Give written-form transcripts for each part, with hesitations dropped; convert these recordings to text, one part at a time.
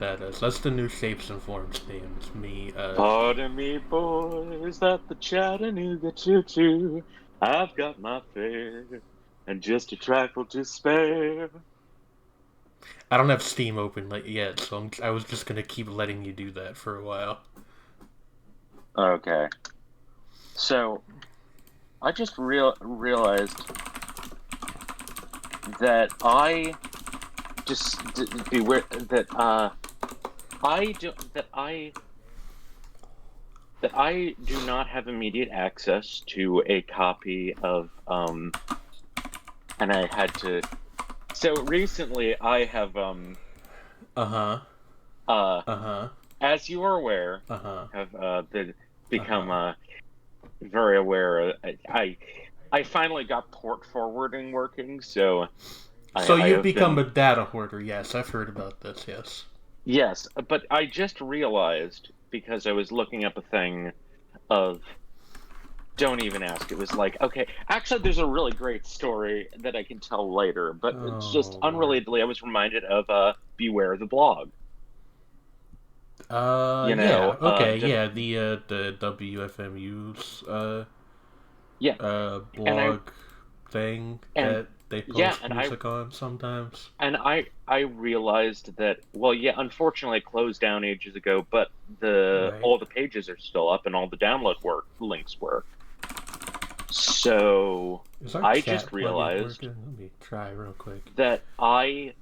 That is. That's the new Shapes and Forms theme. It's me. Pardon me, boys, that the Chattanooga choo-choo. I've got my fare and just a trifle to spare. I don't have Steam open yet, so I was just gonna keep letting you do that for a while. Okay, so I just realized that I just beware that I do that I do not have immediate access to a copy of and I had to. So recently, I have Uh huh. uh Uh huh. as you are aware, Uh huh. have Uh become huh. very aware. I finally got port forwarding working, so So I you've have become been. a data hoarder. Yes, I've heard about this. Yes. Yes, but I just realized because I was looking up a thing of don't even ask. It was like, okay, actually, there's a really great story that I can tell later, but it's just Oh Lord. unrelatedly, I was reminded of Beware the Blog. Yeah. Okay. The Yeah. The WFMU's yeah, and I blog thing and that they yeah, post music on sometimes. I realized that well, yeah, unfortunately, it closed down ages ago, but the Right. all the pages are still up and all the download work links work. So Is our I just chat plugin realized working? Let me try real quick. that I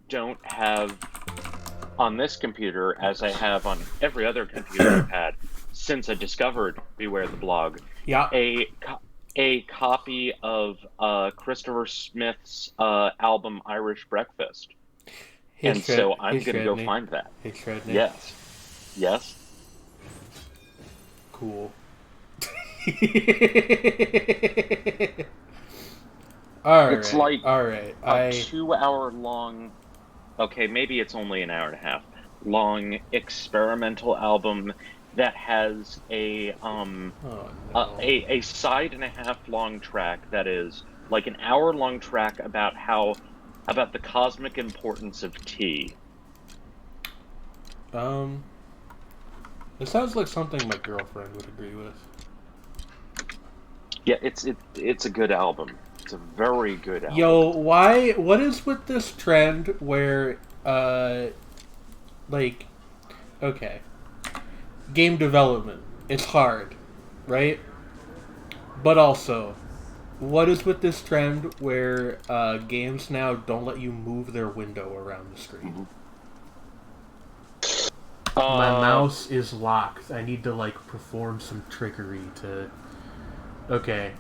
don't have on this computer as I have on every other computer I've had since I discovered Beware the Blog, Yeah. a a copy of Christopher Smith's album Irish Breakfast, Hey, and so Hey, I'm gonna go Shredney. find that. Hey, Shredney. Yes, yes. Cool. All It's right. like All right. a 2 hour long. Okay, maybe it's only an hour and a half long experimental album that has Oh no. a side and a half long track that is like an hour long track about how about the cosmic importance of tea. Um. It sounds like something my girlfriend would agree with. Yeah, it's a good album. It's a very good album. Yo, why? What is with this trend where, like, okay, game development, it's hard, right? But also, what is with this trend where games now don't let you move their window around the screen? Mhm. My Uh, mouse is locked. I need to like perform some trickery to. Okay,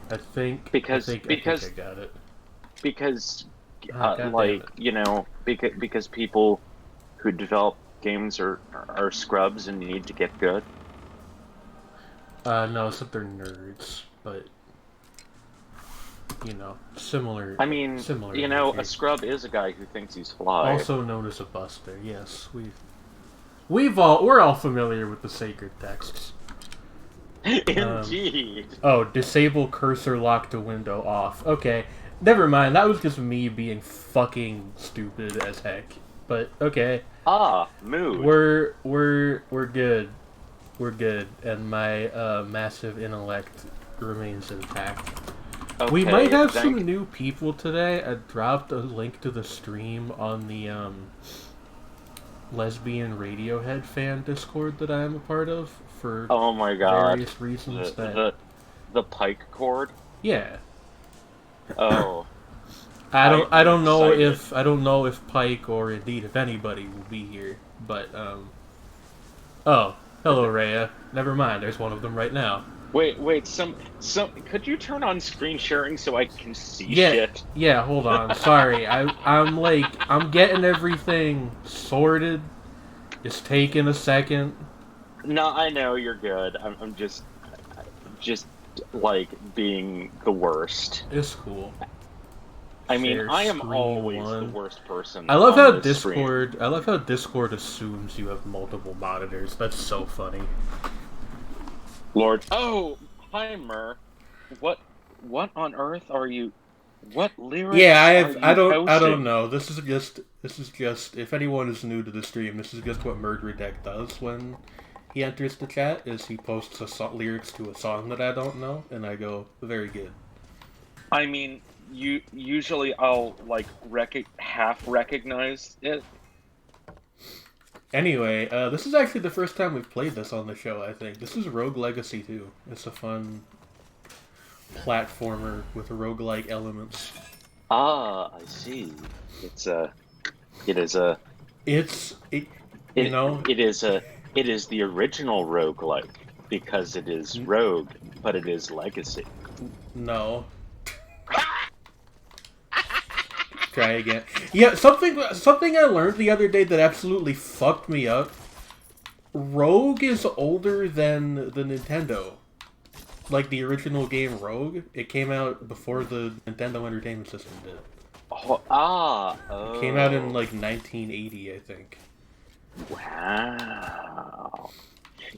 because I think I because got it. because Ah, god damn like it. because people who develop games are scrubs and need to get good. No, it's that they're nerds, but I mean, similar a imagery. scrub is a guy who thinks he's fly. Also known as a buster. Yes, we're all familiar with the sacred texts. Um, Indeed. disable cursor lock to window off. Okay, never mind. That was just me being fucking stupid as heck. But okay, Ah, mood. we're good. We're good, and my massive intellect remains intact. We might Okay, have some thank. new people today. I dropped a link to the stream on the lesbian Radiohead fan Discord that I am a part of for Oh my God, various reasons the that the the pike cord. yeah. Oh, I'm excited. I don't know if Pike or indeed if anybody will be here, but oh, hello Rhea. Never mind, there's one of them right now. Wait. Some. Could you turn on screen sharing so I can see Yeah, shit? yeah, hold on. Sorry. I'm getting everything sorted. It's taking a second. No, I know you're good. I'm just like being the worst. It's cool. I mean, Share I am screen always the one. worst person on this screen. I love how Discord assumes you have multiple monitors. That's so funny. Lord. Oh, Heimer. What what on earth are you what Yeah, lyrics are you I don't posting? know. This is just, if anyone is new to the stream, this is just what Murder Deck does when he enters the chat, is he posts lyrics to a song that I don't know, and I go, very good. I mean, usually I'll, like, half recognize it. Anyway, this is actually the first time we've played this on the show, I think. This is Rogue Legacy 2. It's a fun platformer with roguelike elements. Ah, I see. It is the original roguelike because it is rogue, but it is legacy. No. Try again. Yeah, something I learned the other day that absolutely fucked me up. Rogue is older than the Nintendo. Like the original game Rogue, it came out before the Nintendo Entertainment System did. Oh. It came out in like 1980, I think. Wow.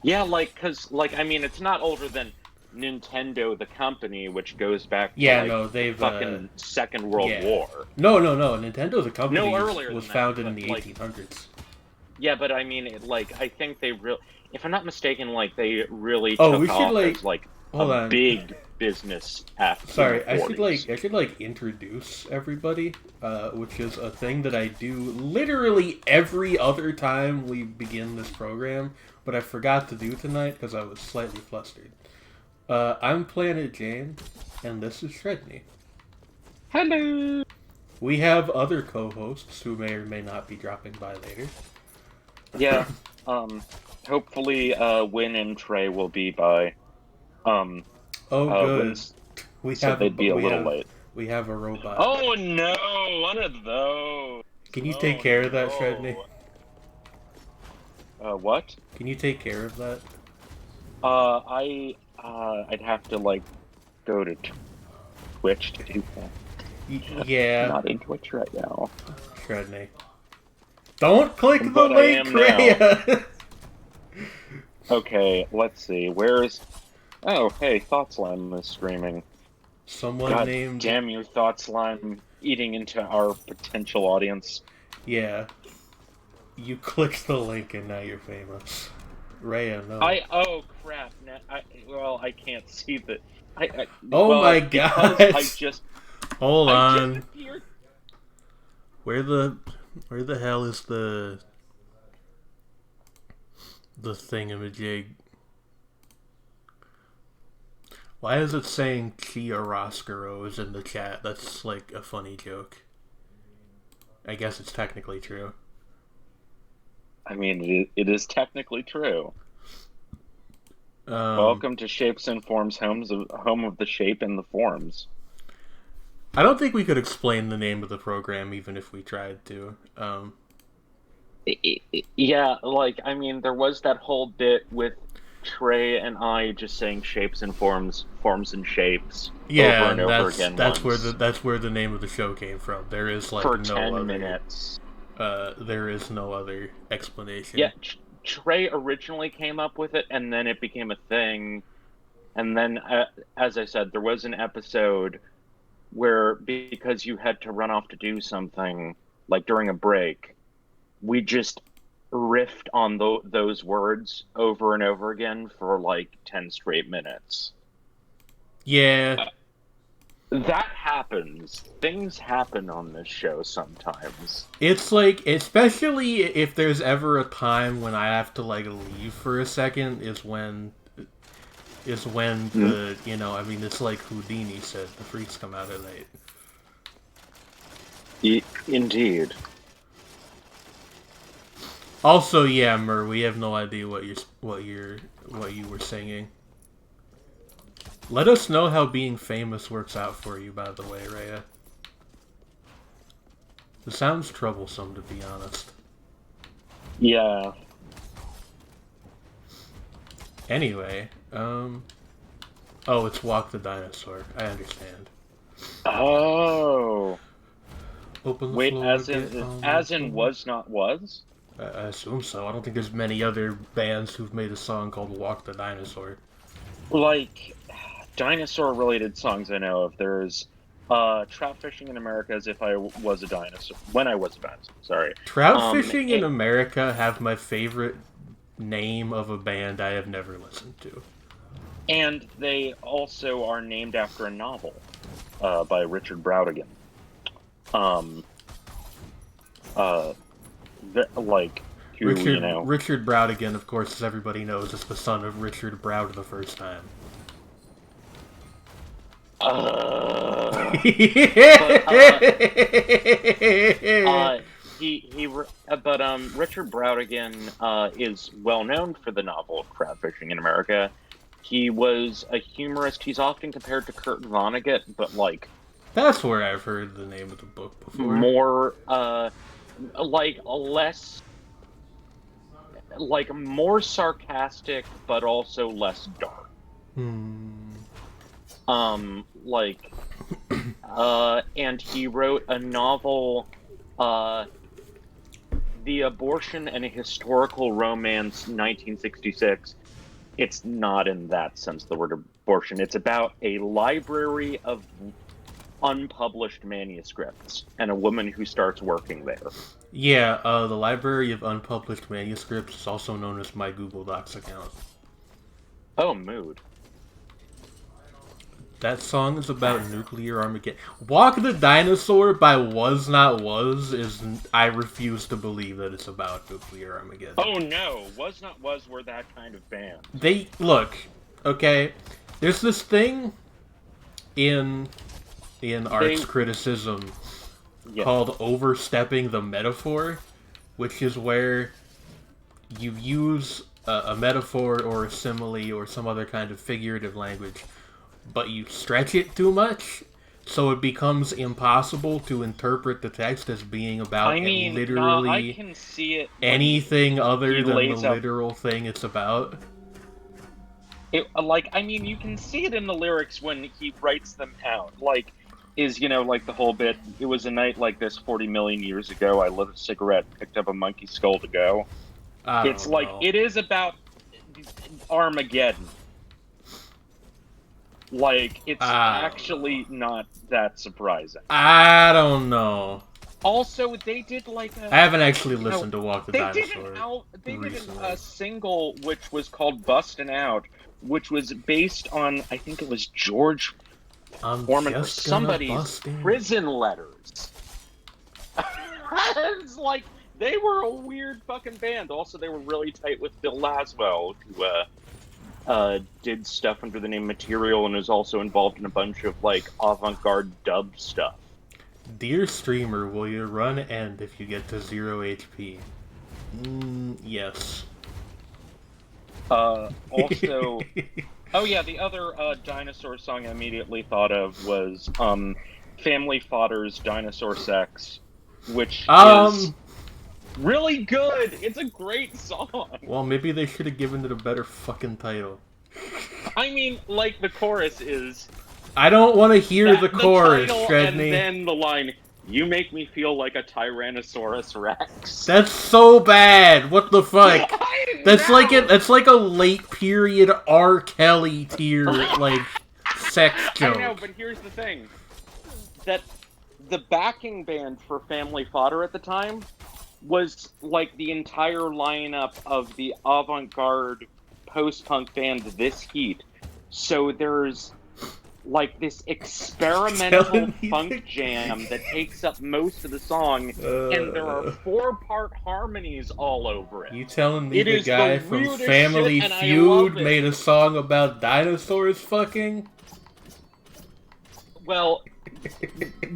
Yeah, I mean, it's not older than Nintendo, the company, which goes back to they've fucking Second World War. No. Nintendo, the company, was than founded that, in the 1800s. Yeah, but I mean, I think if I'm not mistaken, they really took off as a big business after. Sorry, I should introduce everybody, which is a thing that I do literally every other time we begin this program, but I forgot to do tonight because I was slightly flustered. I'm Planet Jane, and this is Shredney. Hello! We have other co-hosts who may or may not be dropping by later. Yeah, hopefully, Win and Trey will be by. Good. They'd be a little late. We have a robot. Oh no, one of those! Can you take care of that, Shredney? What? Can you take care of that? I'd have to, go to Twitch to do that. Yeah. I'm not in Twitch right now. Shredney. Don't click the link, Rhea! Okay, let's see. Oh, hey, Thought Slime is streaming. Someone named... damn you, Thought Slime, eating into our potential audience. Yeah. You clicked the link and now you're famous. Rhea, no. Oh, crap. I can't see that. My god! I just... Hold on. Where the hell is the thingamajig? Why is it saying Chia Roscaro is in the chat? That's like a funny joke. I guess it's technically true. I mean, it is technically true. Welcome to Shapes and Forms, home of the shape and the forms. I don't think we could explain the name of the program even if we tried to. Yeah, I mean, there was that whole bit with Trey and I just saying shapes and forms and shapes over and over again. That's where the name of the show came from. There is for 10 minutes. There is no other explanation. Yeah, Trey originally came up with it, and then it became a thing. And then, as I said, there was an episode where, because you had to run off to do something, during a break, we just riffed on those words over and over again for 10 straight minutes. Yeah. That happens. Things happen on this show sometimes. It's especially if there's ever a time when I have to leave for a second, is when the, it's like Houdini said, the freaks come out at night. Indeed. Also, yeah, Mur, we have no idea what you were singing. Let us know how being famous works out for you, by the way, Rhea. It sounds troublesome, to be honest. Yeah. Anyway, oh, it's Walk the Dinosaur. I understand. Oh. Open the Wait, floor, as in was not was? I assume so. I don't think there's many other bands who've made a song called Walk the Dinosaur. Dinosaur-related songs I know of. There's Trout fishing in America as if I was a dinosaur. When I was a dinosaur, sorry. Trout Fishing in It, America have my favorite name of a band I have never listened to. and they also are named after a novel by Richard Brautigan. Um, uh, like who Richard Brautigan, of course, as everybody knows, is the son of Richard Browd the first time. But, Richard Brautigan is well known for the novel Trout Fishing in America. He was a humorist. He's often compared to Kurt Vonnegut, but like That's where I've heard the name of the book before. more like less like more sarcastic, but also less dark. Like and he wrote a novel, The Abortion and a Historical Romance, 1966. It's not in that sense, the word abortion. It's about a library of unpublished manuscripts and a woman who starts working there. Yeah, the Library of Unpublished Manuscripts is also known as my Google Docs account. Oh, mood. That song is about nuclear Armageddon. Walk the Dinosaur by Was Not Was is... I refuse to believe that it's about nuclear Armageddon. Oh no, Was Not Was were that kind of band. Look, okay, there's this thing in arts criticism called overstepping the metaphor, which is where you use a metaphor or a simile or some other kind of figurative language, but you stretch it too much, so it becomes impossible to interpret the text as being about literally I can see it anything other than the literal thing it's about. You can see it in the lyrics when he writes them out. Like, like the whole bit, it was a night like this 40 million years ago, I lit a cigarette, picked up a monkey skull to go. It's like, it is about Armageddon. Like, it's actually not that surprising. I don't know. Also, they did like a... I haven't actually listened to Walk the Dinosaur. They did a single which was called Bustin' Out, which was based on, I think it was George Foreman or somebody's prison letters. It's like, they were a weird fucking band. Also, they were really tight with Bill Laswell, who did stuff under the name Material and is also involved in a bunch of like avant-garde dub stuff. Dear streamer, will your run end if you get to 0 HP? Yes. Also, oh yeah, the other dinosaur song I immediately thought of was Family Fodder's Dinosaur Sex, which is really good. It's a great song. Well, maybe they should have given it a better fucking title. I mean, like, the chorus is... I don't want to hear the chorus, Shredney. And then the line, you make me feel like a Tyrannosaurus Rex. That's so bad. What the fuck? That's like a late period R. Kelly tier, like, sex joke. I know, but here's the thing. That the backing band for Family Fodder at the time was, like, the entire lineup of the avant-garde post-punk band This Heat. So there's, like, this experimental funk jam that takes up most of the song, and there are 4-part harmonies all over it. You telling me the guy from Family Feud made a song about dinosaurs fucking? Well,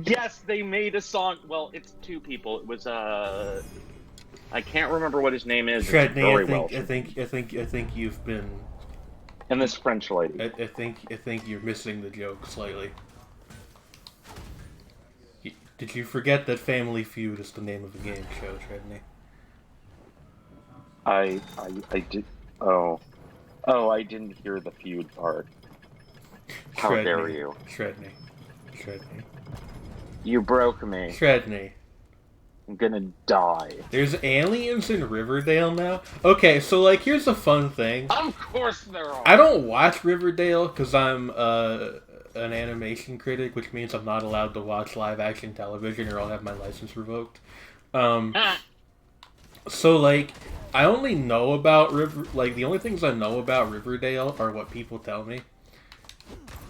yes, they made a song. Well, it's two people. It was I can't remember what his name is. Shredney, I think you've been. And this French lady. I think you're missing the joke slightly. Did you forget that Family Feud is the name of the game show, Shredney? I did. Oh, I didn't hear the feud part. How dare you, Shredney? You broke me. Shredney. I'm gonna die. There's aliens in Riverdale now? Okay, so, like, here's a fun thing. Of course there are! I don't watch Riverdale because I'm an animation critic, which means I'm not allowed to watch live action television or I'll have my license revoked. Um, so like, I only know about the only things I know about Riverdale are what people tell me,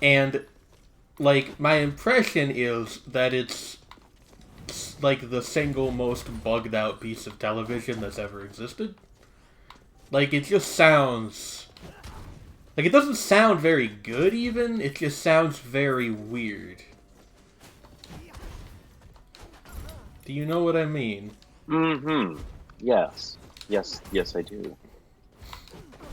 and like my impression is that it's like the single most bugged out piece of television that's ever existed. Like it just sounds like it doesn't sound very good even, it just sounds very weird. Do you know what I mean? Mm-hmm. Yes. Yes, I do.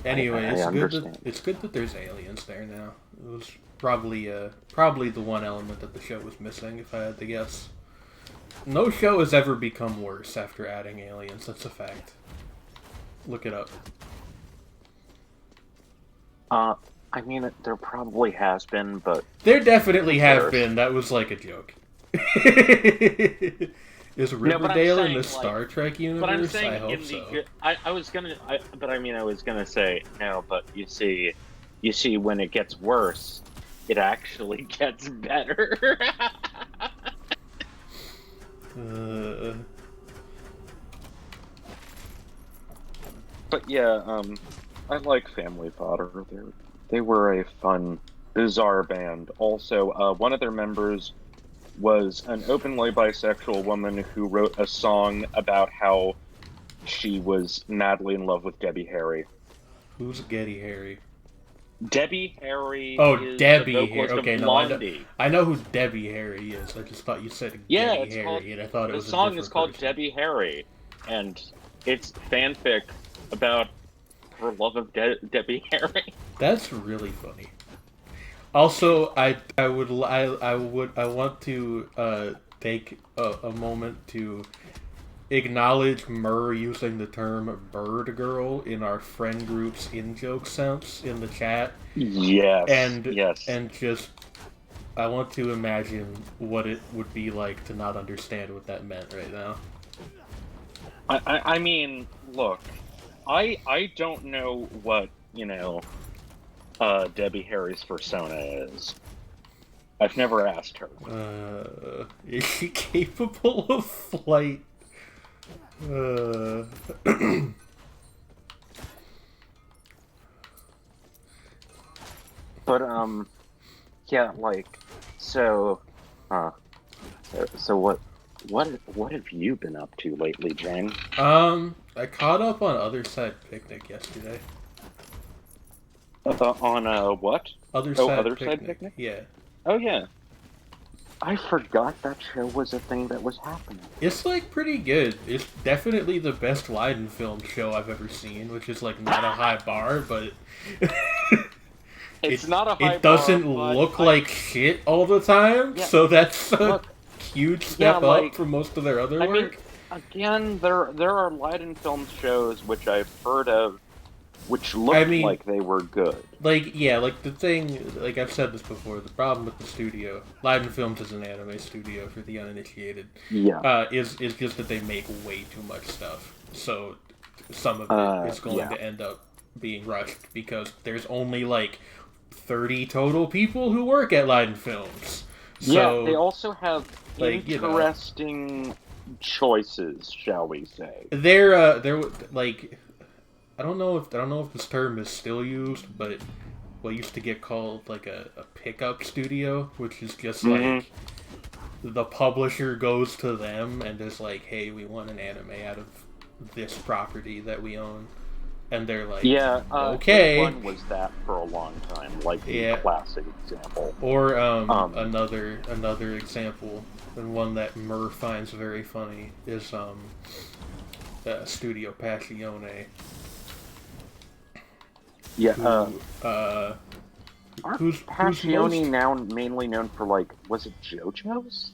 Anyway, I understand. It's good that there's aliens there now. It was probably the one element that the show was missing, if I had to guess. No show has ever become worse after adding aliens. That's a fact. Look it up. I mean, there probably has been, but There definitely have been. That was like a joke. Is Riverdale in the Star Trek universe? But I'm saying I hope so. I was gonna say no, but you see, when it gets worse, it actually gets better. But yeah, I like Family Fodder. They were a fun, bizarre band. Also, one of their members was an openly bisexual woman who wrote a song about how she was madly in love with Debbie Harry. Who's Getty Harry? Debbie Harry is Debbie the vocalist Harry. Okay, of no, Blondie. I know who Debbie Harry is. I just thought you said Getty Harry, and I thought it was a different The song is called person. Debbie Harry, and it's fanfic about her love of Debbie Harry. That's really funny. Also, I want to take a moment to acknowledge Murr using the term "bird girl" in our friend group's in-joke sense in the chat. Yes. And just I want to imagine what it would be like to not understand what that meant right now. I mean, look, I don't know what, Debbie Harry's persona is. I've never asked her. Is she capable of flight? But yeah, so what have you been up to lately, Jane? I caught up on Other Side Picnic yesterday. On what? Other Side Picnic? Yeah. Oh yeah. I forgot that show was a thing that was happening. It's like pretty good. It's definitely the best Leiden film show I've ever seen, which is like not a high bar, but it's not a high bar. It doesn't look like shit all the time, so that's a huge step up from most of their other work. Mean, again, there are Leiden film shows which I've heard of, which look like they were good. Like the thing, like I've said this before, the problem with the studio, Leiden Films is an anime studio for the uninitiated. Yeah. Is just that they make way too much stuff, so some of it is going to end up being rushed because there's only like 30 total people who work at Leiden Films. So, they also have interesting choices, shall we say? They're like. I don't know if this term is still used, but what used to get called like a pickup studio, which is just like the publisher goes to them and is like, hey, we want an anime out of this property that we own. And they're like, okay. One was that for a long time, like the classic example. Or another example, and one that Murr finds very funny, is Studio Passione. Yeah, who's Passione now mainly known for, like, was it JoJo's?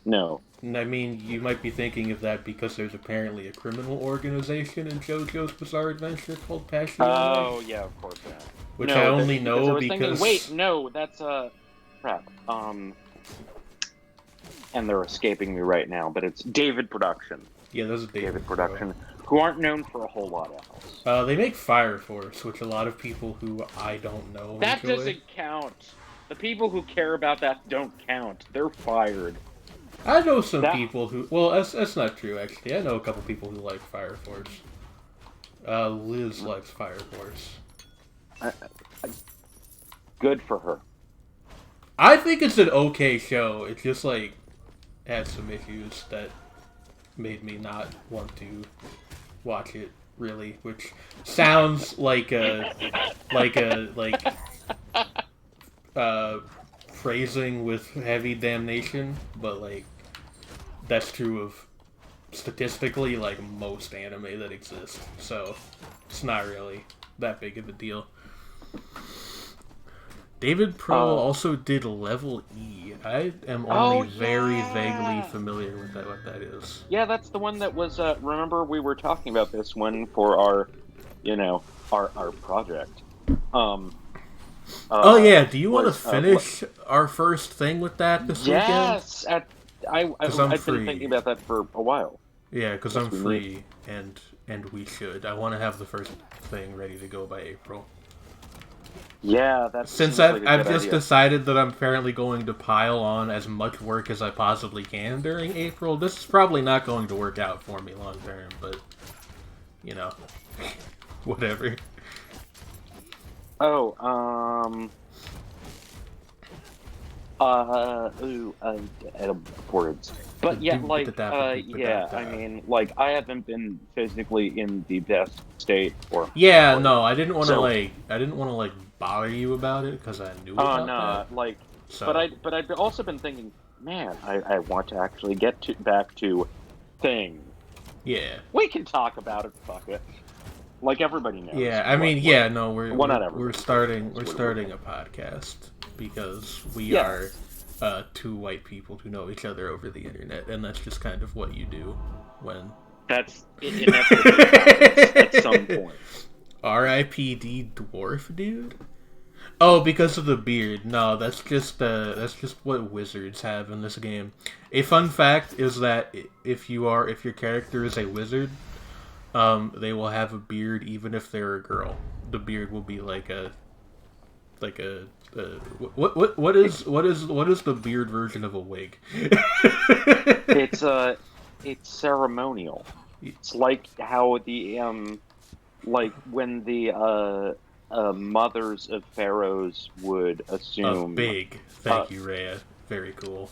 No. I mean, you might be thinking of that because there's apparently a criminal organization in JoJo's Bizarre Adventure called Passione. Oh, yeah, of course, yeah. Which I only know because... Thinking, wait, no, that's, crap. And they're escaping me right now, but it's David Production. Yeah, those are David Production. Who aren't known for a whole lot else. They make Fire Force, which a lot of people who I don't know That enjoy. Doesn't count. The people who care about that don't count. They're fired. I know some That people who. Well, that's not true actually. I know a couple people who like Fire Force. Liz likes Fire Force. good for her. I think it's an okay show. It just like had some issues that made me not want to watch it really, which sounds like phrasing with heavy damnation, but like that's true of statistically like most anime that exists. So it's not really that big of a deal. David Pro also did Level E. I am only very vaguely familiar with that. What that is? Yeah, that's the one that was. Remember, we were talking about this one for our, our project. Oh yeah, do you want to finish our first thing with that this weekend? Yes, I've been thinking about that for a while. Yeah, because I'm free, and we should. I want to have the first thing ready to go by April. Yeah, that's since I've just decided that I'm apparently going to pile on as much work as I possibly can during April. This is probably not going to work out for me long term, but whatever. Words. But yeah, I mean, like, I haven't been physically in the best state or. Yeah, no, I didn't want to bother you about it because I knew about that. But I've also been thinking, man, I want to actually get back to thing. Yeah. We can talk about it. Fuck it. Like everybody knows. Yeah, I mean, we're starting a podcast because we are two white people who know each other over the internet, and that's just kind of what you do when. That's inevitable at some point. R.I.P.D. Dwarf Dude. Oh, because of the beard. No, that's just what wizards have in this game. A fun fact is that if your character is a wizard, they will have a beard even if they're a girl. The beard will be what is the beard version of a wig? It's ceremonial. It's like how the like when the mothers of pharaohs would assume big. Thank you, Rhea. Very cool.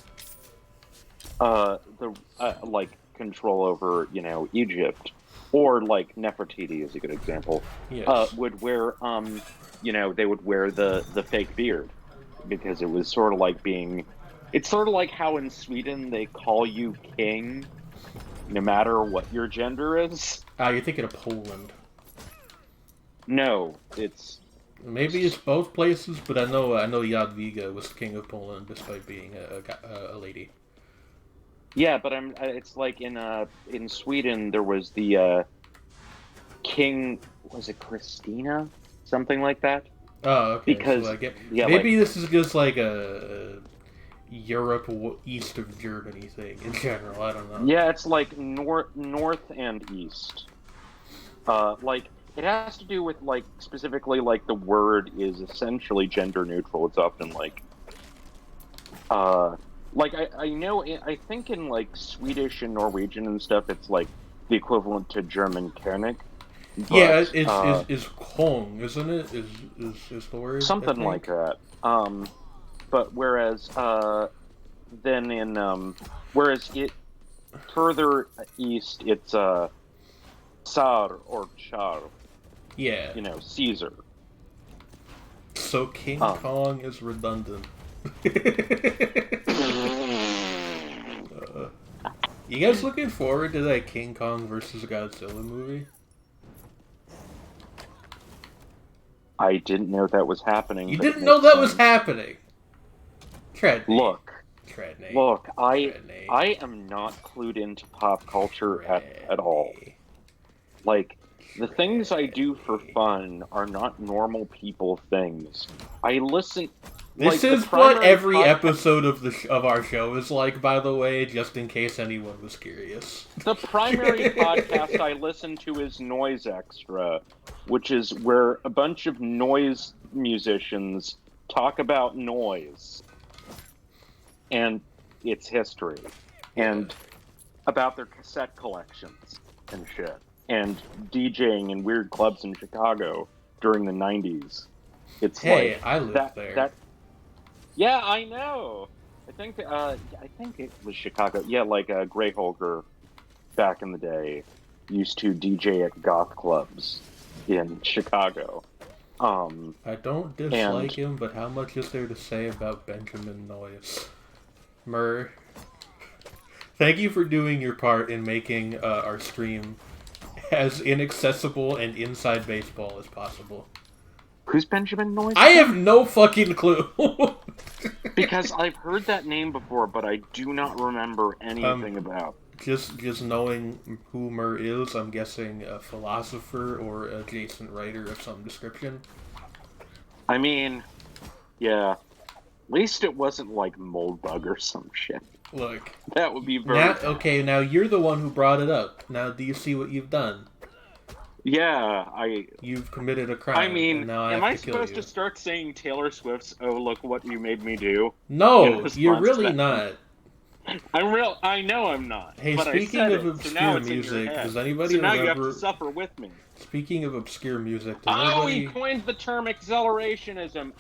The like control over Egypt, or like Nefertiti is a good example. Yes. Would wear they would wear the fake beard because it was sort of like being. It's sort of like how in Sweden they call you king, no matter what your gender is. You're thinking of Poland. No, it's maybe it's both places, but I know Jadwiga was king of Poland despite being a lady. Yeah, but it's like in Sweden there was the king. Was it Christina? Something like that. Oh, okay. Because so maybe this is just like a Europe east of Germany thing in general. I don't know. Yeah, it's like north and east. Like it has to do with like specifically like the word is essentially gender neutral. It's often like I know I think in like Swedish and Norwegian and stuff it's like the equivalent to German König. But, yeah, it's Kong, isn't it? Is the word something like that. But whereas then in whereas it further east it's Tsar or Char. Yeah. Caesar. So King Kong is redundant. You guys looking forward to that King Kong versus Godzilla movie? I didn't know that was happening. You didn't know that was happening? Look, I am not clued into pop culture at all. Like, the things I do for fun are not normal people things. I listen... This is what every episode of our show is like, by the way, just in case anyone was curious. The primary podcast I listen to is Noise Extra, which is where a bunch of noise musicians talk about noise and its history and about their cassette collections and shit and DJing in weird clubs in Chicago during the 90s. It's Hey, like I lived there. that yeah, I know. I think it was Chicago. Yeah, like Gray Holger back in the day used to DJ at goth clubs in Chicago. I don't dislike And him, but how much is there to say about Benjamin Noyes? Murr, thank you for doing your part in making our stream as inaccessible and inside baseball as possible. who's Benjamin Noyes? I have no fucking clue. Because I've heard that name before, but I do not remember anything about. Just knowing who Murr is, I'm guessing a philosopher or adjacent writer of some description. I mean, yeah. At least it wasn't like Moldbug or some shit. Look, That would be very okay, now you're the one who brought it up. Now do you see what you've done? Yeah, You've committed a crime, I mean, and now I am have I to kill supposed you. to start saying Taylor Swift's "Oh Look What You Made Me Do"? No, you're really not. I know I'm not. Hey, but speaking I said of it, obscure so now it's music, in your head. does anybody So now remember? you have to suffer with me. Speaking of obscure music, does Oh, anybody he coined the term accelerationism.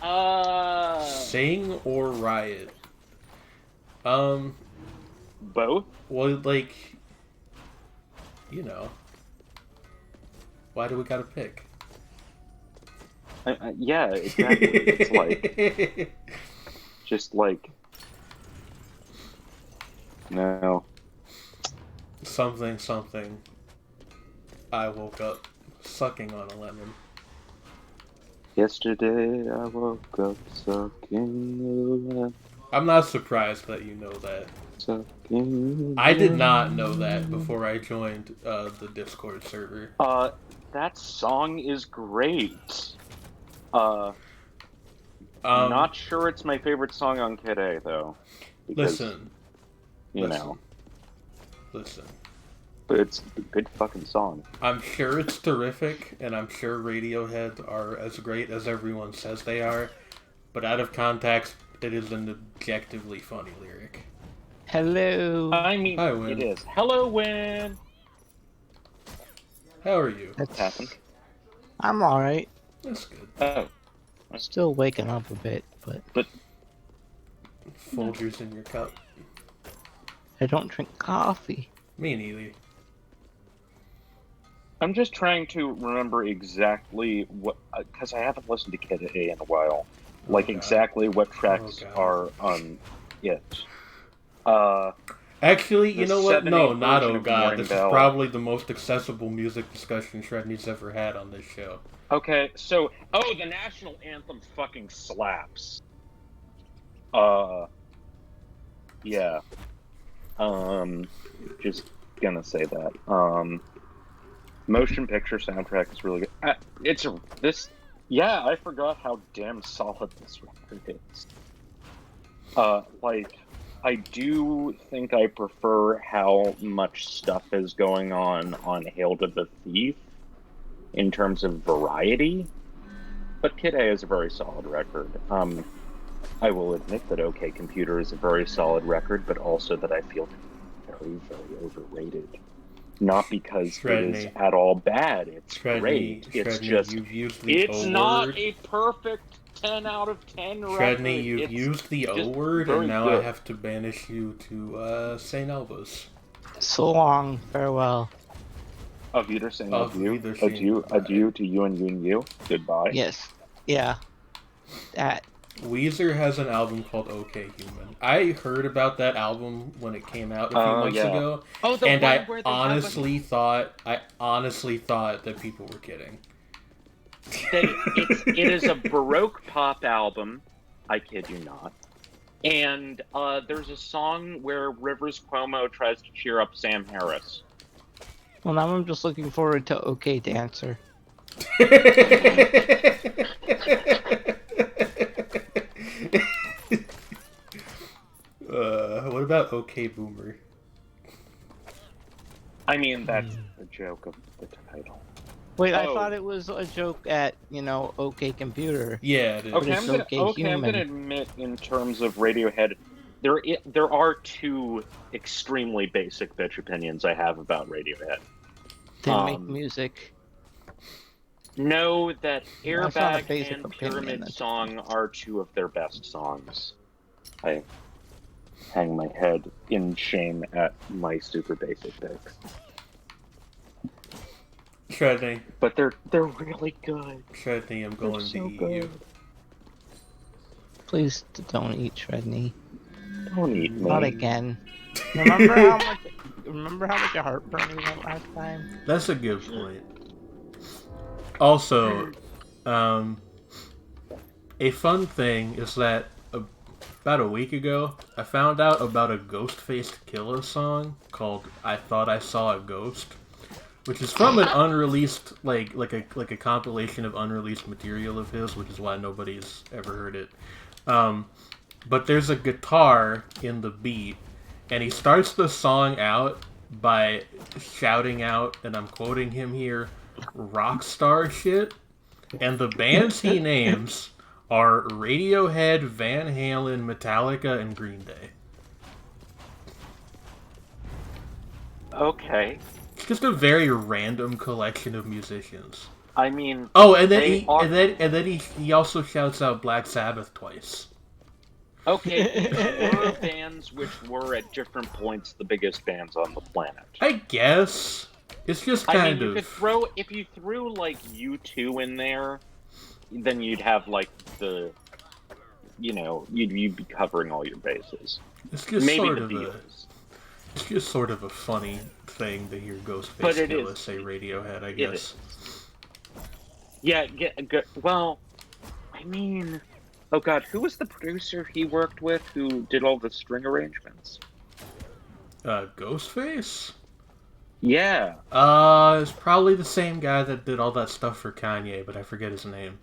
sing or riot? Both? Well, like, you know, why do we gotta pick? Yeah, exactly. It's like, just like, no. Something. I woke up sucking on a lemon. Yesterday I woke up sucking the lemon. I'm not surprised that you know that. Sucking I did not know that before I joined the Discord server. That song is great. Not sure it's my favorite song on Kid A, though. Because, listen. But it's a good fucking song. I'm sure it's terrific, and I'm sure Radiohead are as great as everyone says they are, but out of context, it is an objectively funny lyric. Hello. I mean, Hi, Win. it is. Hello, Win. How are you? What's happened? I'm alright. That's good. Oh. Still waking up a bit, but Folgers in your cup. I don't drink coffee. Me neither. I'm just trying to remember exactly what, because I haven't listened to Kid A in a while. Like, exactly what tracks are on it. Actually, you know what? No, not version oh of god. Morning This Bell. is probably the most accessible music discussion Shredney's ever had on this show. Okay, so, the national anthem fucking slaps. Yeah. Just gonna say that. Motion picture soundtrack is really good. Yeah, I forgot how damn solid this record is. Like, I do think I prefer how much stuff is going on Hail to the Thief in terms of variety, but Kid A is a very solid record. I will admit that OK Computer is a very solid record, but also that I feel very, very overrated. Not because it is at all bad. It's great. It's just, it's not a perfect 10 out of 10 record. Shredney, you've used the O word, and now I have to banish you to St. Albans. So long. Farewell. Auf Wiedersehen, adieu. Adieu to you and you and you. Goodbye. Yes. Yeah. That. Weezer has an album called OK Human. I heard about that album when it came out a few months ago, and I honestly thought that people were kidding. It is a Baroque pop album, I kid you not. And there's a song where Rivers Cuomo tries to cheer up Sam Harris. Well, now I'm just looking forward to OK Dancer. What about OK Boomer? I mean, that's the joke of the title. Wait, I Oh. thought it was a joke at, OK Computer. Yeah, it is. Okay, it's I'm OK gonna Human. admit, in terms of Radiohead, there are two extremely basic bitch opinions I have about Radiohead. They make music. Know that That's not a Airbag basic and opinion, Pyramid that's- Song are two of their best songs. I hang my head in shame at my super basic picks. Shredney, But they're really good. Shredney, I'm They're going so to eat good. you. Please don't eat Shredney. Don't eat me. Not again. Remember how much heartburn we got last time? That's a good point. Also, a fun thing is that about a week ago, I found out about a Ghostface Killah song called "I Thought I Saw a Ghost," which is from an unreleased, like a compilation of unreleased material of his, which is why nobody's ever heard it. But there's a guitar in the beat, and he starts the song out by shouting out, and I'm quoting him here, "rock star shit," and the bands he names are Radiohead, Van Halen, Metallica, and Green Day. Okay. It's just a very random collection of musicians. I mean, Oh, and then they are... he also shouts out Black Sabbath twice. Okay, these were bands which were at different points the biggest bands on the planet. I guess it's just kind of. If you threw like U2 in there, then you'd have like you'd be covering all your bases. It's just Maybe sort the of Beatles. It's just sort of a funny thing to hear But Ghostface it Killah is. say Radiohead, I guess. Yeah, well, I mean, oh god, who was the producer he worked with who did all the string arrangements? Ghostface? Yeah. It's probably the same guy that did all that stuff for Kanye, but I forget his name.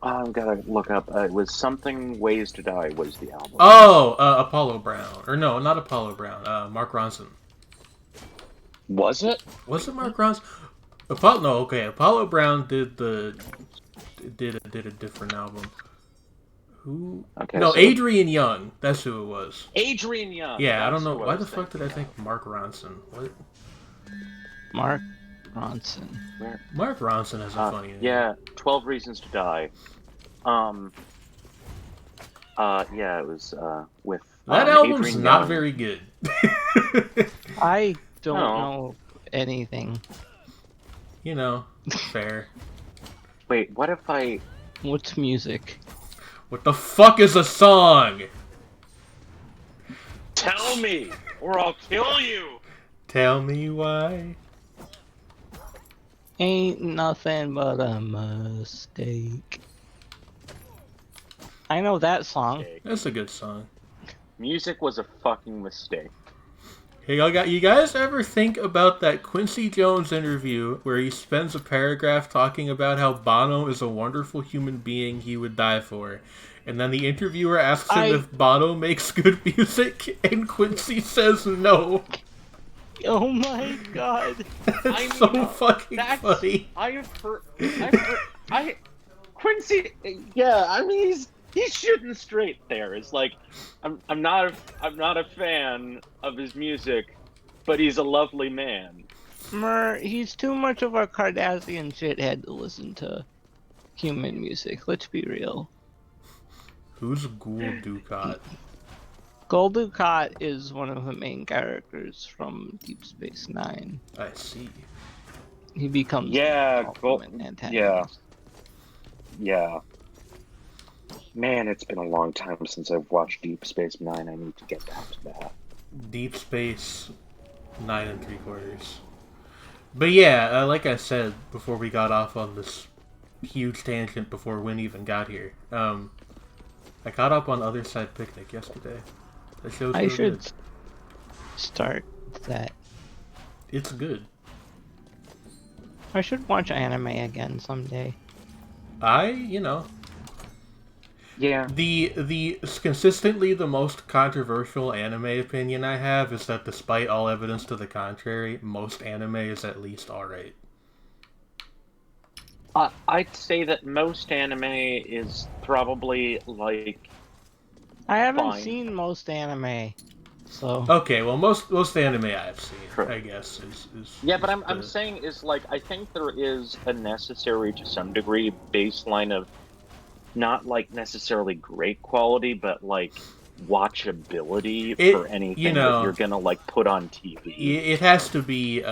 I've got to look up. It was Something Ways to Die was the album. Oh, Apollo Brown. Or no, not Apollo Brown. Mark Ronson. Was it? Was it Mark Ronson? Apollo Brown did a different album. Who? Okay, no, so Adrian Young. That's who it was. Adrian Young. Yeah, I don't know. Who Why was the fuck did I thinking think Mark Ronson? What? Mark Ronson. of. Mark Ronson has a funny name. Yeah, 12 Reasons to Die. Yeah, it was with That album's Adrian not Young. very good. I don't No. know anything. You know, fair. Wait, what if I... What's music? What the fuck is a song? Tell me, or I'll kill you! Tell me why. Ain't nothing but a mistake. I know that song. That's a good song. Music was a fucking mistake. Hey, you guys ever think about that Quincy Jones interview where he spends a paragraph talking about how Bono is a wonderful human being he would die for? And then the interviewer asks him if Bono makes good music, and Quincy says no. Oh my god. That's so fucking funny. I've heard, Quincy, yeah, I mean, he's shooting straight there. It's like, I'm not a fan of his music, but he's a lovely man. He's too much of a Cardassian shithead to listen to human music. Let's be real. Who's Ghoul Dukat? Gul Dukat is one of the main characters from Deep Space Nine. I see. He becomes Yeah, antagonist. Yeah. Man, it's been a long time since I've watched Deep Space Nine. I need to get back to that. Deep Space 9 3/4. But yeah, like I said before we got off on this huge tangent before Win even got here, I caught up on Other Side Picnic yesterday. That show's I real should good. start that. It's good. I should watch anime again someday. Yeah. The consistently the most controversial anime opinion I have is that despite all evidence to the contrary, most anime is at least alright. I'd say that most anime is probably like I haven't fine. seen most anime, so Okay, well, most anime I've seen, True. I guess, Yeah, but is I'm saying is like I think there is a necessary to some degree baseline of not like necessarily great quality, but like watchability for you anything that you're know, gonna like put on TV. it has to be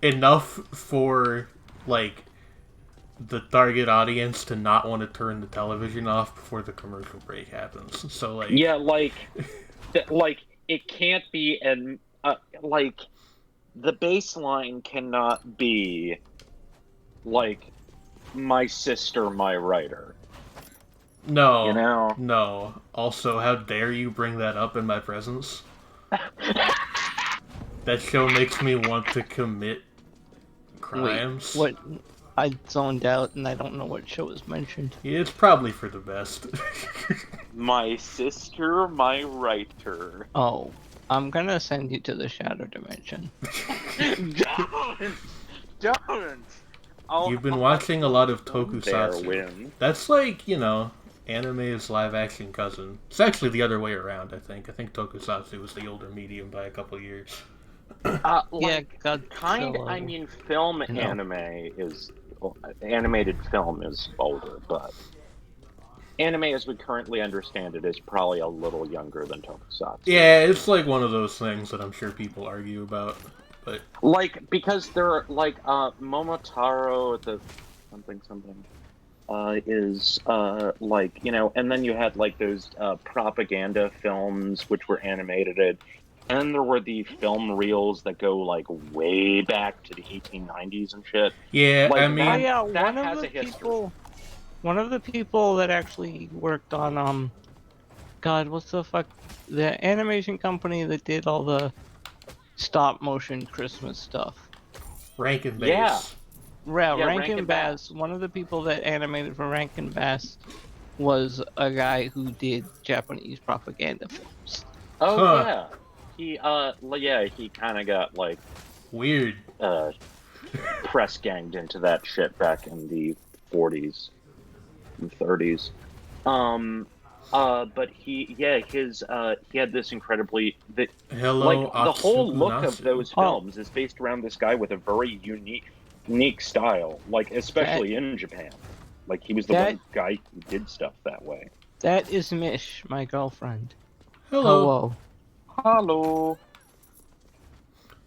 enough for like the target audience to not want to turn the television off before the commercial break happens. So like, Yeah, like it can't be an like the baseline cannot be like my sister, my writer. You no, know? no. Also, how dare you bring that up in my presence? That show makes me want to commit wait, crimes. what? I zoned out and I don't know what show was mentioned. It's probably for the best. My sister, my writer. Oh, I'm gonna send you to the shadow dimension. Don't! Don't! You've been I'll have watching a some lot of fun there, tokusatsu. Win. That's like, anime's live action cousin. It's actually the other way around, I think. I think tokusatsu was the older medium by a couple years. Yeah, Like, I Godzilla. mean, film You know, anime is. Well, animated film is older, but anime as we currently understand it is probably a little younger than tokusatsu. Yeah, it's like one of those things that I'm sure people argue about. But Like, because they're like, Momotaro, the something something. Is like and then you had like those propaganda films which were animated, and then there were the film reels that go like way back to the 1890s and shit. yeah, I Like oh that mean, yeah, that has a history. one of the people that actually worked on God, what's the fuck, the animation company that did all the stop motion Christmas stuff. Rankin Yeah, Bass. Yeah, yeah, Rankin Rankin Bass. Bass. One of the people that animated for Rankin Bass was a guy who did Japanese propaganda films. Oh Huh. yeah, yeah, he kind of got like Weird. uh press ganged into that shit back in the 40s and 30s. Um, but he had this incredibly like Hello, the whole Atsuku look of Nasu. those Oh, films is based around this guy with a very unique style, like that especially in Japan. Like he was the that one guy who did stuff that way. that is Mish, my girlfriend. Hello. Hello. Hello,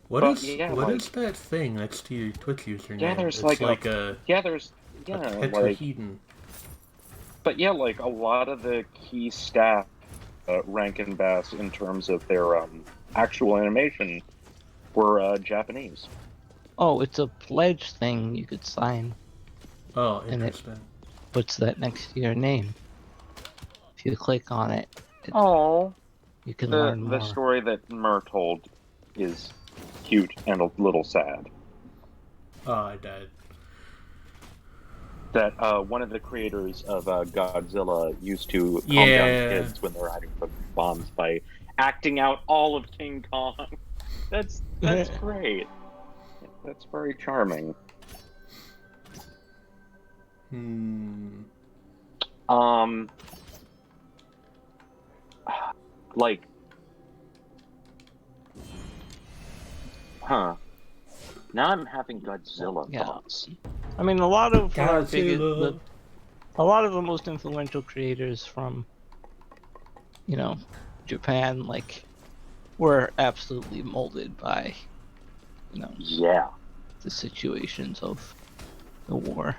What but is yeah, what is like that thing next to your Twitch yeah, username? there's It's like like a there's a like tetrahedron. but yeah, like a lot of the key staff Rankin Bass in terms of their actual animation were Japanese. Oh, it's a pledge thing you could sign, Oh, and it interesting. puts that next to your name. If you click on it, Oh, you can the learn the more. story that Mur told is cute and a little sad. Oh, I died. That one of the creators of Godzilla used to calm down Yeah. kids when they were hiding from bombs by acting out all of King Kong. That's great. That's very charming. Hmm. Um, like, huh? Now I'm having Godzilla Yeah. thoughts. I mean, a lot of our biggest, Godzilla. a lot of the most influential creators from, Japan, like, were absolutely molded by, you know, Yeah, the situations of the war.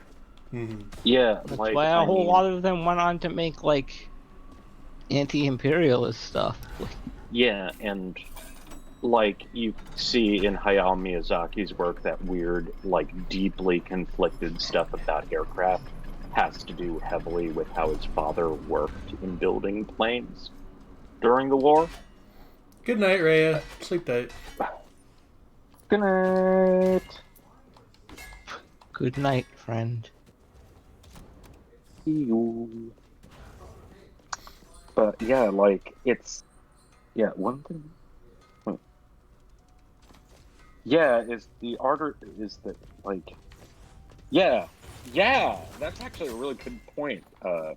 Hmm. yeah. That's Like, why a I whole mean, lot of them went on to make like anti-imperialist stuff. yeah, and like you see in Hayao Miyazaki's work, that weird, like, deeply conflicted stuff about aircraft has to do heavily with how his father worked in building planes during the war. Good night, Rhea. Sleep tight. Good night. Good night, friend. See you. But yeah, like it's one thing. Yeah, is the art is that like yeah Yeah, that's actually a really good point,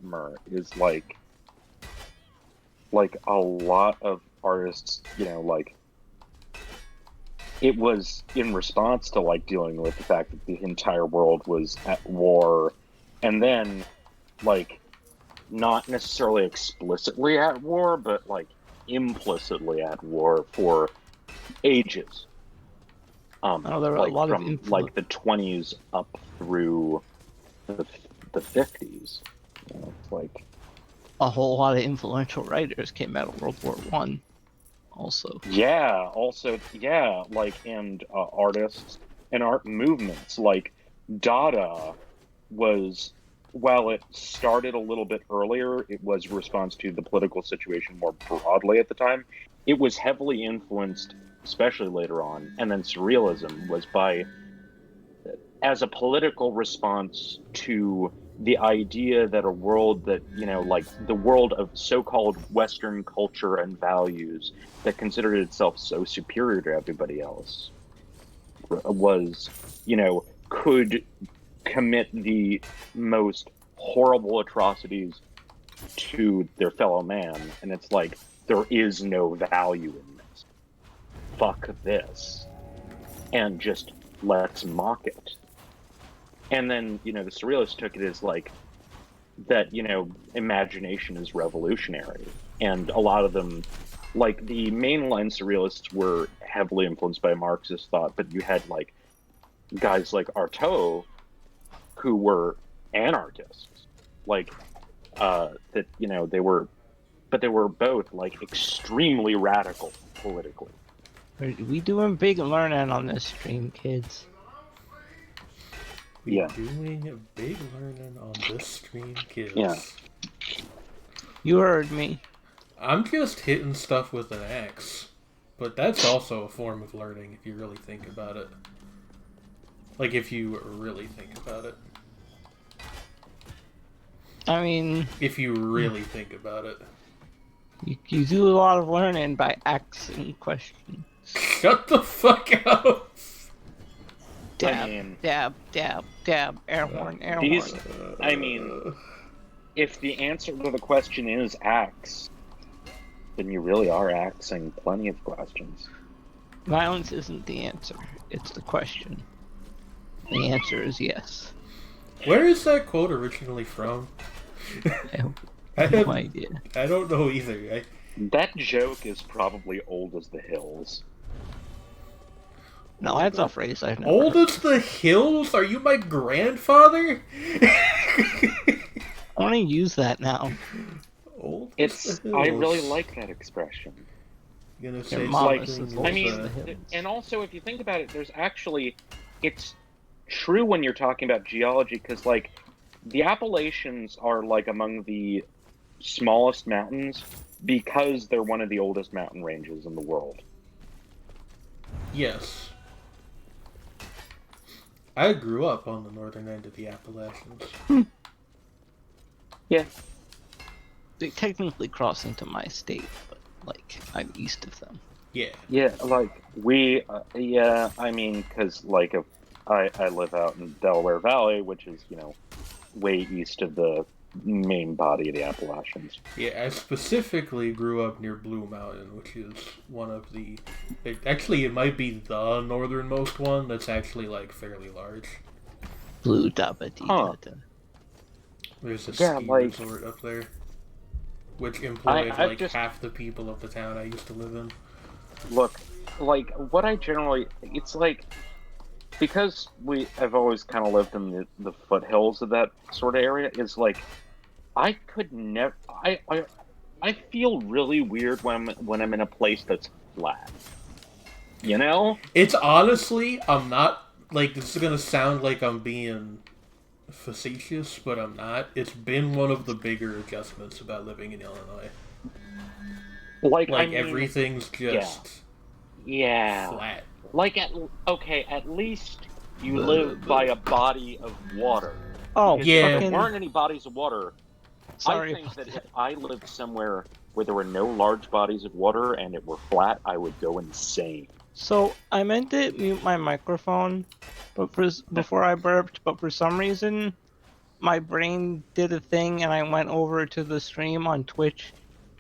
Mur, is like a lot of artists, like it was in response to like dealing with the fact that the entire world was at war, and then like not necessarily explicitly at war, but like implicitly at war for ages. Oh, there were a Like lot of from influ like the 20s up through the the 50s. It's like a whole lot of influential writers came out of World War One. Also, yeah, also yeah, like and artists and art movements like Dada was while it started a little bit earlier, it was a response to the political situation more broadly at the time. It was heavily influenced, especially later on, and then surrealism was by as a political response to the idea that a world that, like the world of so-called Western culture and values that considered itself so superior to everybody else was, could commit the most horrible atrocities to their fellow man. And it's like, there is no value in this. Fuck this. And just let's mock it. And then, the surrealists took it as like that, imagination is revolutionary. And a lot of them, like the mainline surrealists, were heavily influenced by Marxist thought, but you had like guys like Artaud who were anarchists, like that, they were both like extremely radical politically. we doing big learning on this stream, kids. We're Yeah. doing a big learning on this stream, kids. Yeah. You heard me. I'm just hitting stuff with an axe. But that's also a form of learning if you really think about it. Like, if you really think about it. I mean, If you really think about it. you do a lot of learning by asking questions. Shut the fuck up! Dab, I mean, dab, dab, dab, air horn, air these, horn. I mean, if the answer to the question is axe, then you really are axing plenty of questions. Violence isn't the answer, it's the question. The answer is yes. Where is that quote originally from? I have no idea. I don't know either. That joke is probably old as the hills. No, that's a phrase I've never Old heard. as the hills? Are you my grandfather? I want to use that now. Old as It's, the hills. I really like that expression. You're gonna Your say mom like, is something as with old I as mean, the hills. and also if you think about it, there's actually, it's true when you're talking about geology, because like the Appalachians are like among the smallest mountains because they're one of the oldest mountain ranges in the world. yes. I grew up on the northern end of the Appalachians. Yeah. They technically cross into my state, but like I'm east of them. Yeah. Yeah, like we, yeah, I mean, because like I live out in Delaware Valley, which is, way east of the main body of the Appalachians. Yeah, I specifically grew up near Blue Mountain, which is one of the... It might be the northernmost one that's actually, like, fairly large. Blue dabba dee Huh. da. There's a Yeah, ski like- resort up there, which employed, I've like, just- half the people of the town I used to live in. Look, like what I generally, it's like because I've always kind of lived in the foothills of that sort of area. Is like I could never. I feel really weird when I'm in a place that's flat. You know? It's honestly, I'm not, like, this is gonna sound like I'm being facetious, but I'm not. It's been one of the bigger adjustments about living in Illinois. Like Like, I mean, everything's just yeah. flat. Like at least you live by a body of water. Oh Because yeah. If there weren't any bodies of water, Sorry I think about that that. if I lived somewhere where there were no large bodies of water and it were flat, I would go insane. So I meant to mute my microphone, but before I burped, but for some reason my brain did a thing, and I went over to the stream on Twitch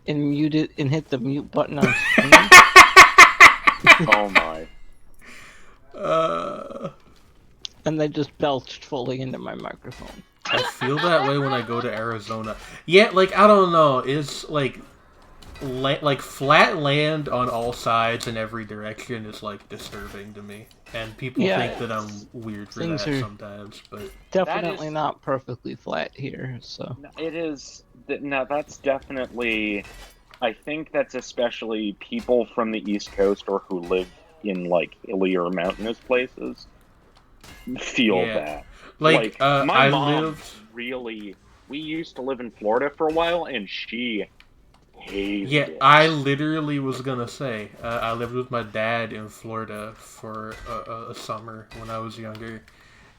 and muted and hit the mute button on stream, Oh my. Uh, and they just belched fully into my microphone. I feel that way when I go to Arizona. Yeah, like I don't know. It's like like flat land on all sides in every direction is like disturbing to me, and people Yeah, think that I'm weird for things that are sometimes. But definitely is- not perfectly flat here, so. It is. Now that's definitely. I think that's especially people from the East Coast or who live in like hilly or mountainous places feel yeah, that. like My I mom lived. really. We used to live in Florida for a while, and she hated Yeah, it. I literally was gonna say I lived with my dad in Florida for a summer when I was younger,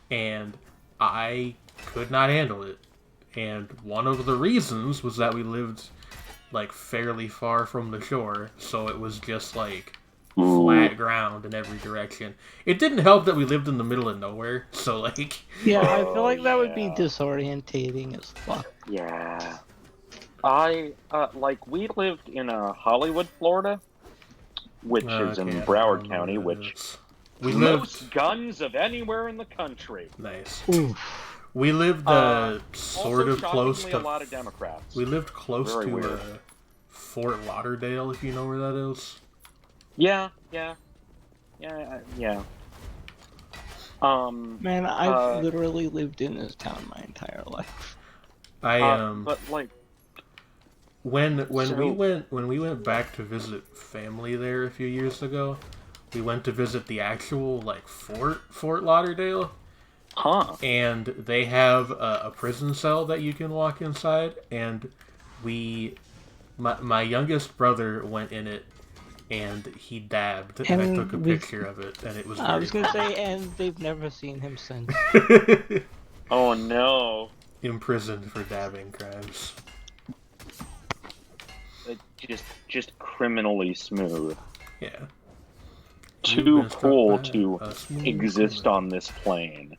and I could not handle it. And one of the reasons was that we lived like fairly far from the shore, so it was just like Ooh. flat ground in every direction. It didn't help that we lived in the middle of nowhere, so like Yeah, I Oh, feel like that would be yeah. disorientating as fuck. Yeah. I like we lived in Hollywood, Florida, which is okay, in I don't Broward know County, where that which is. We most lived guns of anywhere in the country. nice. Oof. We lived sort Also, of close shockingly, to. a lot of Democrats. We lived close Very to weird. Fort Lauderdale, if you know where that is. Yeah. Man, I've literally lived in this town my entire life. I but like when so, we went back to visit family there a few years ago, we went to visit the actual like Fort Lauderdale, huh? and they have a prison cell that you can walk inside, and my youngest brother went in it, and he dabbed, and I And took a we've- picture of it, and it was I was very gonna say, and they've never seen him since. Oh no! imprisoned for dabbing crimes. Just criminally smooth. Yeah. Too You've been struck cool by to a smooth exist criminal. on this plane.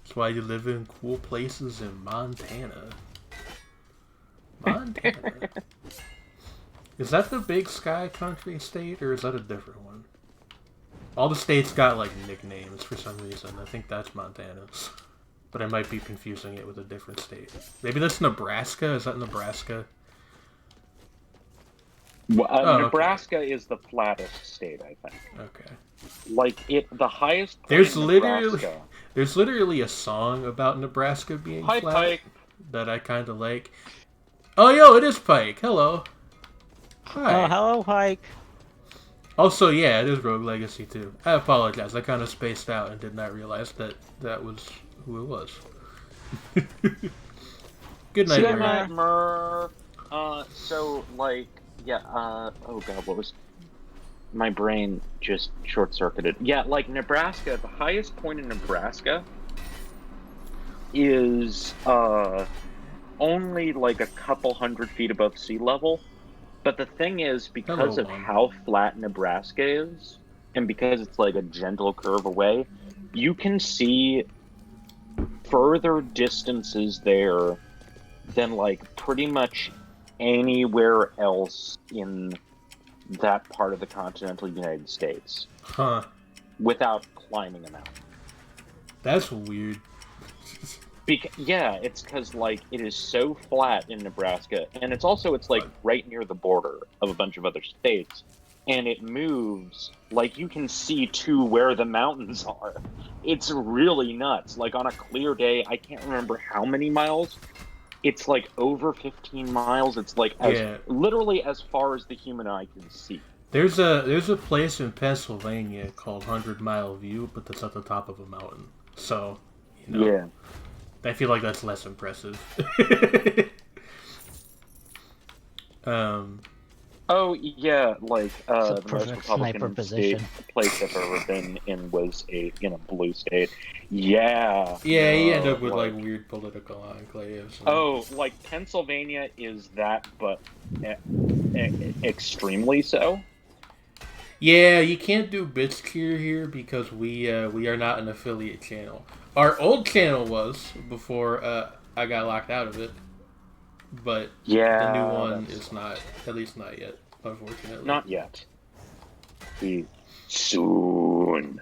That's why you live in cool places in Montana. Montana. Is that the Big Sky Country state, or is that a different one? All the states got, like, nicknames for some reason. I think that's Montana's. But I might be confusing it with a different state. Maybe that's Nebraska? Is that Nebraska? Well, okay. Nebraska is the flattest state, I think. Okay. Like the highest. Point There's in literally Nebraska. there's literally a song about Nebraska being Hi, flat Pike. that I kind of like. Oh, yo, it is Pike. Hello. Hi. Oh, hello, Pike. Also, yeah, it is Rogue Legacy too. I apologize. I kind of spaced out and did not realize that that was who it was. Good night, See ya, Mary. Mary. Mer. So like, yeah. Oh god, what was? My brain just short circuited. Yeah, like Nebraska. The highest point in Nebraska is only like a couple 100 feet above sea level. But the thing is, because Hello, of Mom. how flat Nebraska is, and because it's like a gentle curve away, you can see further distances there than like pretty much anywhere else in that part of the continental United States Huh. without climbing a mountain. That's weird. Yeah, it's because like it is so flat in Nebraska, and it's like right near the border of a bunch of other states, and it moves like you can see to where the mountains are. It's really nuts. Like on a clear day, I can't remember how many miles. It's like over 15 miles. It's like literally as far as the human eye can see. There's a place in Pennsylvania called 100 Mile View, but that's at the top of a mountain. So, you know. Yeah. I feel like that's less impressive. Oh yeah, like It's a the most perfect sniper Republican position. place I've ever been in was a blue state. Yeah, Yeah, you end no, up with like weird political enclaves. And... oh, like Pennsylvania is that, but extremely so. Yeah, you can't do bits tier here because we are not an affiliate channel. Our old channel was before I got locked out of it, but the new Yeah, one that's is not. At least not yet, unfortunately. not yet. Be soon.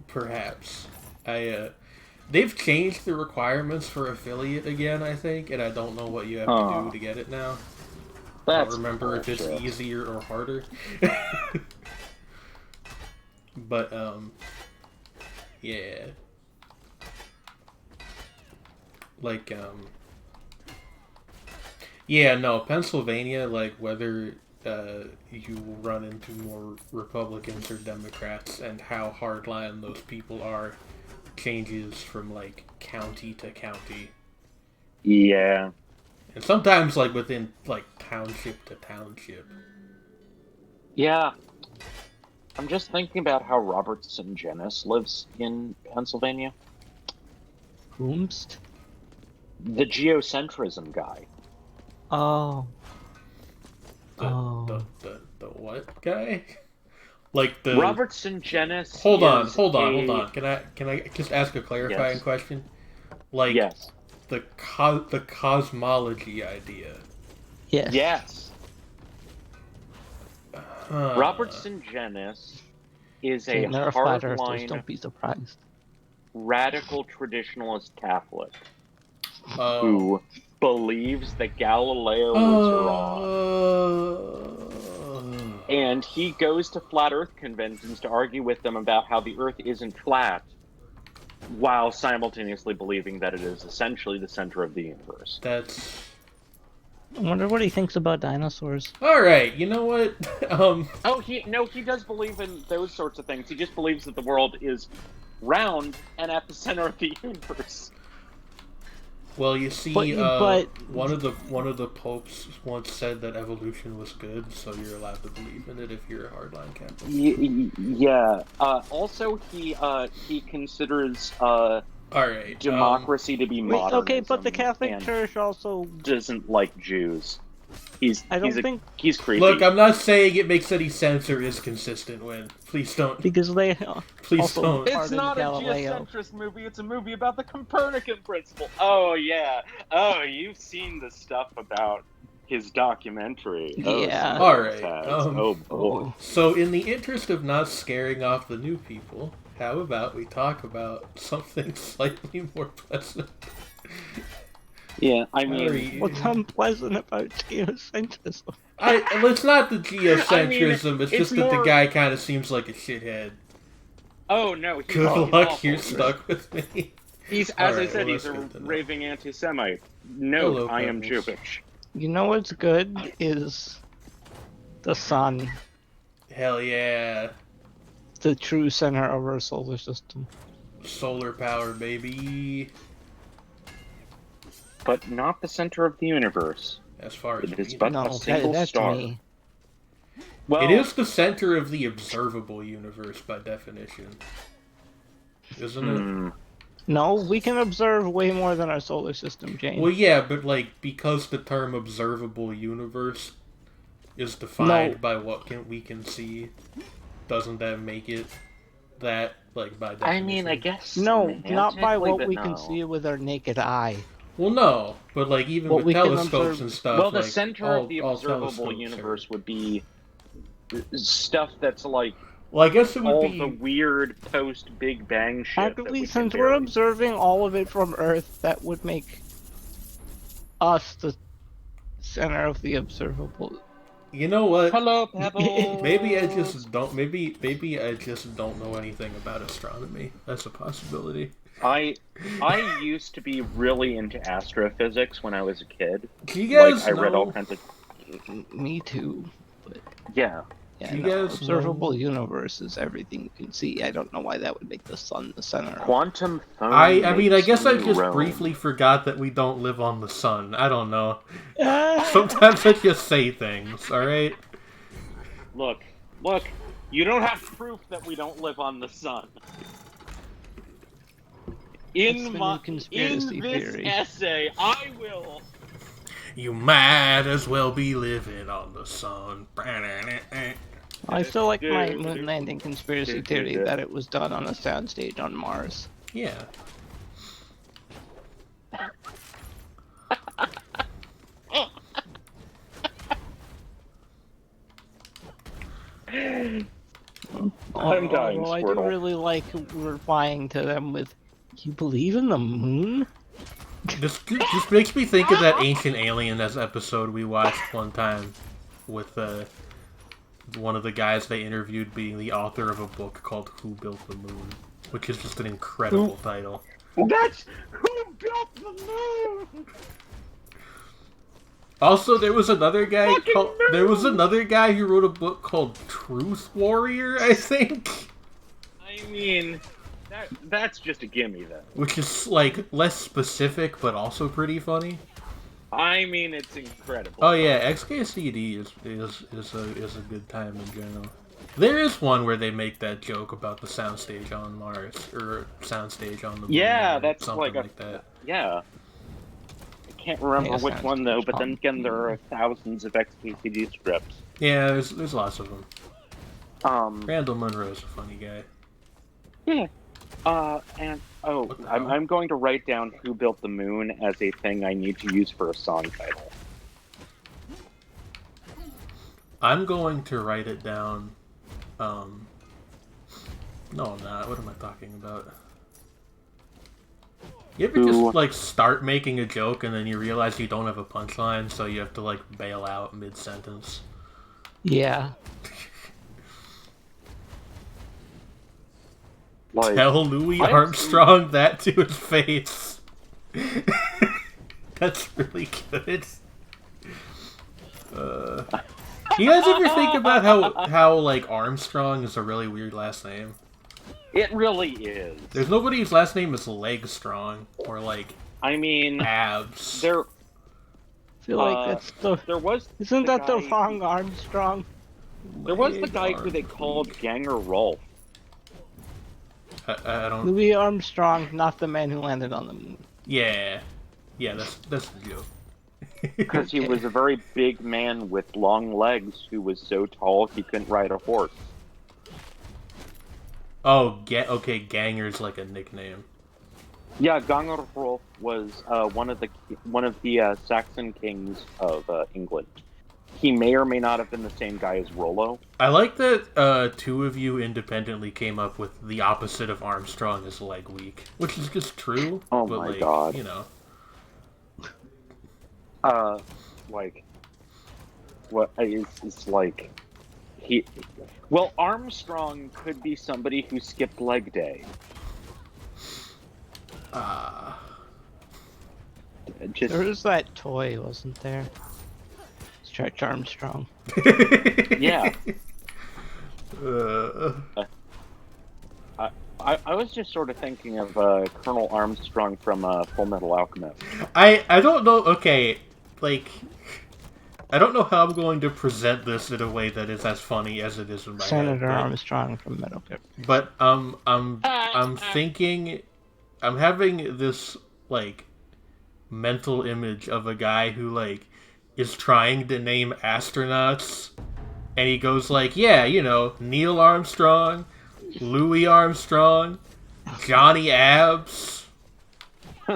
Perhaps they've changed the requirements for affiliate again, I think, and I don't know what you have to do to get it now. I don't That's remember bullshit. if it's easier or harder. But yeah. Like yeah, no, Pennsylvania, like whether you run into more Republicans or Democrats and how hardline those people are changes from like county to county. Yeah. And sometimes like within like township to township. Yeah. I'm just thinking about how Robertson Jenis lives in Pennsylvania. Whomst? The geocentrism guy. Oh. The what guy? Like the Robertson Jenis. Hold on. Can I just ask a clarifying Yes. question? Like Yes. the cosmology idea. Yes. Yes. Robertson Jenis is a They're flat earthers. hardline Don't be surprised. radical traditionalist Catholic Oh. who believes that Galileo was wrong. And he goes to flat earth conventions to argue with them about how the earth isn't flat, while simultaneously believing that it is essentially the center of the universe. That's... I wonder what he thinks about dinosaurs. Alright, you know what? Oh, he does believe in those sorts of things. He just believes that the world is round and at the center of the universe. Well, you see, but one of the popes once said that evolution was good, so you're allowed to believe in it if you're a hardline Catholic. Yeah. Also, he considers Alright, democracy to be modernism. Okay, but the Catholic Church also doesn't like Jews. He's creepy. Look, I'm not saying it makes any sense or is consistent with. Please don't. Because they Please also don't. It's not Galileo. a geocentrist movie, it's a movie about the Copernican principle. Oh, yeah. Oh, you've seen the stuff about his documentary. Yeah. Alright. Oh, boy. So, in the interest of not scaring off the new people, how about we talk about something slightly more pleasant? Yeah, I mean... What's unpleasant about geocentrism? It's not the geocentrism, I mean, it's just that the guy kind of seems like a shithead. Oh, no. Good luck, you're stuck with me. He's, as I said, he's a raving anti-Semite. No, Hello, I am Pebbles. Jewish. You know what's good is the sun, Hell yeah. the true center of our solar system. Solar power, baby. But not the center of the universe. As far as It is we but know. a single that's star. me. Well, It is the center of the observable universe by definition. Isn't it? No, we can observe way more than our solar system, Jane. Well, yeah, but like because the term observable universe is defined by what we can see, doesn't that make it that like by definition? I mean, I guess No, not by what but we no. can see with our naked eye. Well, no, but like even What with we can telescopes observe- and stuff. Well, the like, center all, of the all observable telescopes universe are... would be stuff that's like Well, I guess it would all be the weird post-Big Bang shit. that Actually, we since can we're barely- observing all of it from Earth, that would make us the center of the observable. You know what? Hello, Pebbles. Maybe I just don't. Maybe I just don't know anything about astronomy. That's a possibility. I used to be really into astrophysics when I was a kid. Do you guys I read know- all kinds of Me too. But yeah. yeah, Do you no, guys observable know- universe is everything you can see. I don't know why that would make the sun the center. Quantum phone. I mean, I makes guess I me just roam. briefly forgot that we don't live on the sun. I don't know. Ah, Sometimes I just say things. All right. Look, you don't have proof that we don't live on the sun. That's In the my new conspiracy this theory. essay, I will. You might as well be living on the sun. I still like my moon landing conspiracy theory that it was done on a soundstage on Mars. Yeah. I'm dying, Although I do Squirtle. really like replying to them with, "You believe in the moon?" This just makes me think of that Ancient Aliens episode we watched one time with one of the guys they interviewed being the author of a book called Who Built the Moon, which is just an incredible title. That's Who Built the Moon. Also, there was another guy Fucking who wrote a book called Truth Warrior, I think. I mean, that's just a gimme, though. Which is like less specific, but also pretty funny. I mean, it's incredible. Oh yeah, XKCD is a good time in general. There is one where they make that joke about the soundstage on Mars or soundstage on the moon. Yeah, or that's something like that. Yeah. I can't remember Yeah, which one though, but then again, there are thousands of XKCD scripts. Yeah, there's lots of them. Um. Randall Munro's a funny guy. Yeah. And What the hell? I'm going to write down Who Built the Moon as a thing I need to use for a song title. I'm going to write it down. No, I'm not. What am I talking about? You ever just like start making a joke and then you realize you don't have a punchline, so you have to like bail out mid-sentence? Yeah. Like, Tell Louis I've Armstrong that to his face. That's really good. You guys ever think about how like Armstrong is a really weird last name? it really is. There's nobody whose last name is Legstrong or like I mean, Abs. there I feel like that's the. there was Isn't the that the guy- wrong Armstrong? There was the Leg guy who they Armstrong. called Ganger Rolf. I don't. Louis Armstrong, not the man who landed on the moon. Yeah, that's the joke. Because he was a very big man with long legs who was so tall he couldn't ride a horse. Oh, okay. Ganger's like a nickname. Yeah, Ganger Rolf was one of the Saxon kings of England. He may or may not have been the same guy as Rollo. I like that two of you independently came up with the opposite of Armstrong as leg weak, which is just true. Oh but, my like, God. You know. Like, what it's like he. Well, Armstrong could be somebody who skipped leg day. Just There was that toy, wasn't there? Stretch Armstrong. yeah. Uh, I was just sort of thinking of Colonel Armstrong from Full Metal Alchemist. I don't know. Okay, like I don't know how I'm going to present this in a way that is as funny as it is in my Senator head. Armstrong from Metal Gear. But I'm thinking, I'm having this like mental image of a guy who like is trying to name astronauts, and he goes like, yeah, you know, Neil Armstrong, Louis Armstrong, Johnny Abs. I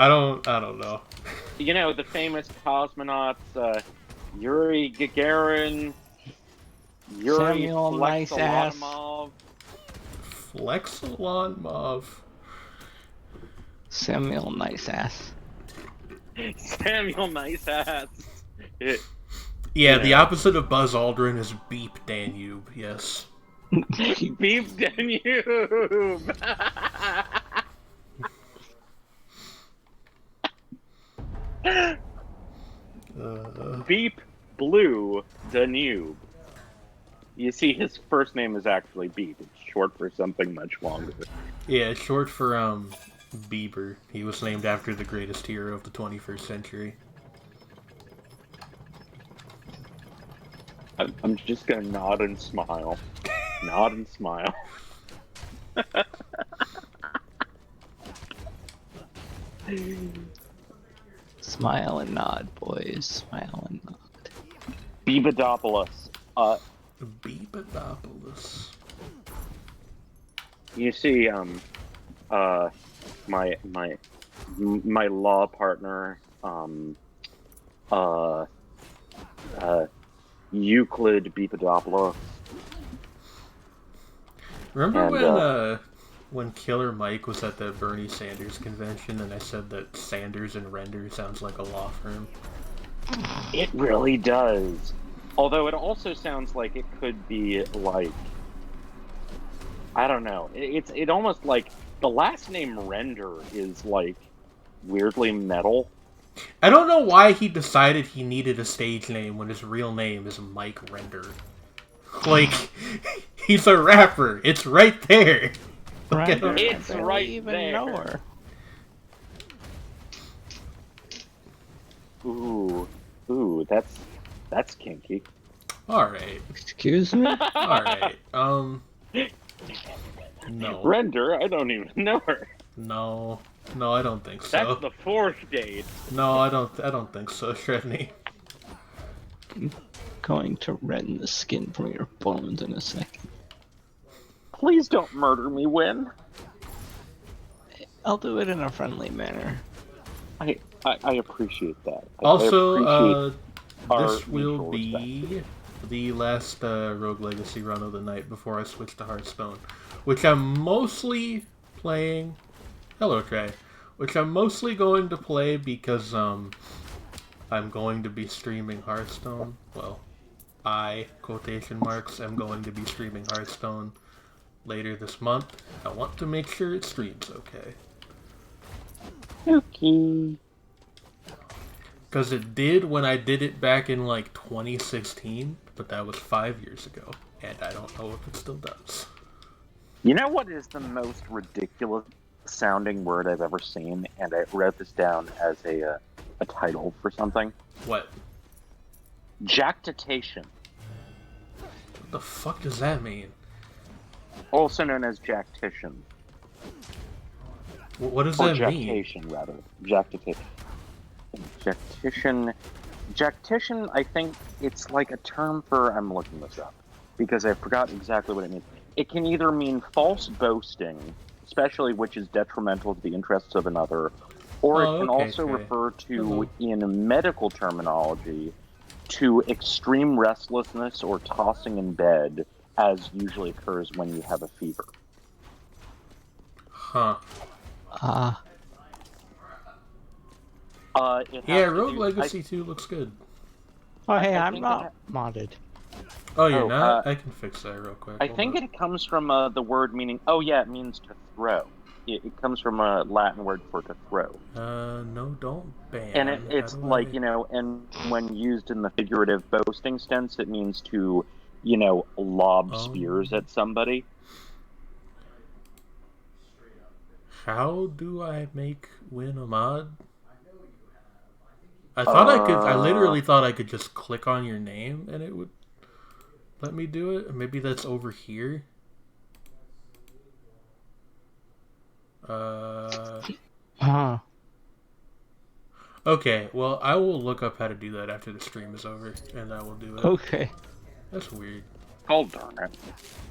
don't know. You know, the famous cosmonauts, Yuri Gagarin, Yuri Samuel Nice Ass. Flexolomov. Flexolon Samuel Nice Ass. Samuel Nice Ass. Yeah, the opposite of Buzz Aldrin is Beep Danube, yes. Beep Danube! Beep Blue Danube. You see, his first name is actually Beep. It's short for something much longer. Yeah, it's short for, Bieber. He was named after the greatest hero of the 21st century. I'm just gonna nod and smile. Nod and smile. Smile and nod, boys. Smile and nod. Bebedopoulos. Beepadopoulos. You see, my law partner, Euclid Bebedopoulos. Remember when Killer Mike was at the Bernie Sanders convention and I said that Sanders and Render sounds like a law firm? It really does. Although it also sounds like it could be like, I don't know. It almost like the last name Render is like weirdly metal. I don't know why he decided he needed a stage name when his real name is Mike Render. Like, he's a rapper. It's right there. Render, It's I barely right even there. know her. Ooh, that's kinky. Alright. Excuse me? Alright. No. Render, I don't even know her. No, I don't think so. That's the fourth date. No, I don't think so, Shrevney. Going to rend the skin from your bones in a second. Please don't murder me, Win. I'll do it in a friendly manner. I appreciate that. Also, I appreciate our this will mutual be respect. the last Rogue Legacy run of the night before I switch to Hearthstone, which I'm mostly playing. Hello, Trey. Which I'm mostly going to play because I'm going to be streaming Hearthstone. Well, I, quotation marks, am going to be streaming Hearthstone later this month. I want to make sure it streams okay. Okay. Because it did when I did it back in like 2016, but that was 5 years ago, and I don't know if it still does. You know what is the most ridiculous sounding word I've ever seen? And I wrote this down as a title for something. What? Jactitation. What the fuck does that mean? Also known as jactition. What does Or that mean? jactation, rather. Jactitation. Jactition, I think it's like a term for... I'm looking this up. Because I forgot exactly what it means. It can either mean false boasting, especially which is detrimental to the interests of another, or it can also refer to, in medical terminology, to extreme restlessness or tossing in bed, as usually occurs when you have a fever. Huh. Yeah, Rogue Legacy 2 looks good. Oh, hey, I I'm think not modded. Oh, you're not? I can fix that real quick. I think it comes from the word meaning... Oh, yeah, it means to throw. It comes from a Latin word for to throw. No, don't ban. And it's like, you know, and when used in the figurative boasting sense, it means to, you know, lob spears at somebody. How do I make Win a mod? I literally thought I could just click on your name and it would let me do it. Maybe that's over here. Okay, well, I will look up how to do that after the stream is over, and I will do it. Okay. That's weird. Oh, darn it.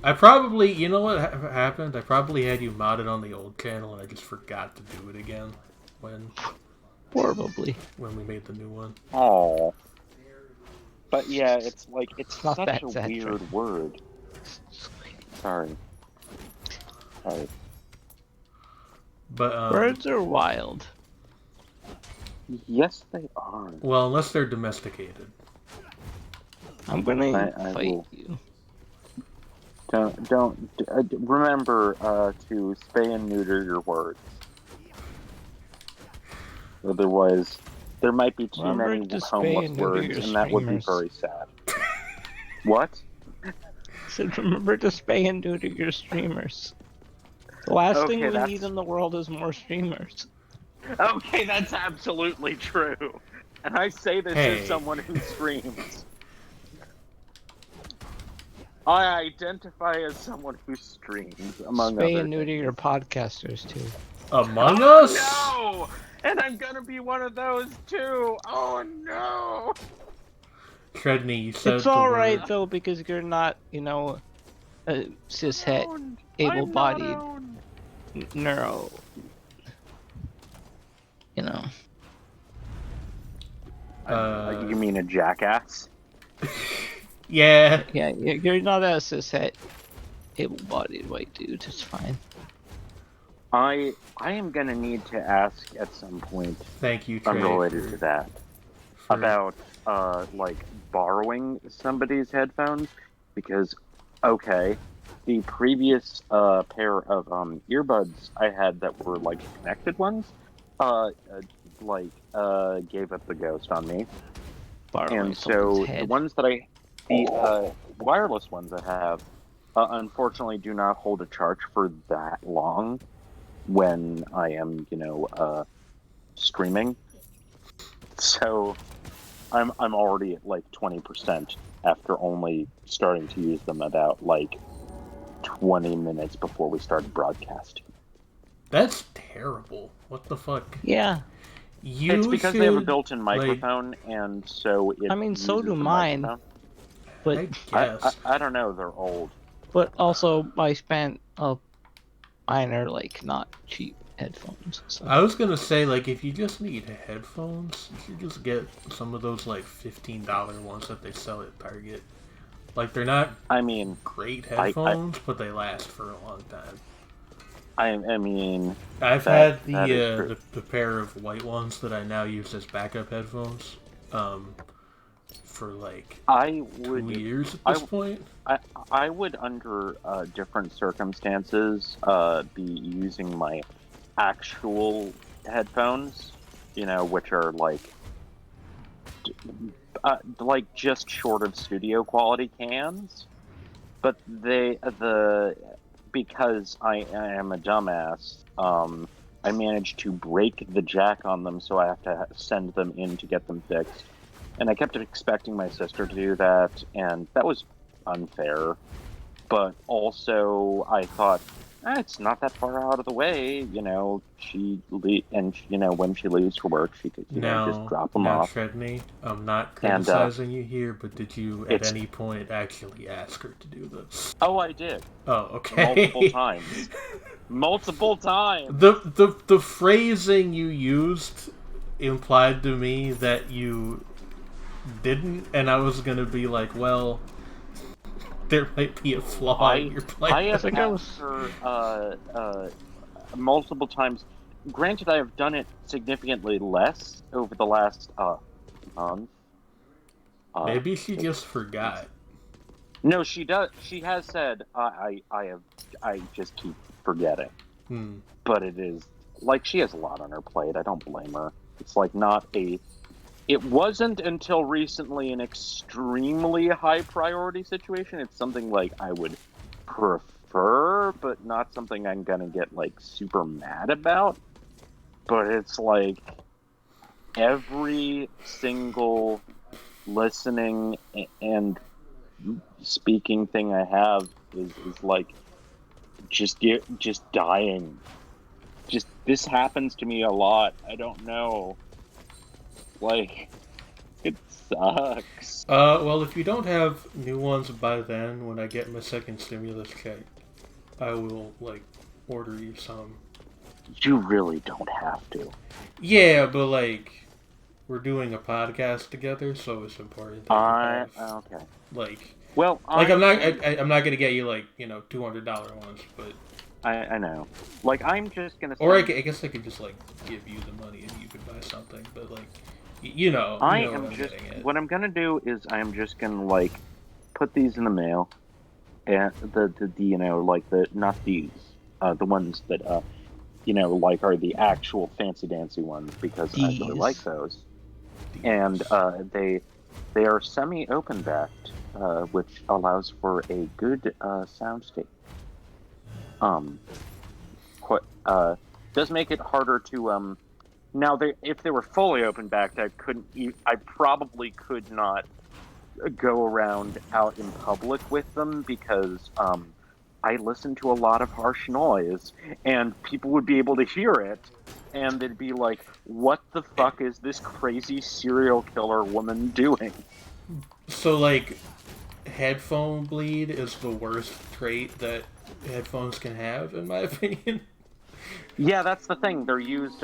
I probably, you know what happened? I probably had you modded on the old channel, and I just forgot to do it again Probably. when we made the new one. Oh. But yeah, it's like, it's Not such that a sad, weird word. Sorry. But birds are wild. Yes, they are. Well, unless they're domesticated. I'm gonna I fight will. you. Don't remember to spay and neuter your words. Otherwise, there might be too Remember many to spay homeless and neuter words, your and that would be streamers. very sad. What? So remember to spay and neuter your streamers. The last thing we that's- need in the world is more streamers. Okay, that's absolutely true. And I say this Hey. as someone who streams. I identify as someone who streams, among Spay other and neuter things. your podcasters too. Among Oh Us? no! And I'm gonna be one of those too. Oh no! Treadney, you said It's the all word. right though because you're not, a cishet, Owned. I'm not able-bodied owned. neuro. You mean a jackass? Yeah. Yeah, you're not a cishet, able-bodied white dude. It's fine. I am gonna need to ask at some point, Thank you, Trey. unrelated to that, about like borrowing somebody's headphones, because okay, the previous pair of earbuds I had that were like connected ones, gave up the ghost on me, Borrowing and someone's so head. the ones that the wireless ones I have, unfortunately do not hold a charge for that long when I am, streaming. So I'm already at like 20% after only starting to use them about like 20 minutes before we started broadcasting. That's terrible. What the fuck? Yeah. You It's because they have a built-in microphone, and so it I mean, so uses do the mine. microphone. But I guess. I don't know. They're old. but also I spent mine are like not cheap headphones. So. I was gonna say, like, if you just need headphones, you should just get some of those, like, $15 ones that they sell at Target. Like, they're not I mean, great headphones, but they last for a long time. I mean, I've that had is true. the pair of white ones that I now use as backup headphones for, like, I 2 would. years at this point. I would, under different circumstances, be using my actual headphones, which are like just short of studio quality cans. But because I am a dumbass, I managed to break the jack on them, so I have to send them in to get them fixed. And I kept expecting my sister to do that, and that was unfair. But also, I thought, it's not that far out of the way. When she leaves for work, she could, just drop them off. Treadney, I'm not criticizing you here, but did you at any point actually ask her to do this? Oh, I did. Oh, okay. Multiple times. Multiple times. The phrasing you used implied to me that you didn't, and I was gonna be like, well, there might be a flaw in your plan. I have asked her multiple times. Granted, I have done it significantly less over the last month. Maybe she just forgot. No, she does. She has said, I just keep forgetting. But it is like she has a lot on her plate. I don't blame her. It's like it wasn't until recently an extremely high priority situation. It's something like I would prefer, but not something I'm gonna get like super mad about. But it's like every single listening and speaking thing I have is like just dying. Just this happens to me a lot. I don't know. Like, it sucks. Well, if you don't have new ones by then, when I get my second stimulus check, I will, like, order you some. You really don't have to. Yeah, but, like, we're doing a podcast together, so it's important that you have, okay. like... Well, I'm not gonna get you, like, $200 ones, but... I know. Like, I'm just gonna say... Or I guess I could just, like, give you the money and you could buy something, but, like... What I'm gonna do is I'm just gonna like put these in the mail, and not these, the ones that like are the actual fancy dancy ones, because I really like those, and they are semi-open backed, which allows for a good sound state. Does make it harder to Now, if they were fully open backed, I probably could not go around out in public with them because I listen to a lot of harsh noise, and people would be able to hear it, and they'd be like, "What the fuck is this crazy serial killer woman doing?" So, like, headphone bleed is the worst trait that headphones can have, in my opinion. Yeah, that's the thing. They're used.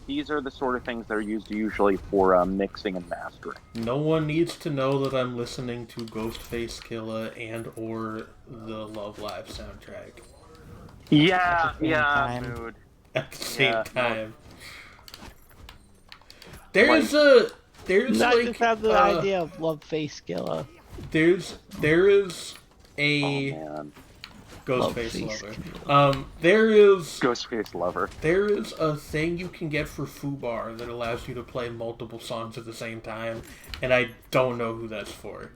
These are the sort of things they're used usually for mixing and mastering. No one needs to know that I'm listening to Ghostface Killer and or the Love Live soundtrack Yeah, same time. mood. at the same Yeah, no. time. There's Not like just have the idea of Love Face Killer. there is a Oh man, Ghostface Ghostface Lover. Ghostface Lover. There is a thing you can get for FooBar that allows you to play multiple songs at the same time, and I don't know who that's for.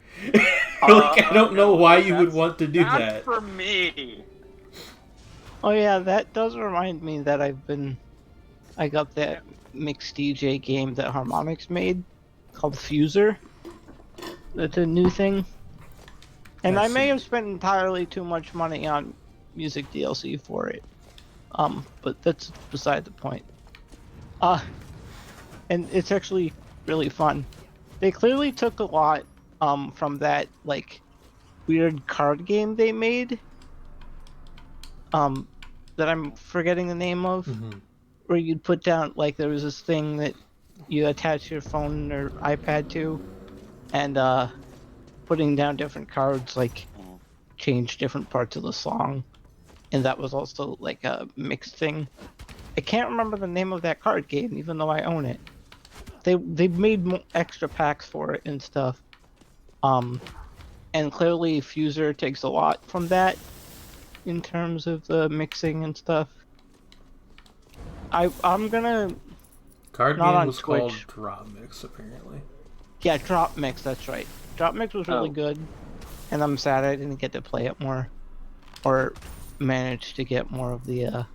I don't know why you would want to do that's that. for me. Oh yeah, that does remind me that I got that mixed DJ game that Harmonix made called Fuser. That's a new thing. And I may have spent entirely too much money on music DLC for it. But that's beside the point. And it's actually really fun. They clearly took a lot from that like weird card game they made. That I'm forgetting the name of. Mm-hmm. Where you'd put down like there was this thing that you attach your phone or iPad to, and putting down different cards like change different parts of the song, and that was also like a mixed thing. I can't remember the name of that card game, even though I own it. They made extra packs for it and stuff. And clearly Fuser takes a lot from that in terms of the mixing and stuff. I'm gonna Card not game on was Twitch. called Drop Mix, apparently. Yeah, Drop Mix, that's right. Drop Mix was really Oh. good, and I'm sad I didn't get to play it more, or manage to get more of the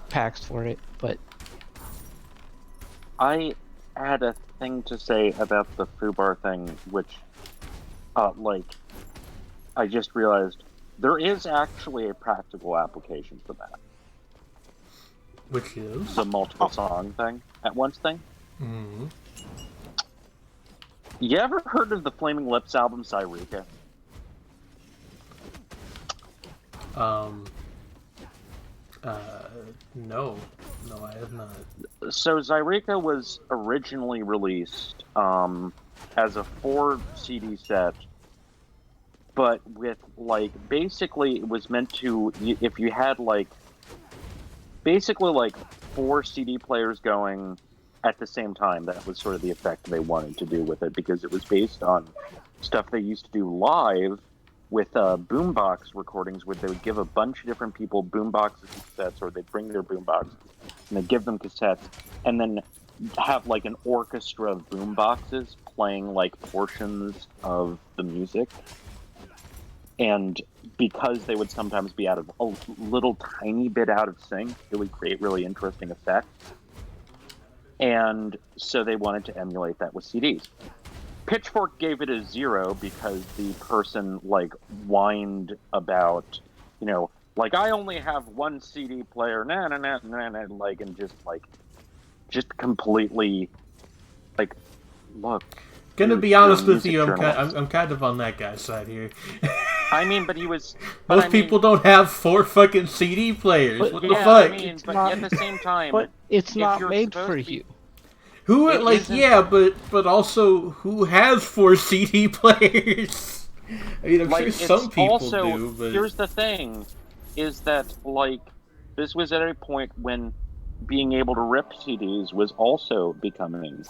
packs for it. But I had a thing to say about the FooBar thing, which, I just realized there is actually a practical application for that. Which is? The multiple song thing at once thing. Mm-hmm. You ever heard of the Flaming Lips album Cyreka? No, I have not. So Zyreka was originally released as a 4 CD set, but with basically it was meant to, if you had basically 4 CD players going at the same time, that was sort of the effect they wanted to do with it, because it was based on stuff they used to do live with boombox recordings, where they would give a bunch of different people boomboxes and cassettes, or they'd bring their boomboxes and they'd give them cassettes, and then have an orchestra of boomboxes playing portions of the music. And because they would sometimes be out of a little tiny bit out of sync, it would create really interesting effects. And so they wanted to emulate that with CDs. Pitchfork gave it a 0 because the person whined about, I only have one CD player, and just completely look. Gonna you're- be honest you're a with you, music journalist. I'm kind of on that guy's side here. I mean, but he was. Most people don't have 4 fucking CD players. But- What the Yeah, fuck? I mean, but not- at the same time, but it's if not you're made supposed for to be- you. Who It isn't- yeah, but also who has 4 CD players? I mean, I'm sure it's some people also, do, but here's the thing, is that this was at a point when being able to rip CDs was also becoming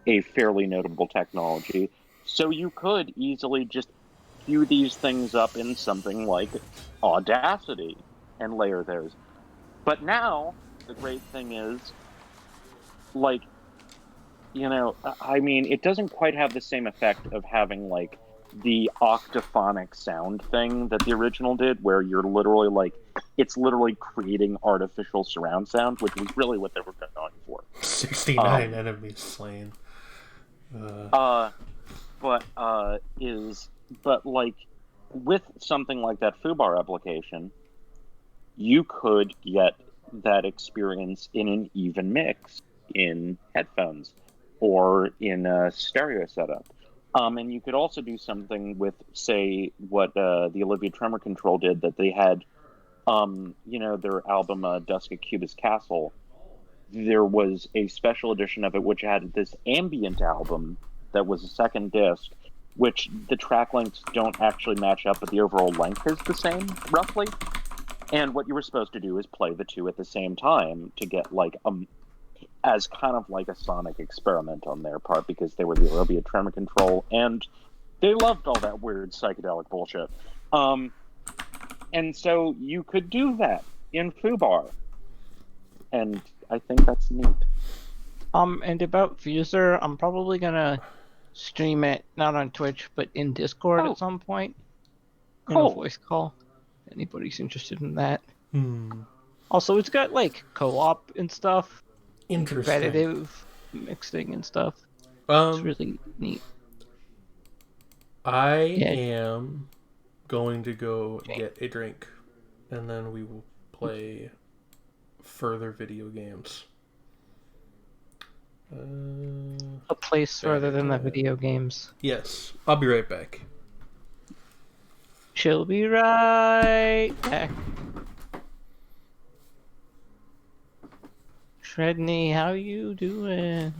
a fairly notable technology. So you could easily just queue these things up in something like Audacity and layer those. But now the great thing is, I mean, it doesn't quite have the same effect of having the octaphonic sound thing that the original did, where you're literally it's literally creating artificial surround sound, which was really what they were going for. 69 enemies slain. Uh, but like with something like that foobar application, you could get that experience in an even mix in headphones or in a stereo setup. And you could also do something with, say, what the Olivia Tremor Control did, that they had, their album Dusk at Cubist Castle. There was a special edition of it which had this ambient album that was a second disc, which the track lengths don't actually match up, but the overall length is the same, roughly. And what you were supposed to do is play the two at the same time to get like as kind of like a sonic experiment on their part, because they were the Olivia Tremor Control and they loved all that weird psychedelic bullshit. And so you could do that in Fubar. And I think that's neat. And about Fuser, I'm probably gonna stream it, not on Twitch, but in Discord at some point. In a Cool. voice call. Anybody's interested in that. Hmm. Also, it's got like co-op and stuff. Interesting. Competitive mixing and stuff. It's really neat. I am going to go get a drink, and then we will play further video games. A place further than the video games. Yes, I'll be right back. She'll be right back. Shredney, how you doing?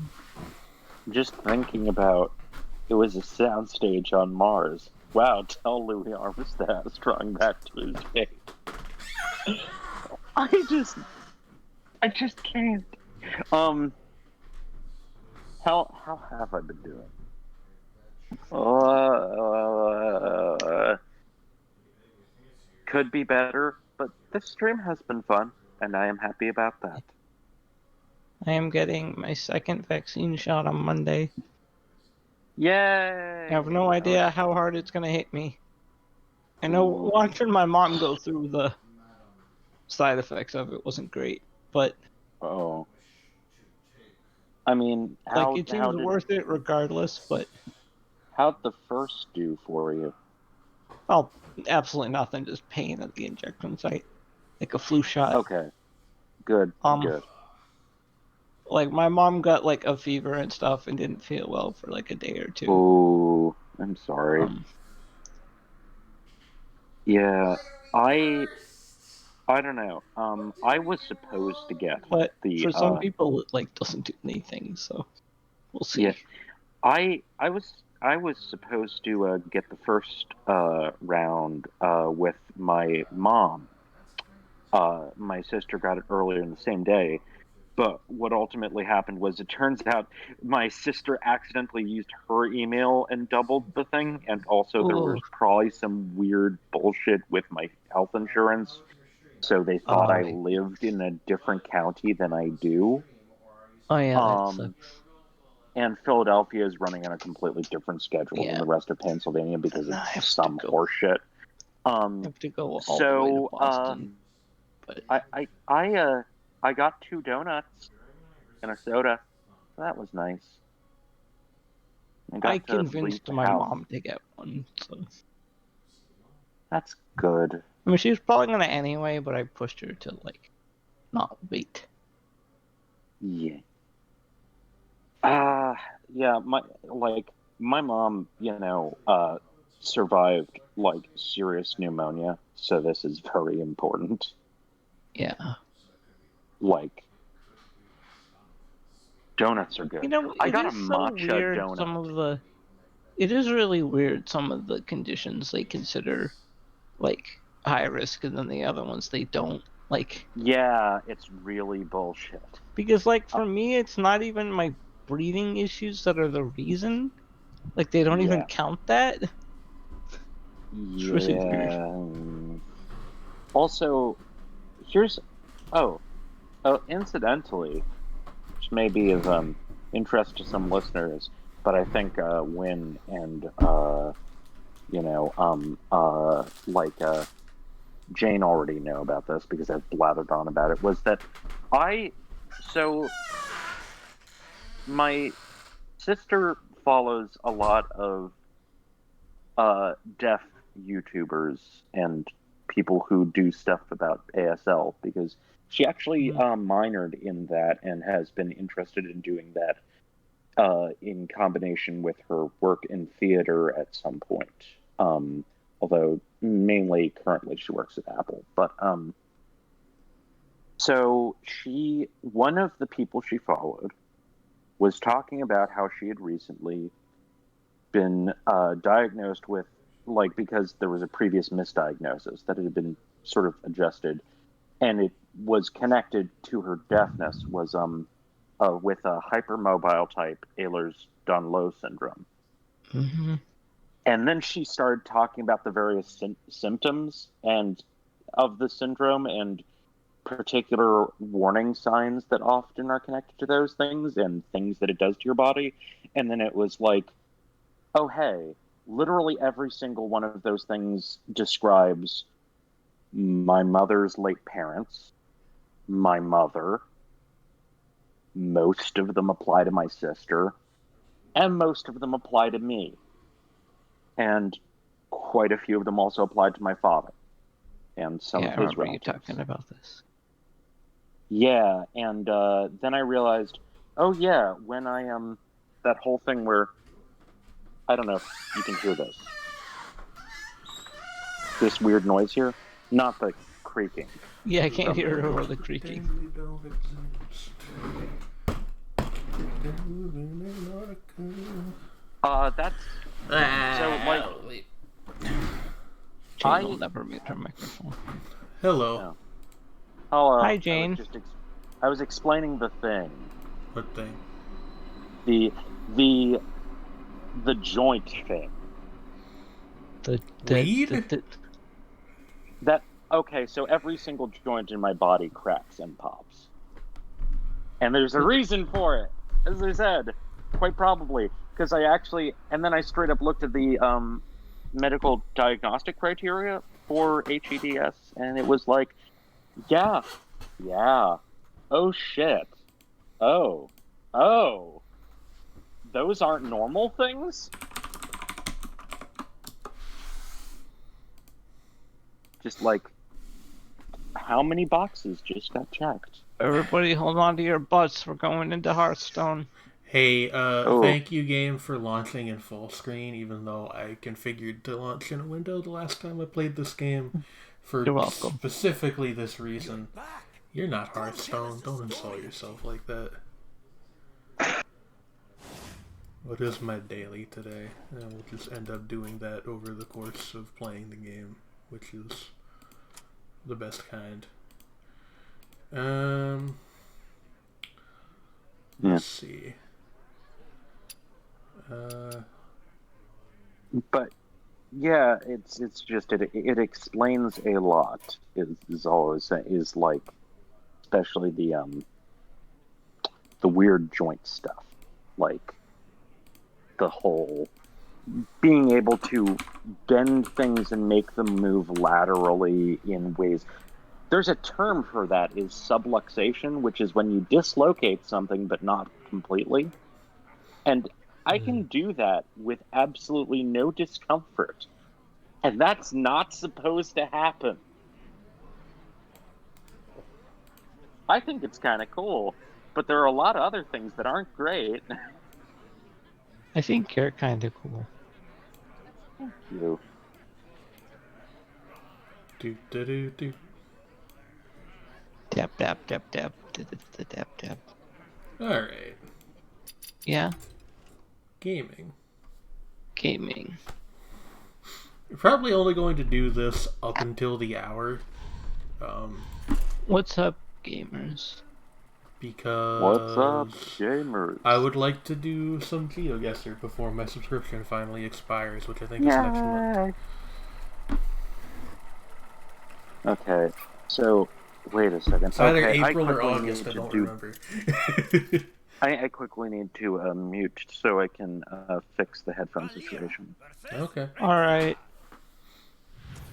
Just thinking about, it was a soundstage on Mars. Wow, tell Louis Armstrong that Tuesday. I just can't. How have I been doing? Could be better, but this stream has been fun, and I am happy about that. I am getting my second vaccine shot on Monday. Yay! I have no idea how hard it's gonna hit me. I know watching my mom go through the side effects of it wasn't great, but I mean, it seems worth it regardless. But how'd the first do for you? Well, absolutely nothing, just pain at the injection site, like a flu shot. Okay, good. Good. Like my mom got like a fever and stuff and didn't feel well for like a day or two. Oh, I'm sorry. Yeah, I don't know. I was supposed to get, but for some people it like doesn't do anything, so we'll see. Yeah, I was supposed to get the first round with my mom. My sister got it earlier in the same day, but what ultimately happened was, it turns out my sister accidentally used her email and doubled the thing, and also there was probably some weird bullshit with my health insurance, so they thought I lived in a different county than I do. Oh yeah, that sucks. And Philadelphia is running on a completely different schedule than the rest of Pennsylvania because of some horseshit. I have to go all the way to Boston. But I got 2 donuts and a soda. So that was nice. I convinced my mom to get one, so that's good. I mean, she was probably gonna anyway, but I pushed her to like not wait. Yeah. Yeah, my mom, survived like serious pneumonia, so this is very important. Yeah. Like, donuts are good. I got a matcha donut. It is really weird, some of the conditions they consider like high risk, and then the other ones they don't. Like, yeah, it's really bullshit. Because like for me, it's not even my breathing issues that are the reason. Like, they don't even count that. It's really weird. Also, here's incidentally, which may be of interest to some listeners, but I think Win and Jane already know about this because I've blathered on about it, was that my sister follows a lot of deaf YouTubers and people who do stuff about ASL, because she actually minored in that and has been interested in doing that in combination with her work in theater at some point. Although mainly currently she works at Apple. But so one of the people she followed was talking about how she had recently been diagnosed with, like, because there was a previous misdiagnosis that had been sort of adjusted, and it was connected to her deafness, was with a hypermobile type Ehlers-Danlos syndrome. Mm-hmm. And then she started talking about the various symptoms and of the syndrome and particular warning signs that often are connected to those things and things that it does to your body. And then it was like, oh, hey, literally every single one of those things describes my mother's late parents, my mother, most of them apply to my sister, and most of them apply to me. And quite a few of them also applied to my father and some of I his remember relatives. you talking about this. Yeah, and then I realized, oh yeah, when I that whole thing where, I don't know if you can hear this weird noise here, not the creaking. Yeah, I can't hear it over the creaking. That's so like Jane will never mute her microphone. Hello. no. Hello. Hi, Jane. I was explaining the thing. What thing? The joint thing. Weed? That okay, so every single joint in my body cracks and pops. And there's a reason for it. As I said, quite probably. Because and then I straight up looked at the medical diagnostic criteria for HEDS, and it was like, yeah, oh shit, oh, those aren't normal things? Just like, how many boxes just got checked? Everybody hold on to your butts. We're going into Hearthstone. Hey, thank you, game, for launching in full screen, even though I configured to launch in a window the last time I played this game for You're welcome. specifically this reason. You're not Hearthstone. Don't insult yourself like that. What is my daily today? And we'll just end up doing that over the course of playing the game, which is the best kind. Let's see. But yeah, it's just it explains a lot. Is all I was saying. Is like, especially the weird joint stuff, like the whole being able to bend things and make them move laterally in ways. There's a term for that, is subluxation, which is when you dislocate something but not completely. And I can do that with absolutely no discomfort. And that's not supposed to happen. I think it's kind of cool, but there are a lot of other things that aren't great. I think you're kind of cool. Thank you. Do. Dab, dab, dab, dab, dab, dab. Alright. Yeah, Gaming. You're probably only going to do this up until the hour. What's up, gamers? Because What's up, gamers? I would like to do some GeoGuessr before my subscription finally expires, which I think is next month. Okay, so wait a second. It's either okay, April or August, I don't remember. I quickly need to mute so I can fix the headphone situation. Okay. Alright.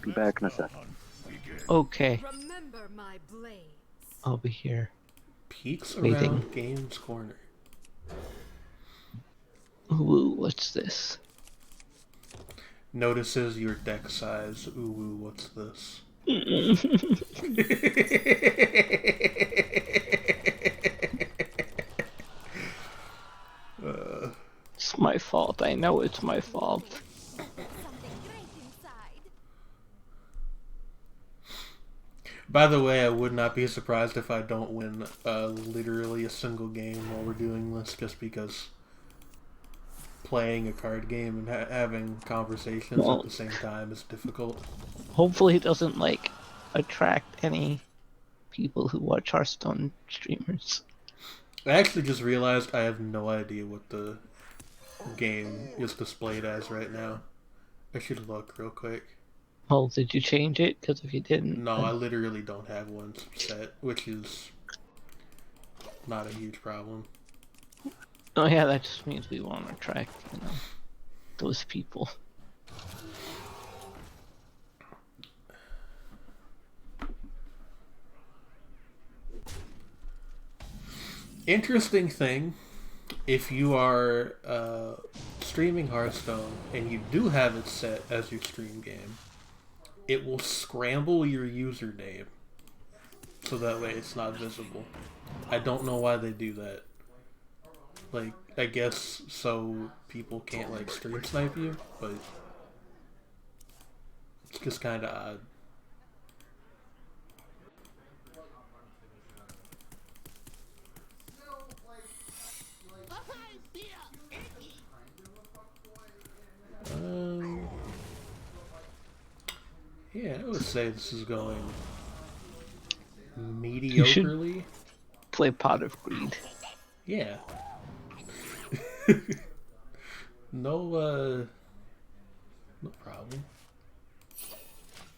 Be back in a second. Okay. Remember my blades. I'll be here. Peeks Waiting. around Games Corner. Ooh, what's this? Notices your deck size. Ooh, what's this? It's my fault. I know it's my fault. By the way, I would not be surprised if I don't win literally a single game while we're doing this, just because playing a card game and having conversations at the same time is difficult. Hopefully it doesn't, like, attract any people who watch Hearthstone streamers. I actually just realized I have no idea what the game is displayed as right now. I should look real quick. Well, did you change it? Because if you didn't... No, I literally don't have one set, which is not a huge problem. Oh yeah, that just means we won't attract, those people. Interesting thing, if you are streaming Hearthstone and you do have it set as your stream game, it will scramble your username so that way it's not visible. I don't know why they do that. Like, I guess so people can't, like, stream snipe you, but it's just kind of odd. Yeah, I would say this is going mediocrely. Play Pot of Greed. Yeah. No problem.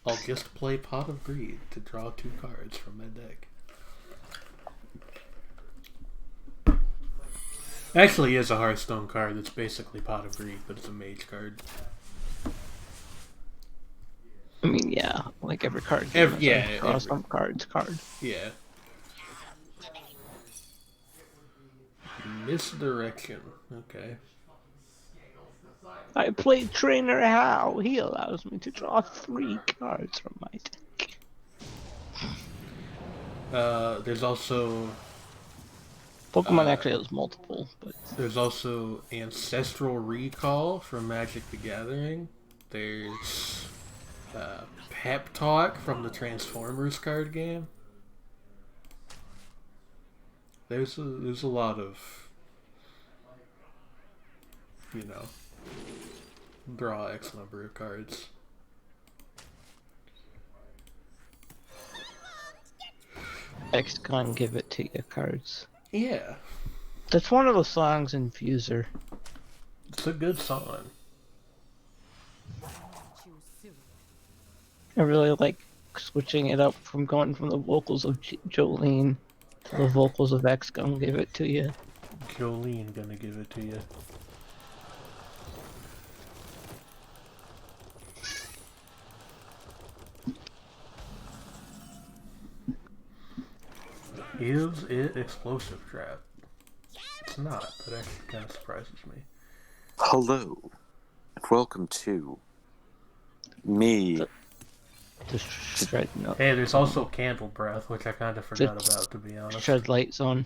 I'll just play Pot of Greed to draw 2 cards from my deck. Actually, is a Hearthstone card that's basically Pot of Greed, but it's a mage card. I mean, yeah, like every card. Draw some cards card. Yeah. Misdirection. Okay. I play Trainer How. He allows me to draw 3 cards from my deck. There's also... Pokemon actually has multiple, but... There's also Ancestral Recall from Magic the Gathering. There's Pep Talk from the Transformers card game. There's a lot of, draw X number of cards. X-Con give it to you cards. Yeah. That's one of the songs in Fuser. It's a good song. I really like switching it up from going from the vocals of Jolene to the vocals of X-Con give it to you. Jolene gonna give it to you. Is it Explosive Trap? It's not. That actually kind of surprises me. Hello, and welcome to me. Hey, there's also Candle Breath, which I kind of forgot about, to be honest. Shred Light Zone.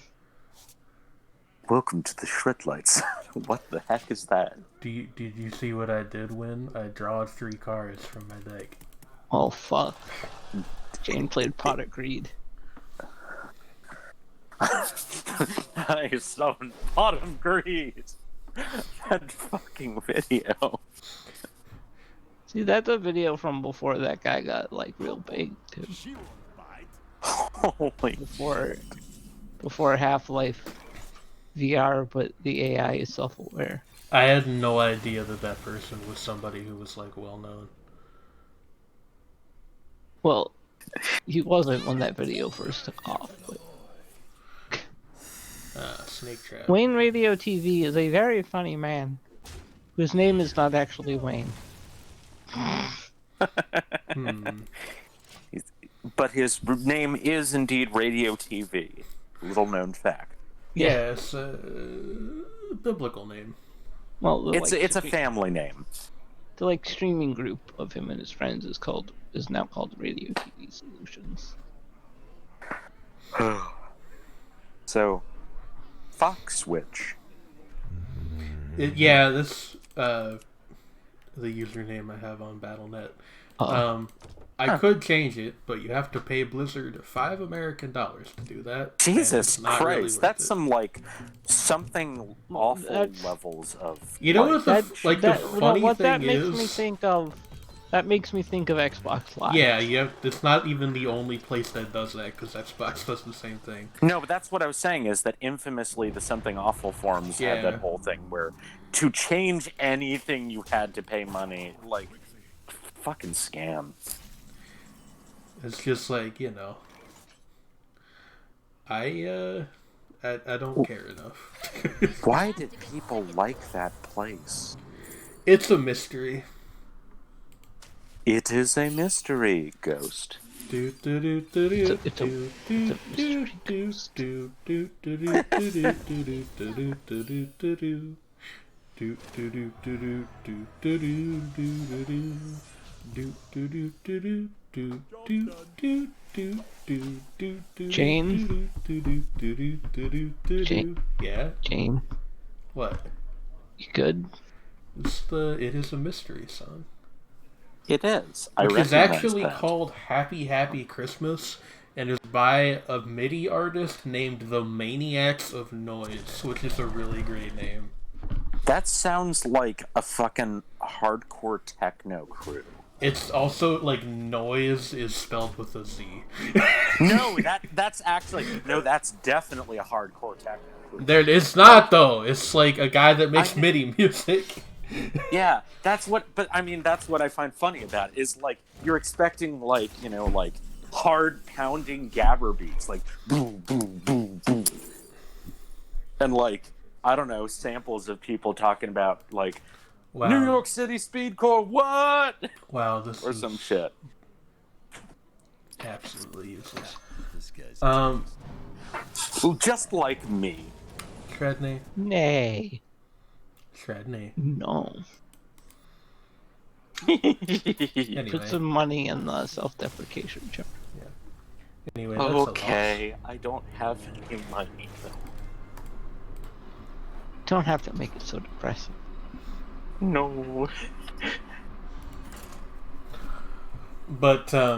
Welcome to the Shred Lights. What the heck is that? Did you see what I did when I drawed 3 cards from my deck? Oh fuck. Jane played Pot of Greed. I summoned Pot of Greed. That fucking video. See, that's a video from before that guy got, like, real big, too. Holy Before Half-Life VR, but the AI is self-aware. I had no idea that person was somebody who was, like, well-known. Well, he wasn't when that video first took off, but... Snake Trap. Wayne Radio TV is a very funny man, whose name is not actually Wayne. But his name is indeed Radio TV. Little known fact. Yeah, it's a biblical name. Well, It's a family name. The streaming group of him and his friends is now called Radio TV Solutions. So, Fox Switch. This the username I have on BattleNet. I could change it, but you have to pay Blizzard $5 American to do that. Jesus Christ, really that's it. something awful levels of. You know what the funny thing is? That makes me think of Xbox Live. Yeah, it's not even the only place that does that, because Xbox does the same thing. No, but that's what I was saying, is that infamously the Something Awful forums had that whole thing where to change anything you had to pay money, fucking scam. It's just I don't care enough. Why did people like that place? It's a mystery. It is a mystery, Ghost. Jane? Yeah? Jane? What? You good? It is a mystery, son. It is. Which is actually called Happy Happy Christmas, and is by a MIDI artist named the Maniacs of Noise, which is a really great name. That sounds like a fucking hardcore techno crew. It's also noise is spelled with a Z. No, that's definitely a hardcore techno crew. It's not though. It's a guy that makes MIDI music. Yeah, that's what I find funny about it, is you're expecting hard pounding gabber beats, boom boom boom boom, and I don't know, samples of people talking about wow. New York City speedcore, what? Wow, this or is some shit. Absolutely useless. Just like me. Shredney. Nay. Shredney. No. Anyway. Put some money in the self-deprecation jar. Yeah. Anyway, okay, I don't have any money. Don't have to make it so depressing. No. But I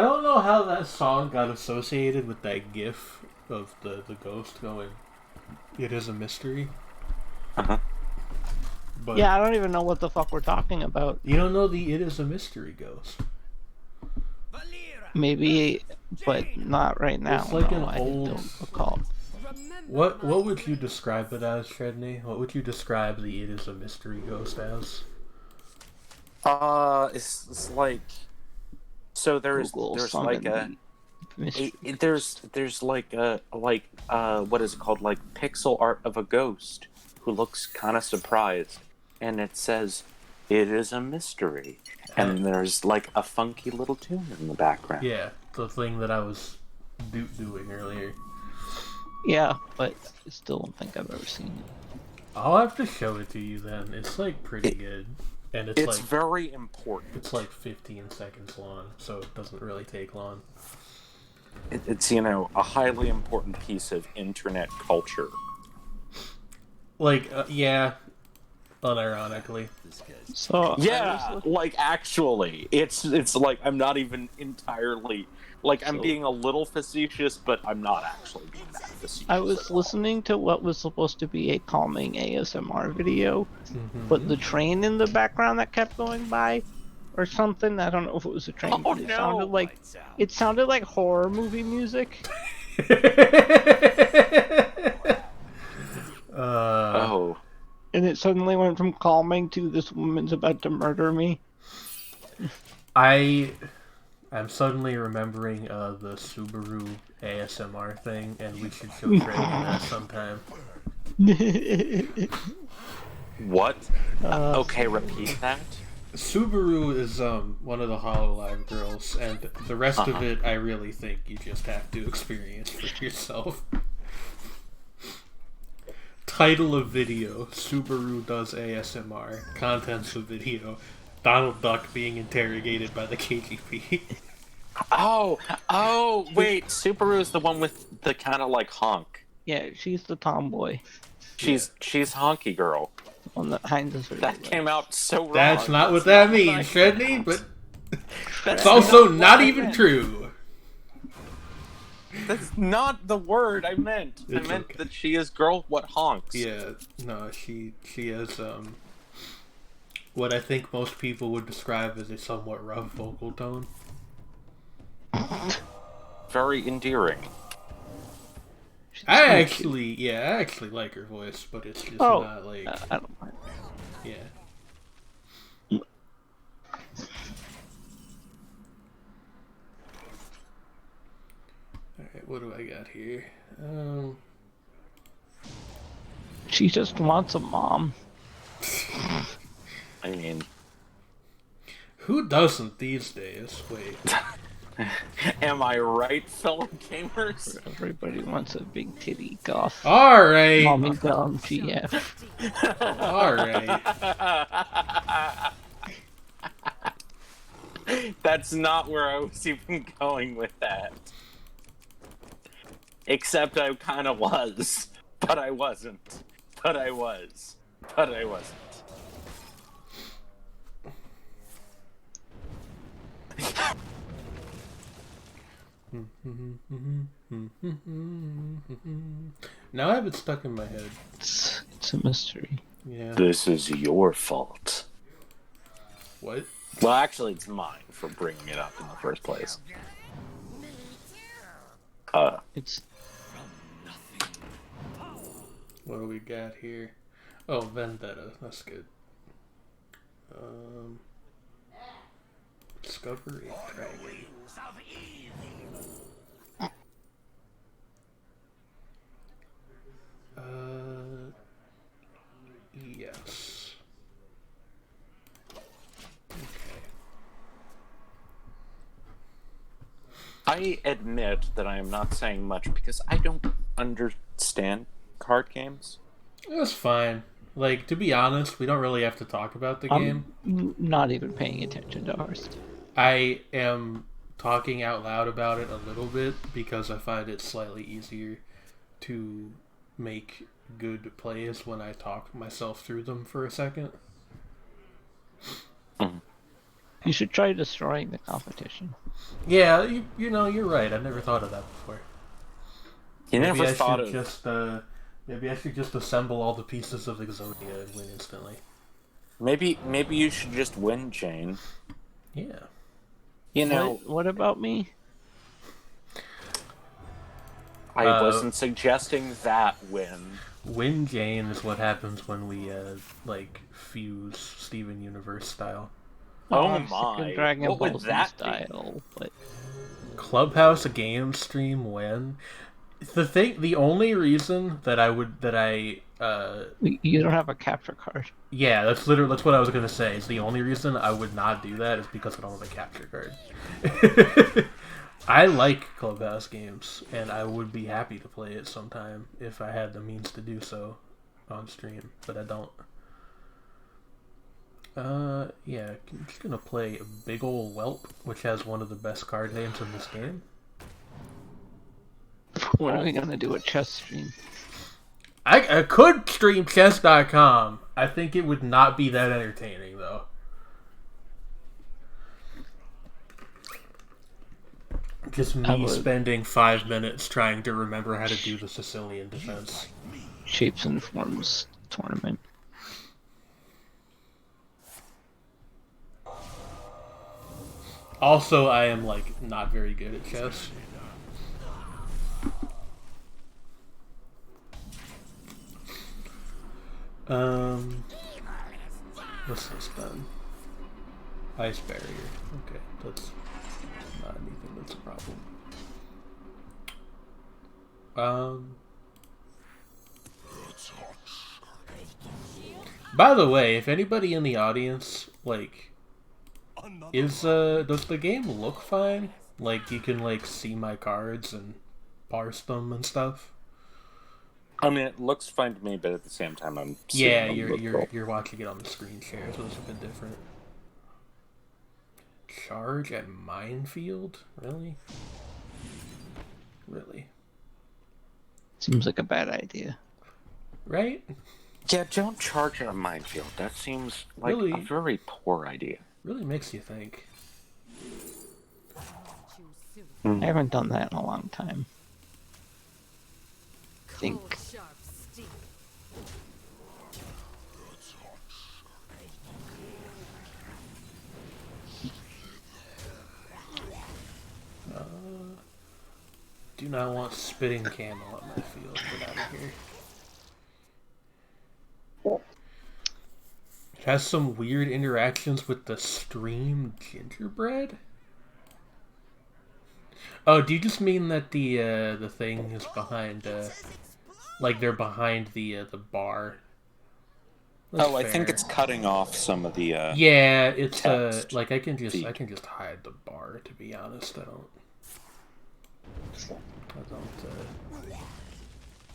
don't know how that song got associated with that GIF of the ghost going, "It is a mystery." Uh-huh. But yeah, I don't even know what the fuck we're talking about. You don't know the "It is a mystery" ghost? Maybe, but not right now. It's like no, an I old. don't recall. What would you describe it as, Shredney? What would you describe the "It is a mystery" ghost as? It's so there's what is it called, pixel art of a ghost who looks kind of surprised, and it says, "It is a mystery," and there's a funky little tune in the background. Yeah, the thing that I was doing earlier. Yeah, but I still don't think I've ever seen it. I'll have to show it to you then. It's pretty good, and it's very important. It's 15 seconds long, so it doesn't really take long. It's a highly important piece of internet culture. Yeah, unironically. So yeah, actually, it's I'm not even entirely. I'm being a little facetious, but I'm not actually being that facetious. I was listening to what was supposed to be a calming ASMR video, but the train in the background that kept going by, or something. I don't know if it was a train. Oh, but no. It sounded like horror movie music. Oh. And it suddenly went from calming to "this woman's about to murder me." I'm suddenly remembering the Subaru ASMR thing, and we should show Trey that sometime. What? Okay, repeat that. Subaru is one of the HoloLive girls, and the rest of it, I really think you just have to experience for yourself. Title of video: Subaru does ASMR. Contents of video: Donald Duck being interrogated by the KGB. Oh, wait. Subaru is the one with the kind of like honk. Yeah, she's the tomboy. She's honky girl. On the behind the That came out so wrong. That's not what that means, Shredney, but That's it's also not not what I even meant. true. That's not the word I meant. I It's meant okay. that she is girl what honks. Yeah, no, she has what I think most people would describe as a somewhat rough vocal tone. Very endearing. I actually like her voice, but it's just not like I don't mind. yeah. Alright, what do I got here? She just wants a mom. I mean, Who doesn't these days? Wait. am I right, fellow gamers? Everybody wants a big titty goth. Alright. Mommy dumb GF. Alright. That's not where I was even going with that. Except I kind of was. But I wasn't. But I was. But I wasn't. Now I have it stuck in my head. It's a mystery. Yeah. This is your fault. What? Well, actually, it's mine for bringing it up in the first place. It's What do we got here? Oh, Vendetta. That's good. Discovery Dragon. Yes. Okay. I admit that I am not saying much because I don't understand card games. That's fine. Like, to be honest, we don't really have to talk about the game. I'm not even paying attention to ours. I am talking out loud about it a little bit because I find it slightly easier to make good plays when I talk myself through them for a second. You should try destroying the competition. Yeah, you know, you're right. I never thought of that before. You never thought of... Maybe I should just assemble all the pieces of Exodia and win instantly. Maybe you should just win, Jane. Yeah. You know, What about me? I wasn't suggesting that win. Win Jane is what happens when we, fuse Steven Universe style. Oh Sick my. of Dragon What Ball would Z that be? style, but Clubhouse game stream when? The only reason that you don't have a capture card. yeah, that's what I was gonna say. Is the only reason I would not do that is because I don't have a capture card. I like Clubhouse games, and I would be happy to play it sometime if I had the means to do so on stream, but I don't. Yeah, I'm just gonna play a Big Ol' Whelp, which has one of the best card names in this game. When are we gonna do a chess stream? I could stream chess.com. I think it would not be that entertaining, though. Just me spending 5 minutes trying to remember how to do the Sicilian defense. Shapes and Forms tournament. Also, I am, not very good at chess. What's this then? Ice barrier. Okay, that's not anything that's a problem. By the way, if anybody in the audience, does the game look fine? Like, you can, see my cards and parse them and stuff? I mean, it looks fine to me, but at the same time, I'm Yeah, seeing a you're watching it on the screen share, so it's a bit different. Charge at minefield? Really? Really? Seems like a bad idea. Right? Yeah, don't charge at a minefield. That seems like a Really? very poor idea. Really makes you think. I haven't done that in a long time. Think. Do not want spitting camel at my field. Get out of here. It has some weird interactions with the stream gingerbread. Oh, do you just mean that the thing is behind like they're behind the bar? That's I think fair. it's cutting off some of the Yeah, it's text like I can just feed. hide the bar, to be honest. I don't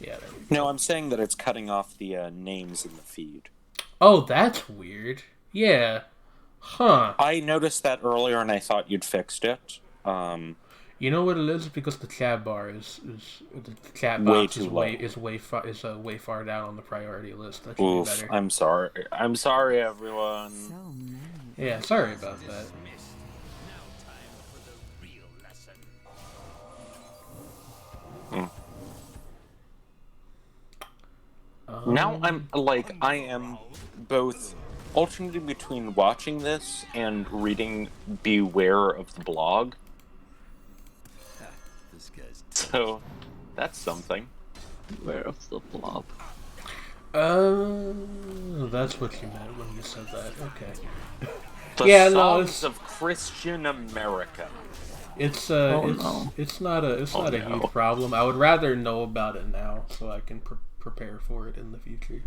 yeah, there we go. No, I'm saying that it's cutting off the names in the feed. Oh, that's weird. Yeah. Huh. I noticed that earlier, and I thought you'd fixed it. You know what it is? Because the chat bar is the chat Way box too is low. way far down on the priority list. That should Oof, be better. I'm sorry. I'm sorry, everyone. Yeah, sorry about that. Now I'm like, I am both alternating between watching this and reading Beware of the blog. So that's something. Beware of the blob. That's what you meant when you said that. Okay. The Yeah, no, songs it's of Christian America. it's Oh, it's no. it's not a Oh, huge no. problem. I would rather know about it now so I can prepare for it in the future.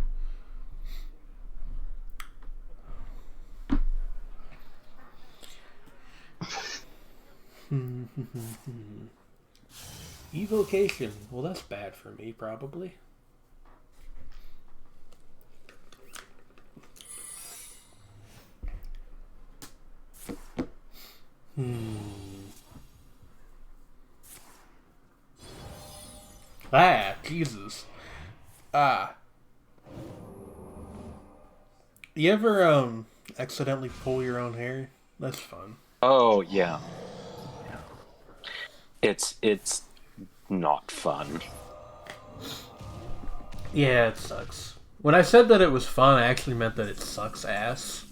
Evocation. Well, that's bad for me, probably. Ah, Jesus. Ah. You ever accidentally pull your own hair? That's fun. Oh yeah. It's not fun. Yeah, it sucks. When I said that it was fun, I actually meant that it sucks ass.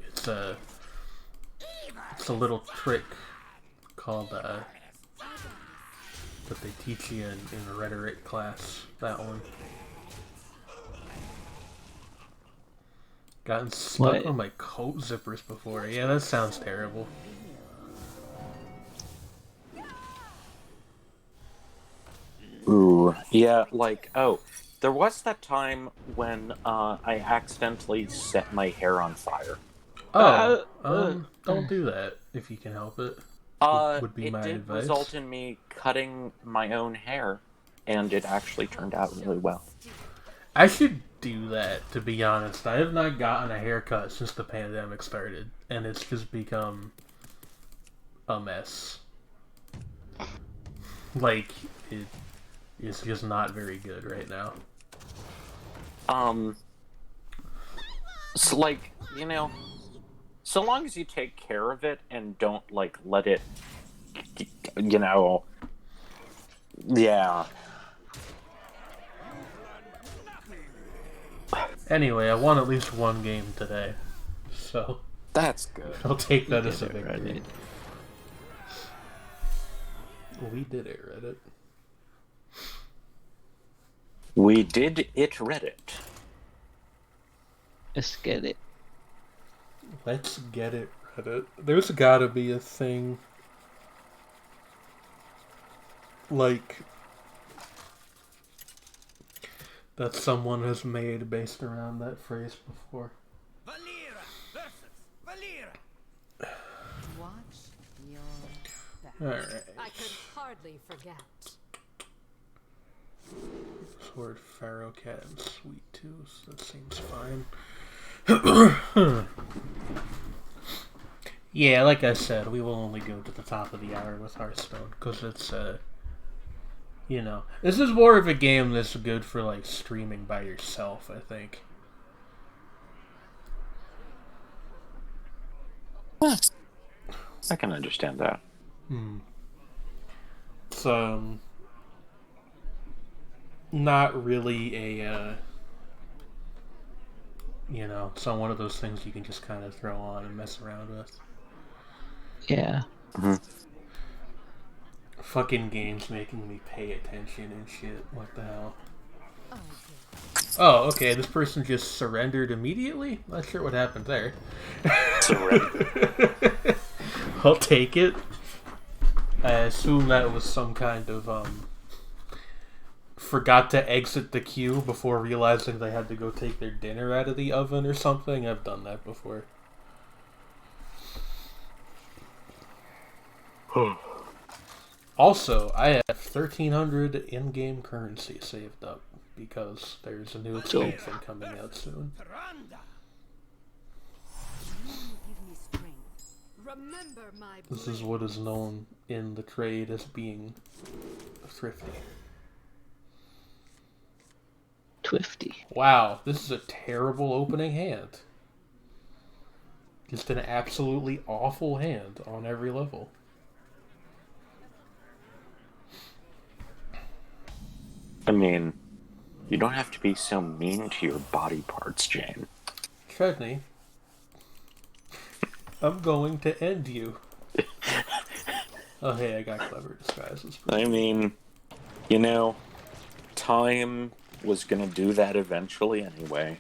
It's a little trick called that they teach you in rhetoric class. That one. Gotten stuck What? on my coat zippers before. Yeah, that sounds terrible. Ooh, yeah, like, there was that time when I accidentally set my hair on fire. Oh, don't do that if you can help it. Would be It my did advice. result in me cutting my own hair, and it actually turned out really well. I should do that, to be honest. I have not gotten a haircut since the pandemic started, and it's just become a mess. Like, it's just not very good right now. So, like, so long as you take care of it and don't, like, let it, yeah. Anyway, I won at least one game today, so That's good. I'll take that as a Did it, victory. Reddit. We did it, Reddit. We did it, Reddit. Let's get it. Let's get it, Reddit. There's gotta be a thing like that someone has made based around that phrase before. Valera versus Valera. Watch your back. Alright. I could hardly forget. Sword, Pharaoh Cat, and Sweet Tooth. That seems fine. Yeah, like I said, we will only go to the top of the hour with Hearthstone, because it's, this is more of a game that's good for, like, streaming by yourself, I think. I can understand that. It's, not really a, it's not one of those things you can just kind of throw on and mess around with. Yeah. Fucking games making me pay attention and shit. What the hell? Oh, okay, this person just surrendered immediately? Not sure what happened there. Surrender. I'll take it. I assume that was some kind of, forgot to exit the queue before realizing they had to go take their dinner out of the oven or something. I've done that before. Also, I have 1,300 in-game currency saved up because there's a new expansion coming out soon. This is what is known in the trade as being thrifty. Twifty. Wow, this is a terrible opening hand. Just an absolutely awful hand on every level. I mean, you don't have to be so mean to your body parts, Jane. Chudney, I'm going to end you. Oh, hey, I got clever disguises. I mean, time was gonna do that eventually anyway.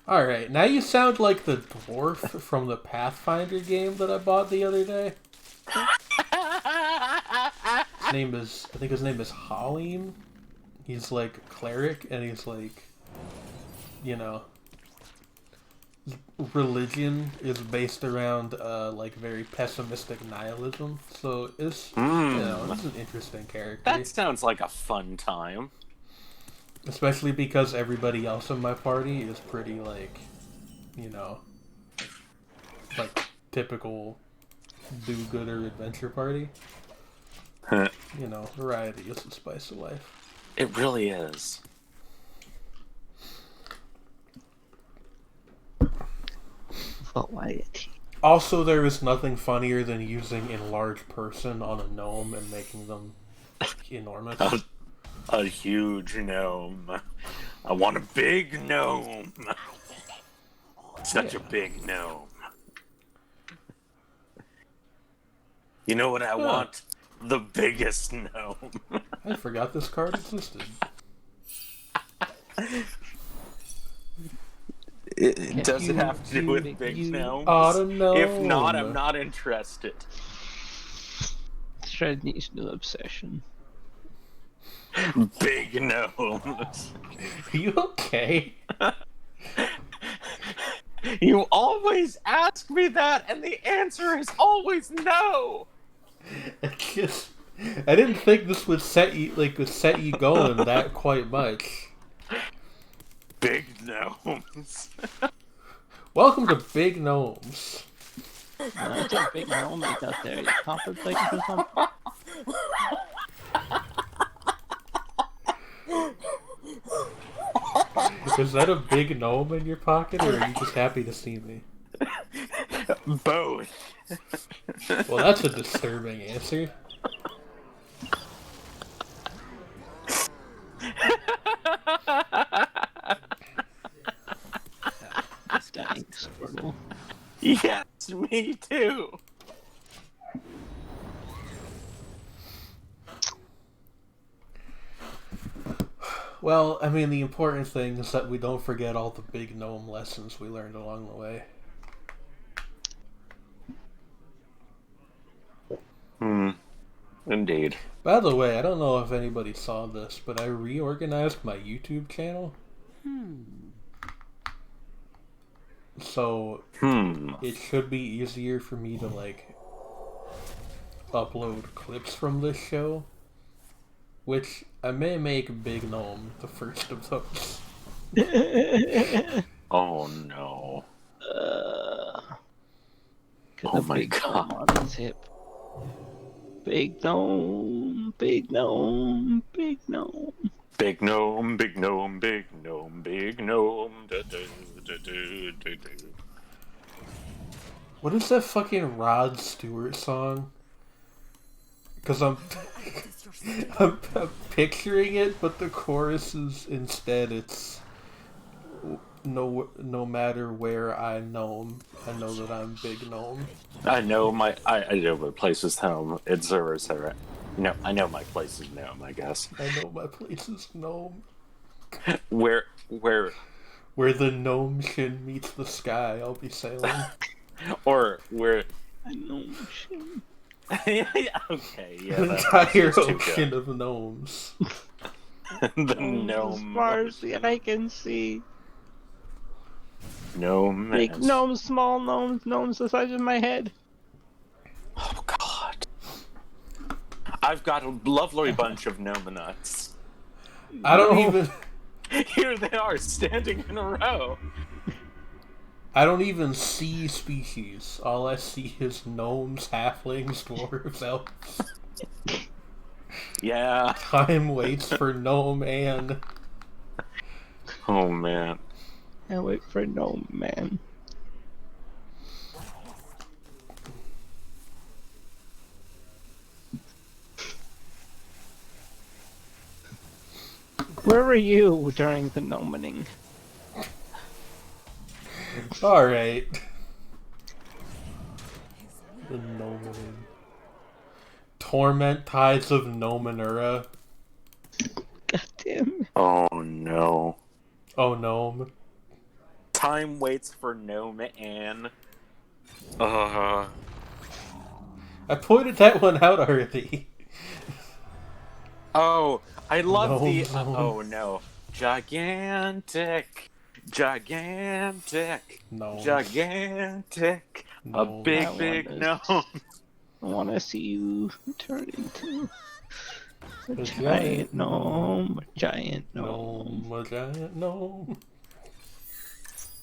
Alright, now you sound like the dwarf from the Pathfinder game that I bought the other day. I think his name is Halim. He's like a cleric, and he's like, religion is based around like very pessimistic nihilism. So it's it's an interesting character. That sounds like a fun time. Especially because everybody else in my party is pretty like, like typical do-gooder adventure party. Variety is the spice of life. It really is. Also, there is nothing funnier than using enlarge person on a gnome and making them enormous. A huge gnome. I want a big gnome. Such a big gnome. You know what I want? The biggest gnome. I forgot this card existed. Does it have to do with big gnomes? Gnome. If not, I'm not interested. Shredney's new obsession. Big gnomes. Are you okay? You always ask me that, and the answer is always no. I didn't think this would set you going that quite much. Big gnomes. Welcome to Big Gnomes. It's a big gnome out there. You contemplating for something? Is that a big gnome in your pocket, or are you just happy to see me? Both. Well, that's a disturbing answer. Dying Squirtle. Yes, me too. Well, I mean, the important thing is that we don't forget all the big gnome lessons we learned along the way. Indeed. By the way, I don't know if anybody saw this, but I reorganized my YouTube channel. So, it should be easier for me to, like, upload clips from this show. which I may make Big Gnome the first of those. Oh no. Get Oh a my big gnome god. on his hip. Big gnome, big gnome, big gnome. Big gnome, big gnome, big gnome, big gnome. Da, da, da, da, da, da. What is that fucking Rod Stewart song? Because I'm picturing it, but the chorus is instead it's no matter where I know that I'm Big Gnome. I know my place is home, etc. I know my place is gnome, I guess. I know my place is Gnome. Where Where the gnome shin meets the sky, I'll be sailing. or where I know shit. okay, yeah, An that entire is too ocean good. of gnomes. The Gnomes as gnome far as the eye can see. gnome Big is- gnomes, small gnomes, gnomes the size of my head. Oh god. I've got a lovely bunch of gnome nuts. I don't No. even Here they are, standing in a row. I don't even see species. All I see is gnomes, halflings, dwarves, elves. Yeah. Time waits for gnome and Oh man. Can't wait for gnome man. Where were you during the gnomening? alright. The gnomening. Torment Tides of Nomenura. God damn. Oh no. Oh, gnome. Time waits for gnome and uh I pointed that one out already. oh, I love the Gnome zone. oh no. Gigantic. Gnomes. Gigantic. A Gnomes. big gnome. I want to see you turn into a A giant gnome. A giant gnome. Gnome, a giant gnome.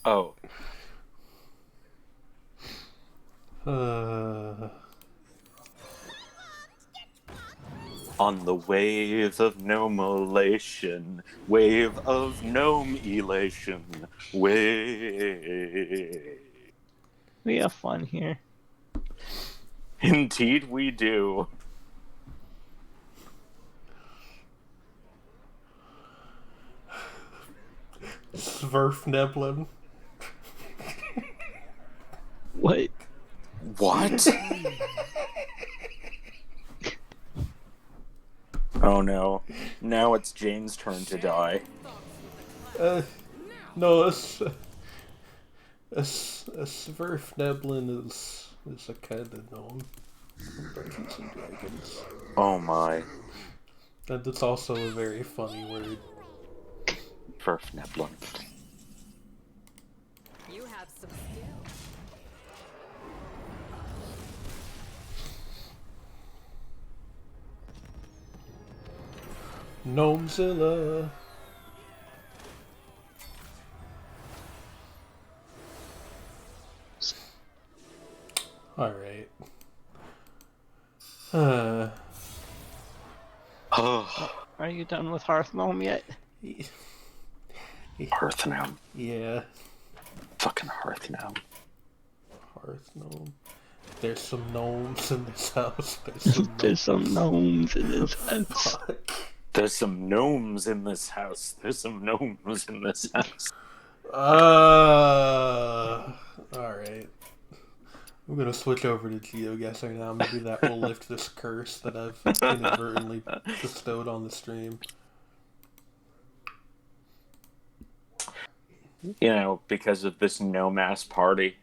Oh. On the wave of gnome elation, wave of gnome elation, wave. We have fun here. Indeed we do. Sverfneblin. What? What? Oh no. Now it's Jane's turn to die. No, a Sverfneblin is a kind of gnome from Dungeons and Dragons. Oh my. And it's also a very funny word. Verfneblin. You have some skill. Gnomezilla. Alright. Oh, Are you done with Hearth Gnome yet? Hearth gnome. Yeah, Fucking Hearth gnome. Hearth gnome. There's some gnomes in this house. There's There's some some gnomes in this house. Fuck. There's some gnomes in this house. There's some gnomes in this house. Alright. I'm gonna switch over to GeoGuessr now. Maybe that will lift this curse that I've inadvertently bestowed on the stream. You know, because of this gnome ass party.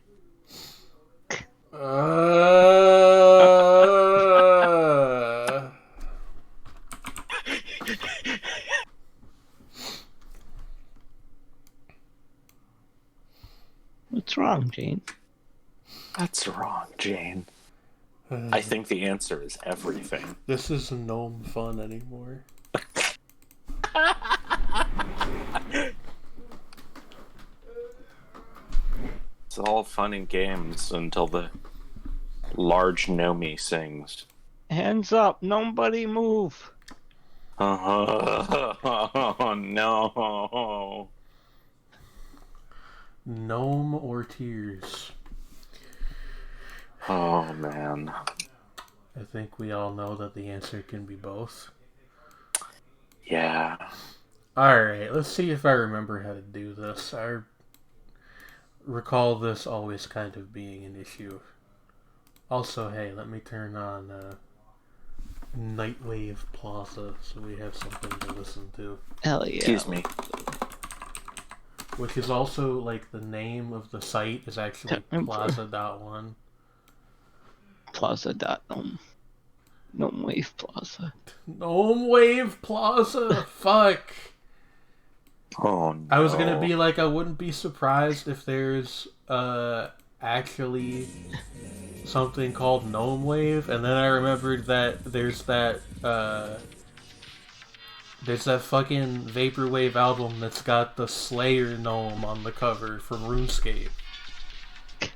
What's wrong, Jane? That's wrong, Jane. I think the answer is everything. This isn't gnome fun anymore. all fun and games until the large Gnomey sings. Hands up, nobody move. Oh, no. Gnome or tears? Oh, man. I think we all know that the answer can be both. Yeah. Alright, let's see if I remember how to do this. I recall this always kind of being an issue. Also, hey, let me turn on Nightwave Plaza so we have something to listen to. Hell yeah. Excuse me. Which is also, like, the name of the site is actually plaza.one. Plaza.gnome. Gnome Wave Plaza. Gnome Wave Plaza! Fuck! Oh, no. I was gonna be like, I wouldn't be surprised if there's, actually something called Gnome Wave, and then I remembered that there's that fucking Vaporwave album that's got the Slayer gnome on the cover from RuneScape.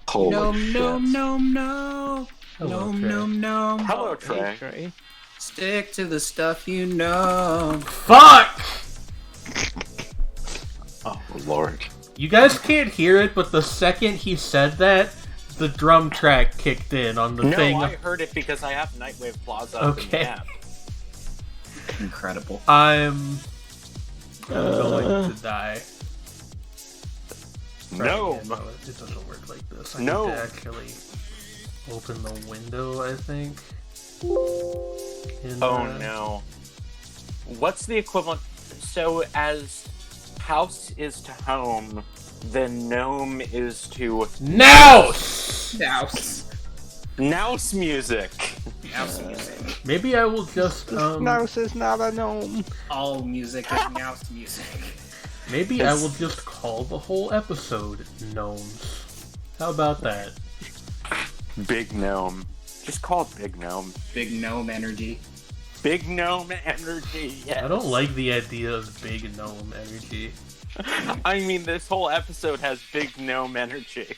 Holy shit. No. Hello, Trey. No. Hello, Hey, Trey. Trey. Stick to the stuff you know. Fuck! Oh, Lord. You guys can't hear it, but the second he said that, the drum track kicked in on the thing. No, I heheard it because I have Nightwave Plaza Okay. in the app. Incredible. I'm going to die. No. It doesn't work like this. I No. need to actually open the window, I think. And, Oh, no. What's the equivalent? So, as house is to home, then gnome is to Nouse! Nouse music. Music. Maybe I will just, Mouse is not a gnome. All music is mouse music. maybe I will just call the whole episode Gnomes. How about that? Big gnome. Just call it Big Gnome. Big gnome energy. Big Gnome energy, yes. I don't like the idea of big gnome energy. I mean, this whole episode has Big Gnome energy.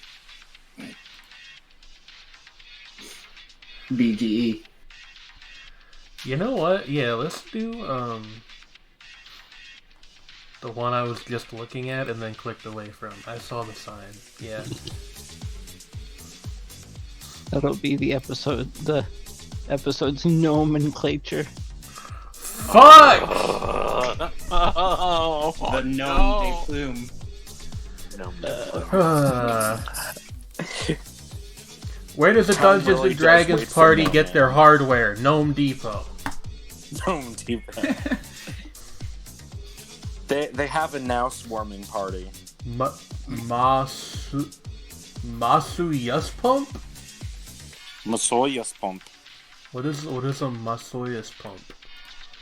BGE. You know what? Yeah, let's do, the one I was just looking at and then clicked away from. I saw the sign. Yeah. That'll be the episode's nomenclature. Fuck! Oh, The gnome de plume. Where does the Tom Dungeons really and does Dragons wait for party Gnome get Man. their hardware? Gnome Depot. Gnome Depot. They have a now swarming party. Masuyas pump? Masoyas pump. What is a Masuyas pump?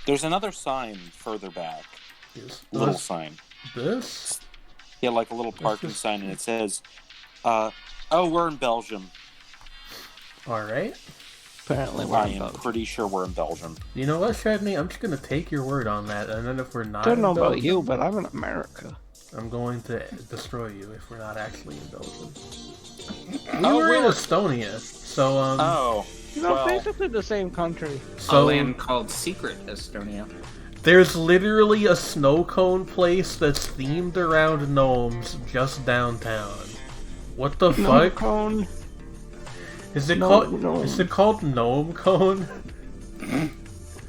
There's another sign further back. Little sign. This? Yeah, like a little parking this? sign, and it says, oh, we're in Belgium. Alright. Apparently, we're I in am Belgium. pretty sure we're in Belgium. You know what, Shadney? I'm just gonna take your word on that, and then if we're not I don't in know about Belgium, you, but I'm in America. I'm going to destroy you if we're not actually in Belgium. We Oh, were in we're- Estonia, so, Oh. You know, Well, basically the same country. A so land called Secret Estonia. there's literally a snow cone place that's themed around gnomes just downtown. What the Gnome fuck? cone. Is it No, called? no. Is it called Gnome Cone?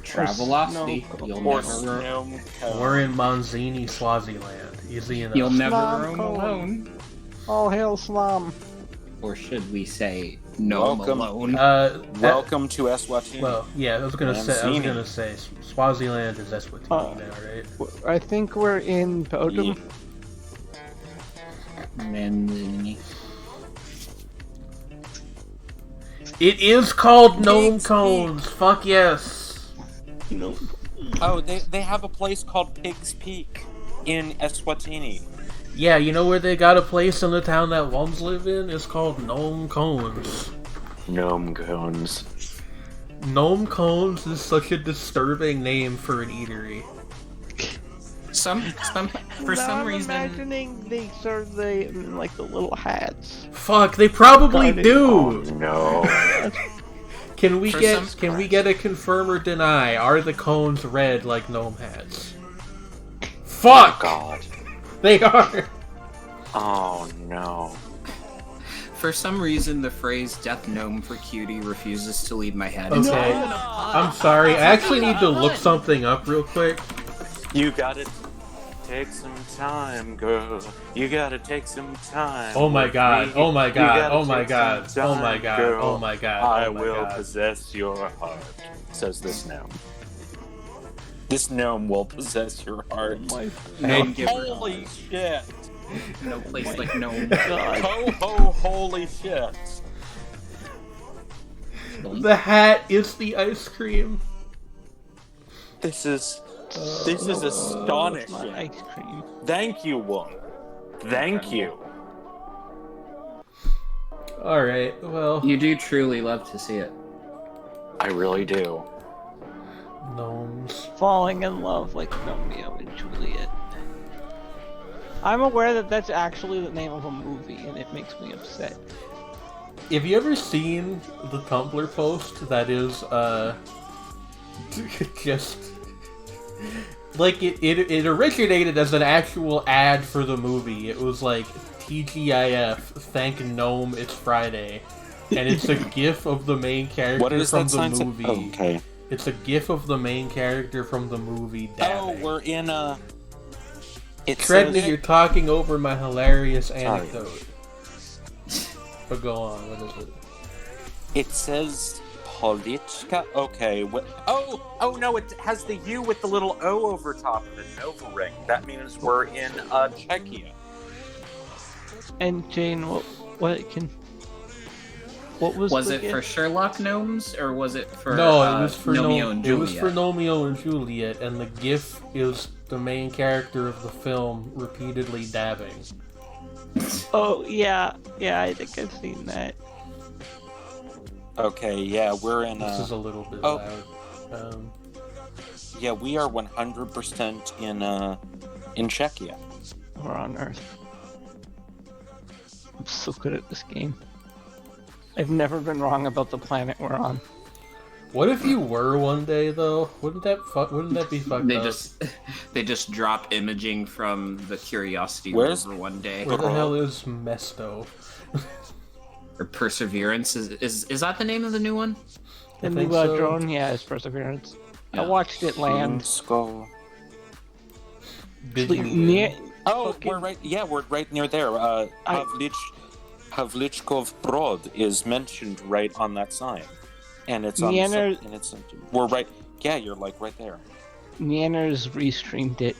Travelocity. No. You'll or never roam. Gnome Cone. We're in Manzini, Swaziland. Easy enough. You'll never Slam roam cone. alone. All hail Slam. Or should we say gnome Welcome. alone? Welcome to Eswatini. Well, yeah, I was gonna Manzini. say Swaziland is Eswatini now, right? I think we're in Belgium. Manzini. It is called Gnome Cones. Fuck yes. No. Oh, they have a place called Pig's Peak in Eswatini. Yeah, you know where they got a place in the town that Wums live in? It's called Gnome Cones. Gnome Cones. Gnome Cones is such a disturbing name for an eatery. For Now some I'm reason, imagining they serve the like the little hats. Fuck, they probably Guarded. Oh do. no. Can we For get some can we surprise. get a confirm or deny? Are the cones red like gnome hats? Fuck! God. They are. Oh no. for some reason, the phrase "death gnome for cutie" refuses to leave my head. Okay. not even a pun. I'm sorry. I actually need to look something up real quick. You gotta take some time, girl. You gotta take some time. Oh my with god. me. Oh my You god. gotta Oh my take god. some Oh my time, god. girl. Oh my god. I Oh my will god. possess your heart, says this gnome. This gnome will possess your heart. My Hey, Give her Holy shit! no place like gnome. God. Ho ho! Holy shit! The hat is the ice cream. This is It's not astonishing. ice cream. Thank you, woman. Thank you. Alright, well, You do truly love to see it. I really do. gnomes. Falling in love like Romeo and Juliet. I'm aware that that's actually the name of a movie, and it makes me upset. Have you ever seen the Tumblr post that is, just... Like, it originated as an actual ad for the movie. It was like, TGIF, thank Gnome, it's Friday. And it's a gif of the main character What is from that the sign say? movie. Oh, okay. It's a gif of the main character from the movie dabbing. Oh, we're in a. It Treadney, says you're talking over my hilarious anecdote. But go on, what is it? It says Polichka. Okay. What? Oh no! It has the U with the little O over top of it. Nova ring. That means we're in Czechia. And Jane, what was Was the it gift? for Sherlock gnomes or was it for No, it was for Romeo and It was Juliet? for Romeo and Juliet, and the gif is the main character of the film repeatedly dabbing. Oh yeah, I think I've seen that. Okay. Yeah, we're in. This is a little bit oh. loud. Yeah, we are 100% in Czechia. We're on Earth. I'm so good at this game. I've never been wrong about the planet we're on. What if you were one day though? Wouldn't that be fucked They up? they just drop imaging from the Curiosity Where's- rover one day. Where the hell is Mesto? Or Perseverance is that the name of the new one? The think new so. drone, yeah, is Perseverance. I Yeah. watched it land. Skull. Near, Oh, fucking- we're right. Yeah, we're right near there. Havlichkov Brod is mentioned right on that sign, and it's on. Neander- And it's. We're right. Yeah, you're like right there. Neander's restreamed it.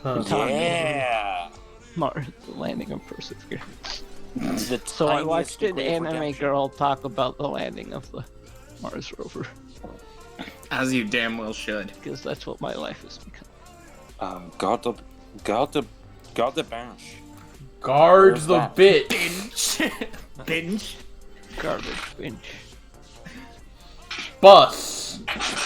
Huh. Yeah. The landing of Perseverance. The So I tiniest watched an degree of anime redemption. girl talk about the landing of the Mars rover, As you damn well should. because that's what my life has become. God the bench. Guard Where's the that? bitch. Binge. Garbage binge. Bus.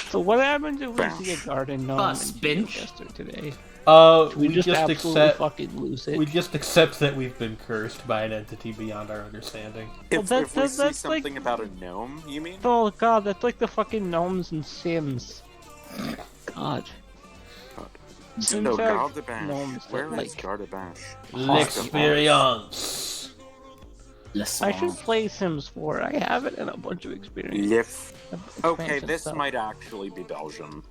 So what happened if we see a garden gnome Bus, in binge. Geocaster today? We We just just absolutely accept. fucking lose it. We just accept that we've been cursed by an entity beyond our understanding. If, Well, if we see that's like- something about a gnome, you mean? Oh god, that's like the fucking gnomes in Sims. God. Sims No, have God the bench. gnomes Where that, is like, God the bench? L'experience. I should play Sims 4. I have it in a bunch of experience. Lif. Okay, expansion this stuff. might actually be Belgium.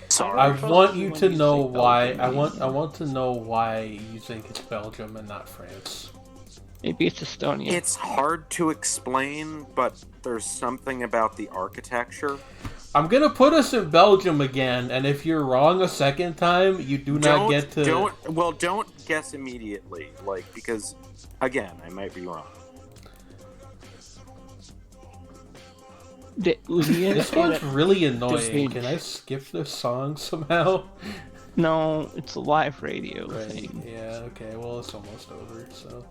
I Sorry. want you when to you know say why. Belgium. I want to know why you think it's Belgium and not France. Maybe it's Estonia. It's hard to explain, but there's something about the architecture. I'm gonna put us in Belgium again, and if you're wrong a second time, you do not get to. Don't guess immediately, because again, I might be wrong. This one's really annoying. Disney. Can I skip this song somehow? No, it's a live radio Right. thing. Yeah. Okay. Well, it's almost over. So.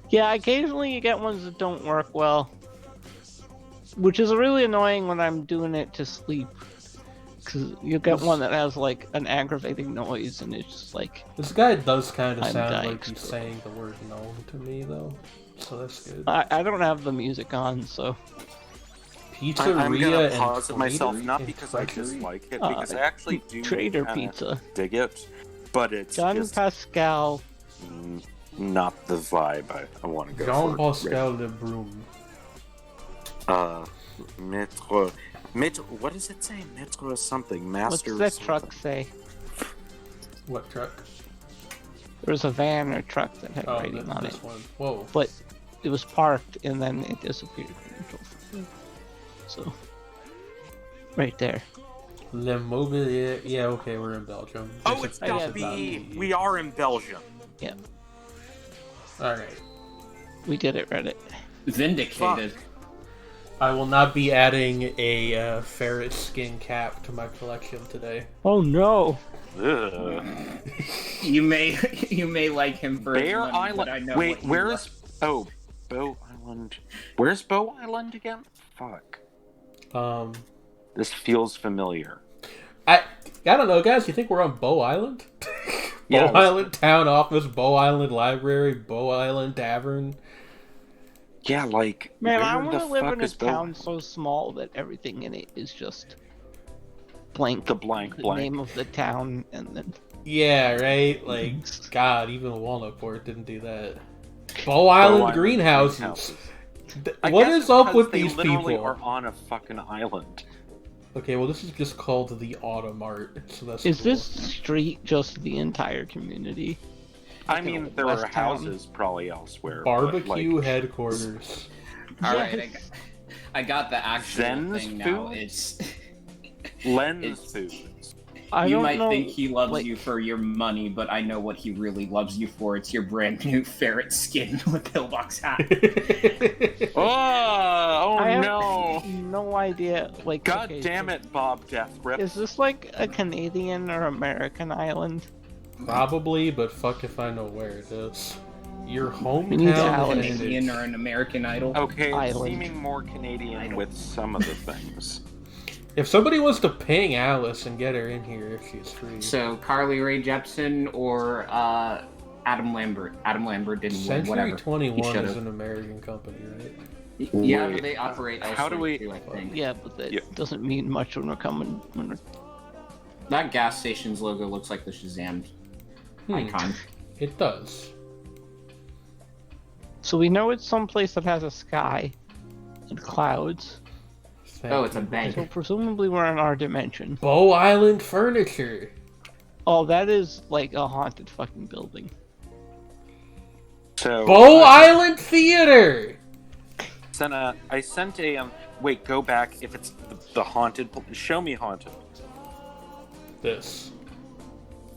Yeah, occasionally you get ones that don't work well. Which is really annoying when I'm doing it to sleep. Because you get one that has like an aggravating noise, and it's just like This guy does kind of I'm sound dying like he's still. saying the word gnome to me, though. So that's good. I don't have the music on, so Pizzeria I'm gonna and pause it myself, Trader not and because I Treasury? dislike it, because I actually do Trader kinda Pizza. dig it, but it's John just Pascal. not the vibe I want to go Jean for. Pascal Le Brun. Metro. What does it say? Metro something. Master. What's that something. truck say? What truck? There was a van or truck that had Oh, writing on this it, one. Whoa. but it was parked and then it disappeared. So, right there. Le Mobilier. Yeah, okay, we're in Belgium. Oh, it's I not have B. We are in Belgium. Yeah, Alright. we did it, Reddit. Vindicated. I will not be adding a ferret skin cap to my collection today. Oh no! Ugh. You may like him for his Bear money, Island. but I know Wait, what you where love. is? Oh, Bow Island. Where's Bow Island again? Fuck. This feels familiar. I don't know, guys. You think we're on Bow Island? Yeah, Bow Island Town Office, Bow Island Library, Bow Island Tavern. Yeah, like Man, I where want the to live fuck in a is Bow town Island? so small that everything in it is just blank. The blank The blank. name of the town, and then Yeah, right? Like, God, even Walnut Port didn't do that. Bow Island Island greenhouses. greenhouses. What guess is it's up because with they these literally people? are on a fucking island. Okay, well, this is just called the Automart, so that's is cool. this street just the entire community? I mean, there West are Town. houses probably elsewhere. but, Barbecue like, headquarters. All right, Yes. I got the actual Zen's thing now. food? It's Lens It's- foods. I you don't might know, think he loves like- you for your money, but I know what he really loves you for. It's your brand new ferret skin with pillbox hat. Oh I have no! no idea. Like, God okay, damn so it, Bob Deathgrip. Is this like a Canadian or American island? Probably, but fuck if I know where it is. Your We need hometown Alice. Canadian or an American Idol. Okay, it's Island. seeming more Canadian with some of the things. If somebody wants to ping Alice and get her in here if she's free. So Carly Rae Jepsen or Adam Lambert. Adam Lambert didn't win. Century Whatever. 21 He is should've. an American company, right? Yeah, Wait, but they operate elsewhere how do we- too, I think. Yeah, but that Yeah. doesn't mean much when we're coming. When we're... That gas station's logo looks like the Shazam icon. It does. So we know it's someplace that has a sky and clouds. Thank Oh, it's a you. bank. So presumably we're in our dimension. Bow Island Furniture. Oh, that is like a haunted fucking building. So Bow Island Theater. I sent a wait, go back. If it's the haunted, show me haunted. This.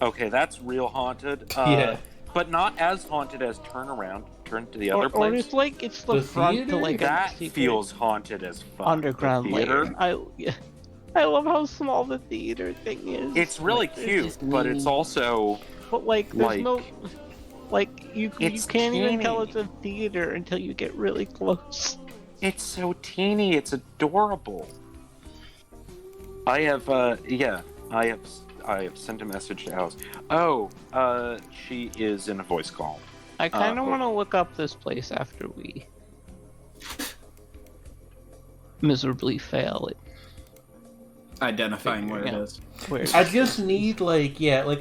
Okay, that's real haunted. Yeah. But not as haunted as turn to the Or, other or place. it's like it's the, The front to theater? like That a secret feels haunted as fuck. underground The theater, layer. I love how small the theater thing is. it's really Like, cute, but it's also But like, there's like- no, like you It's can't even tell teeny. it's a theater until you get really close. it's so teeny. It's adorable. I have I have sent a message to Alice. Oh, she is in a voice call. I kind of hold want to look up this place after we miserably fail it. Identifying where it Yeah. is. Where I just need I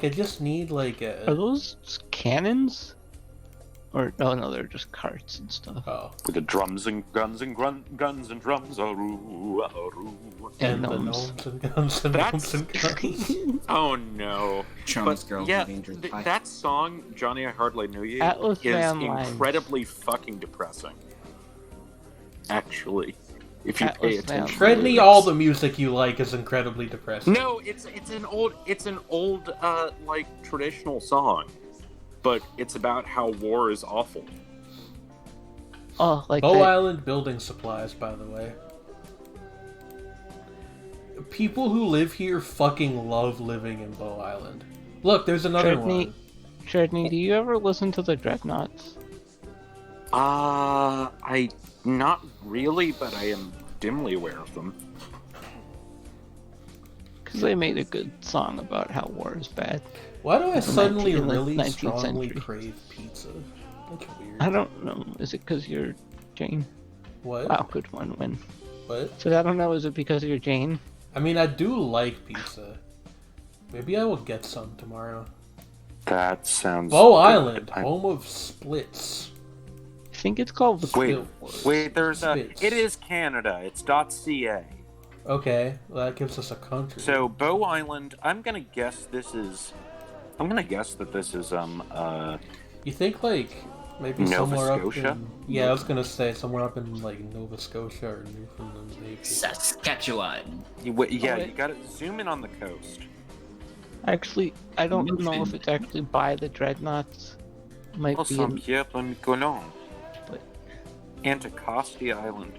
just need are a. those cannons? Or oh no, they're just carts and stuff. Oh. With the drums and guns and guns and drums. Aroo, aroo. And the gnomes. gnomes and guns and That's- gnomes and guns. Oh no! Chum's But Girls yeah, with Dangerous Pie. that song, Johnny, I Hardly Knew You, Atlas is Van Lines. incredibly fucking depressing. Actually, if you Atlas pay Van attention. Lines. to Fred the me lyrics. all the music you like is incredibly depressing. No, it's an old like traditional song, but it's about how war is awful. Oh, like Bow that. Island building supplies, by the way. People who live here fucking love living in Bow Island. Look, there's another one. Chardney, do you ever listen to the Dreadnoughts? I not really, but I am dimly aware of them. Because they made a good song about how war is bad. Why do I suddenly in the really 19th strongly century. crave pizza? That's weird. I don't know. Is it because you're Jane? What? Wow, good one win. What? So I don't know. Is it because you're Jane? I mean, I do like pizza. Maybe I will get some tomorrow. That sounds. Bow good. Island, home of splits. I think it's called the Wait, Spit Wars. wait. There's a. Spits. It is Canada. It's .ca. Okay, well, that gives us a country. So Bow Island. I'm gonna guess that this is. You think, like, maybe Nova somewhere Scotia? up in... Yeah, I was gonna say somewhere up in, like, Nova Scotia or Newfoundland, maybe. Saskatchewan. Yeah, Oh, you wait. gotta zoom in on the coast. Actually, I don't know if Newfoundland. it's actually by the dreadnoughts. Might Oh, be. Saint-Pierre and Miquelon. But- Anticosti Island.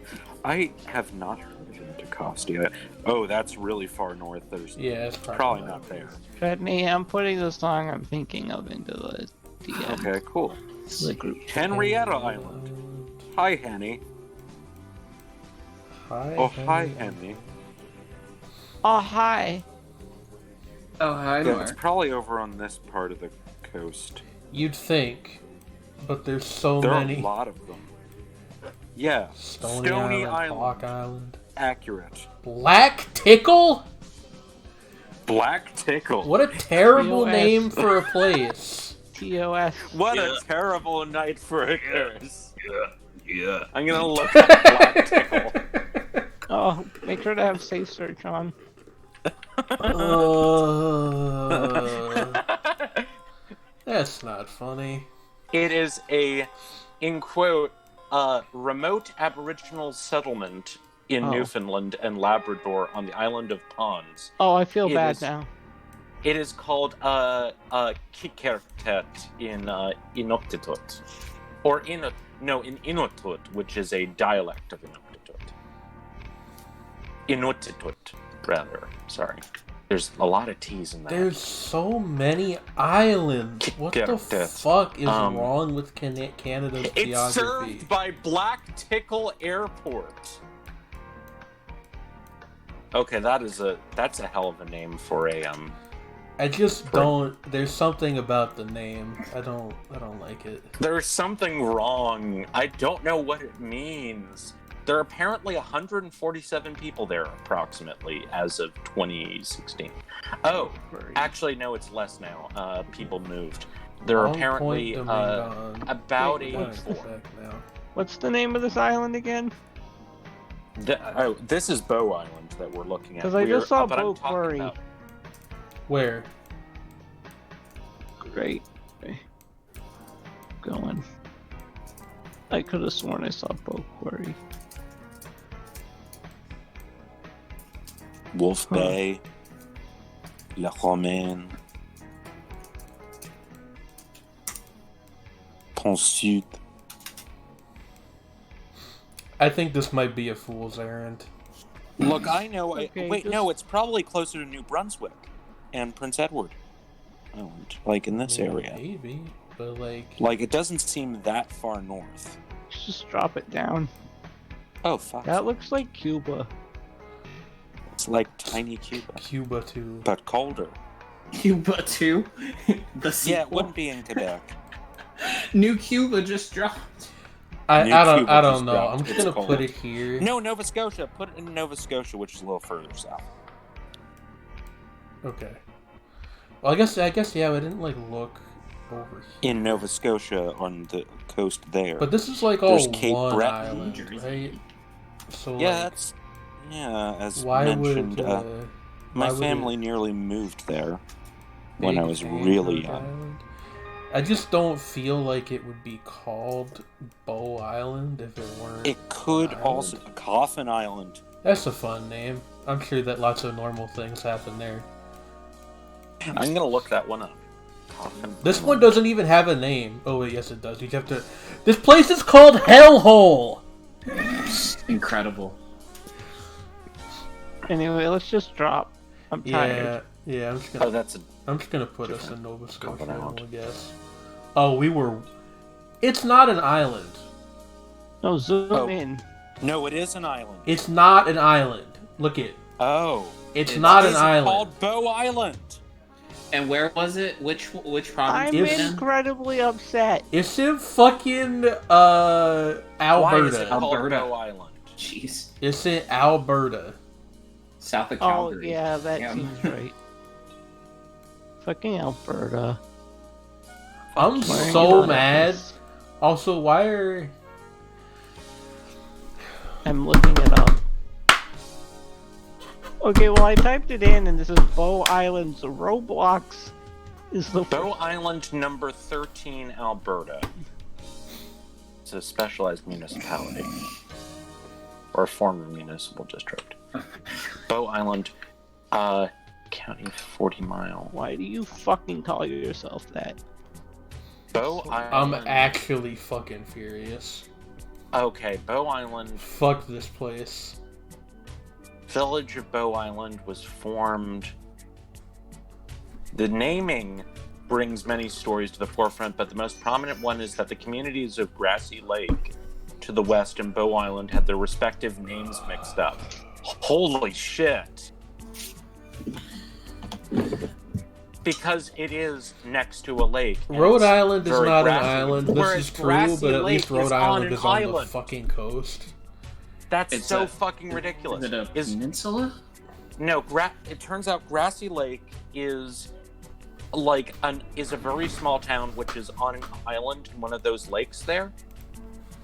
I have not heard of Anticosti. Oh, that's really far north. There's Yeah, it's probably not there. Brittany, I'm putting the song I'm thinking of into the DM, Okay, cool. the group. Henrietta Island. Hi, Henny. Hi, Oh, hi, Henny. Oh, hi. Oh, hi, Yeah, it's Mark. probably over on this part of the coast. You'd think, but there's so There many. are a lot of them. Yeah, Stony Island, Hawk Island. Accurate. Black Tickle? Black Tickle. What a terrible POS. name for a place. TOS. What a terrible night for a curse. Yeah. I'm gonna look up Black Tickle. Oh, make sure to have safe search on. That's not funny. It is a, in quote, remote Aboriginal settlement in Oh. Newfoundland and Labrador on the island of Ponds. Oh, I feel It bad is- now. It is called Kikertet in Inuktitut. Or in Inuktitut, which is a dialect of Inuktitut. Inuktitut, rather. Sorry. There's a lot of T's in that. There's so many islands. What the fuck is wrong with Canada's It's geography? served by Black Tickle Airport. Okay, that's a hell of a name for a I just don't. There's something about the name. I don't like it. There's something wrong. I don't know what it means. There are apparently 147 people there, approximately, as of 2016. Oh, actually, no, it's less now. People moved. There are Long apparently Point Domingue about Wait, 84. now. What's the name of this island again? This is Bow Island that we're looking at. 'Cause I just saw but I'm Bow talking Quarry. about- Where? Great. Okay. Going. I could have sworn I saw Bow Quarry. Wolf Huh. Bay, La Romaine, Pont Sud. I think this might be a fool's errand. Look, I know. Okay, wait, just- no, it's probably closer to New Brunswick and Prince Edward Island, like in this Yeah, area. maybe, but like, Like, it doesn't seem that far north. Just drop it down. Oh, fuck. That looks like Cuba. It's like tiny Cuba, Cuba too. but colder. Cuba 2? The sequel? Yeah, it wouldn't be in Quebec. New Cuba just dropped. I New don't Cuba just know. dropped. I'm just It's gonna cold. put it here. No, Nova Scotia. Put it in Nova Scotia, which is a little further south. Okay. Well, I guess yeah. I didn't like look over here. In Nova Scotia, on the coast there. But this is like all There's Cape one Breton, island, Jersey. right? So yeah, like, that's as why mentioned. would My why would family it- nearly moved there when Big I was Anchor really young. Island? I just don't feel like it would be called Bow Island if it weren't. It could an also island. Coffin Island. That's a fun name. I'm sure that lots of normal things happen there. I'm gonna look that one up. Coffin. This one doesn't even have a name. Oh wait, yes it does. You have to. This place is called Hellhole. Incredible. Anyway, let's just drop. I'm tired. Yeah. Oh, that's a. I'm just gonna put us in Nova Scotia. Coming out. I guess. Oh, we were. It's not an island. No, zoom Oh. in. No, it is an island. It's not an island. Look it. Oh. It's It not an It's island. called Bow Island. And where was it? Which province? I'm was it in? incredibly upset. It's in fucking Why is Alberta. it called Alberta. Bow Island? Jeez. It's in Alberta. South of Oh, Calgary. yeah, that Yeah. seems right. Fucking Alberta. I'm Why are you so not at mad. this? Also, why are I'm looking it up. Okay, well, I typed it in, and this is Bow Island's Roblox is the Bow Island number 13, Alberta. It's a specialized municipality. Or former municipal district. Bow Island, county 40 mile. Why do you fucking call yourself that? Bow I'm Island. actually fucking furious. Okay, Bow Island. Fuck this place. Village of Bow Island was formed. The naming brings many stories to the forefront, but the most prominent one is that the communities of Grassy Lake to the west and Bow Island had their respective names mixed up. Holy shit! Because it is next to a lake. and Rhode it's Island is very not an grassy. island. This Whereas is true, Grassy but at Lake least Rhode is Island on is an on the island. fucking coast. That's It's so a- fucking ridiculous. Is it a peninsula? No, it turns out Grassy Lake is like is a very small town which is on an island in one of those lakes there,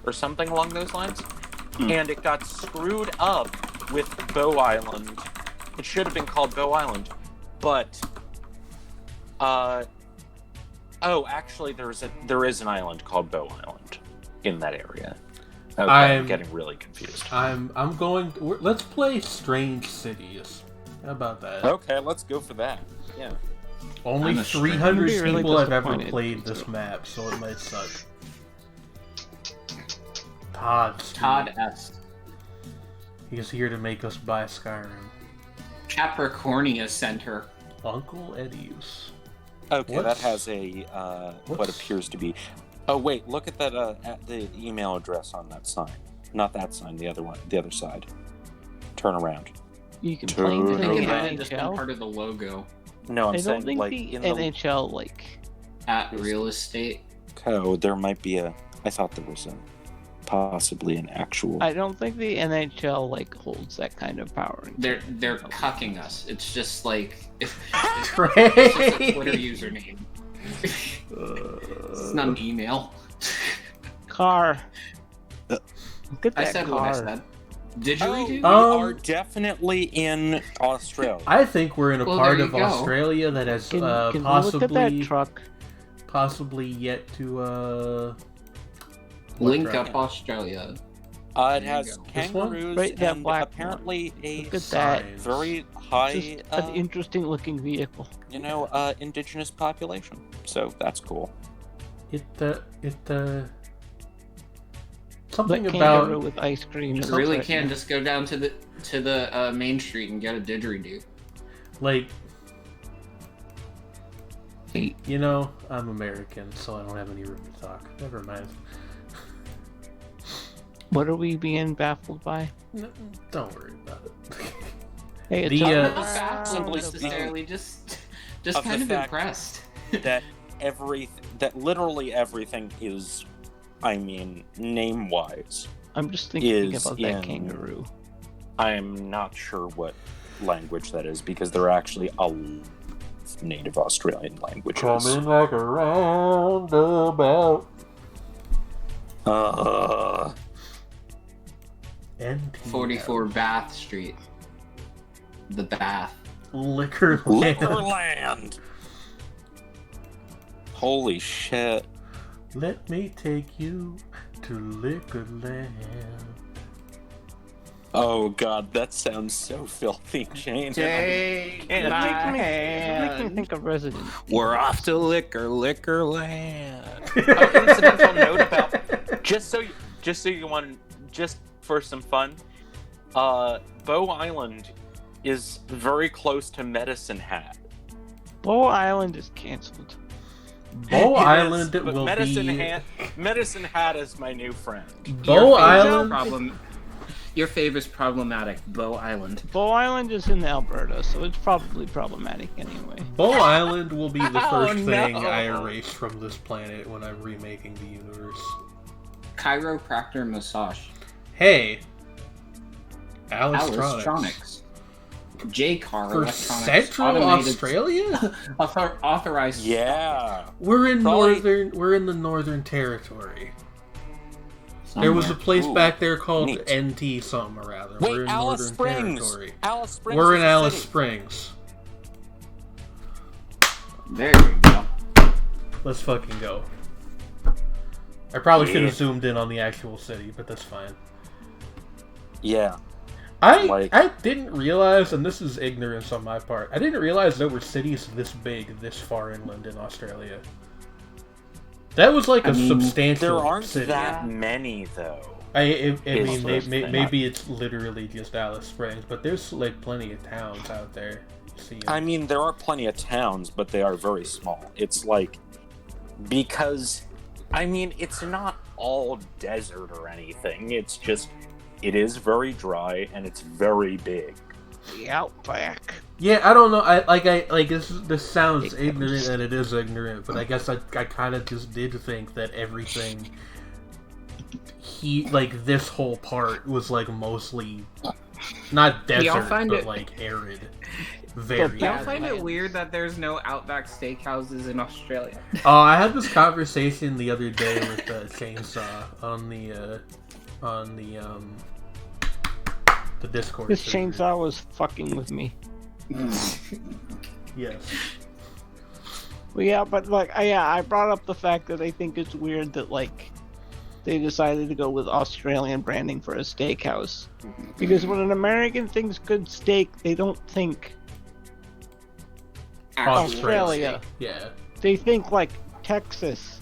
or something along those lines. And it got screwed up with Bow Island. It should have been called Bow Island, but actually there is an island called Bow Island in that area. Okay, I'm getting really confused. Let's play Strange Cities. How about that? Okay, let's go for that. Yeah. Only I'm a 300 stranger. Really people have ever disappointed. played this map, so it might suck. Todd. Todd S. He's here to make us buy Skyrim. Capricornia Center. Uncle Eddie's. Okay, What's- that has a what what's- appears to be. Oh wait, look at that at the email address on that sign. Not that sign, the other one, the other side. Turn around. You can play into I the think it Okay. might have just been NHL. part of the logo. No, I'm I saying don't think like the in the NHL like At real estate. code there might be a. I thought there was a possibly an actual. I don't think the NHL like holds that kind of power. They're cucking us. It's just like it's Trey! just a Twitter username. It's not an email. Car. Uh, Look at I that said car. what I said. Did you Oh, we redo? are definitely in Australia. I think we're in a Well, part there of you go. Australia that has Can we look at that possibly truck? yet to Link right. up Australia. It There you has go. This one? kangaroos Right, that and black apparently a Look at that. signs. very high, Just an interesting looking vehicle. indigenous population. So that's cool. Something That about kangaroo with ice cream. You is really upsetting. can just go down to the main street and get a didgeridoo. like Hey, I'm American, so I don't have any room to talk. Never mind. what are we being baffled by? Don't worry about it. Hey, it's The, all uh, Not baffled Simply speaking, necessarily, just of kind the of fact- impressed. that literally everything is, I mean, name wise. I'm just thinking is about in- that kangaroo. I am not sure what language that is because there are actually a native Australian languages. like a roundabout. NT 44 Bath Street. The Bath. Liquor Land. Liquorland. Holy shit! Let me take you to Liquor Land. Oh god, that sounds so filthy, Jane. Take And That makes me think of Resident. We're off to Liquorland. Oh, Incidental note about just so you want just for some fun. Bow Island is very close to Medicine Hat. Bow Island is canceled. Bow It is, Island but will Medicine be. Hat, Medicine Hat is my new friend. Bow Your Island. problem. Your favorite's problematic, Bow Island. Bow Island is in Alberta, so it's probably problematic anyway. Bow Island will be the Oh, first thing no. I erase from this planet when I'm remaking the universe. Chiropractor massage. Hey, Alistronics. Alistronics. J-Car For Electronics. Central Automated- Australia? Authorized. Yeah. We're in Probably- We're in the Northern Territory. There was a place Ooh, back there called neat. NT something or rather. Wait, We're in Alice Northern Springs. Territory. Alice Springs. We're is in a Alice city. Springs. There you go. Let's fucking go. I probably should Yeah. have zoomed in on the actual city, but that's fine. Yeah. I didn't realize, and this is ignorance on my part, I didn't realize there were cities this big, this far inland in Australia. That was like I a mean, substantial There aren't city. that many though. I It's mean, just maybe it's literally just Alice Springs, but there's like plenty of towns out there. See 'em. I mean, there are plenty of towns, but they are very small. It's like because I mean, it's not all desert or anything. It's just it is very dry and it's very big. The Outback. Yeah, I don't know. I this sounds It ignorant, goes. and it is ignorant, but I guess I kind of just did think that everything this whole part was like mostly not Y'all desert, find but it- like arid. Very Y'all arid. find it weird that there's no Outback Steakhouses in Australia? Oh, I had this conversation the other day with Chainsaw on the Discord. This server. chainsaw was fucking with me. Yes. Well, yeah, but like, I brought up the fact that I think it's weird that like they decided to go with Australian branding for a steakhouse, because when an American thinks good steak, they don't think Australia. Yeah. They think like Texas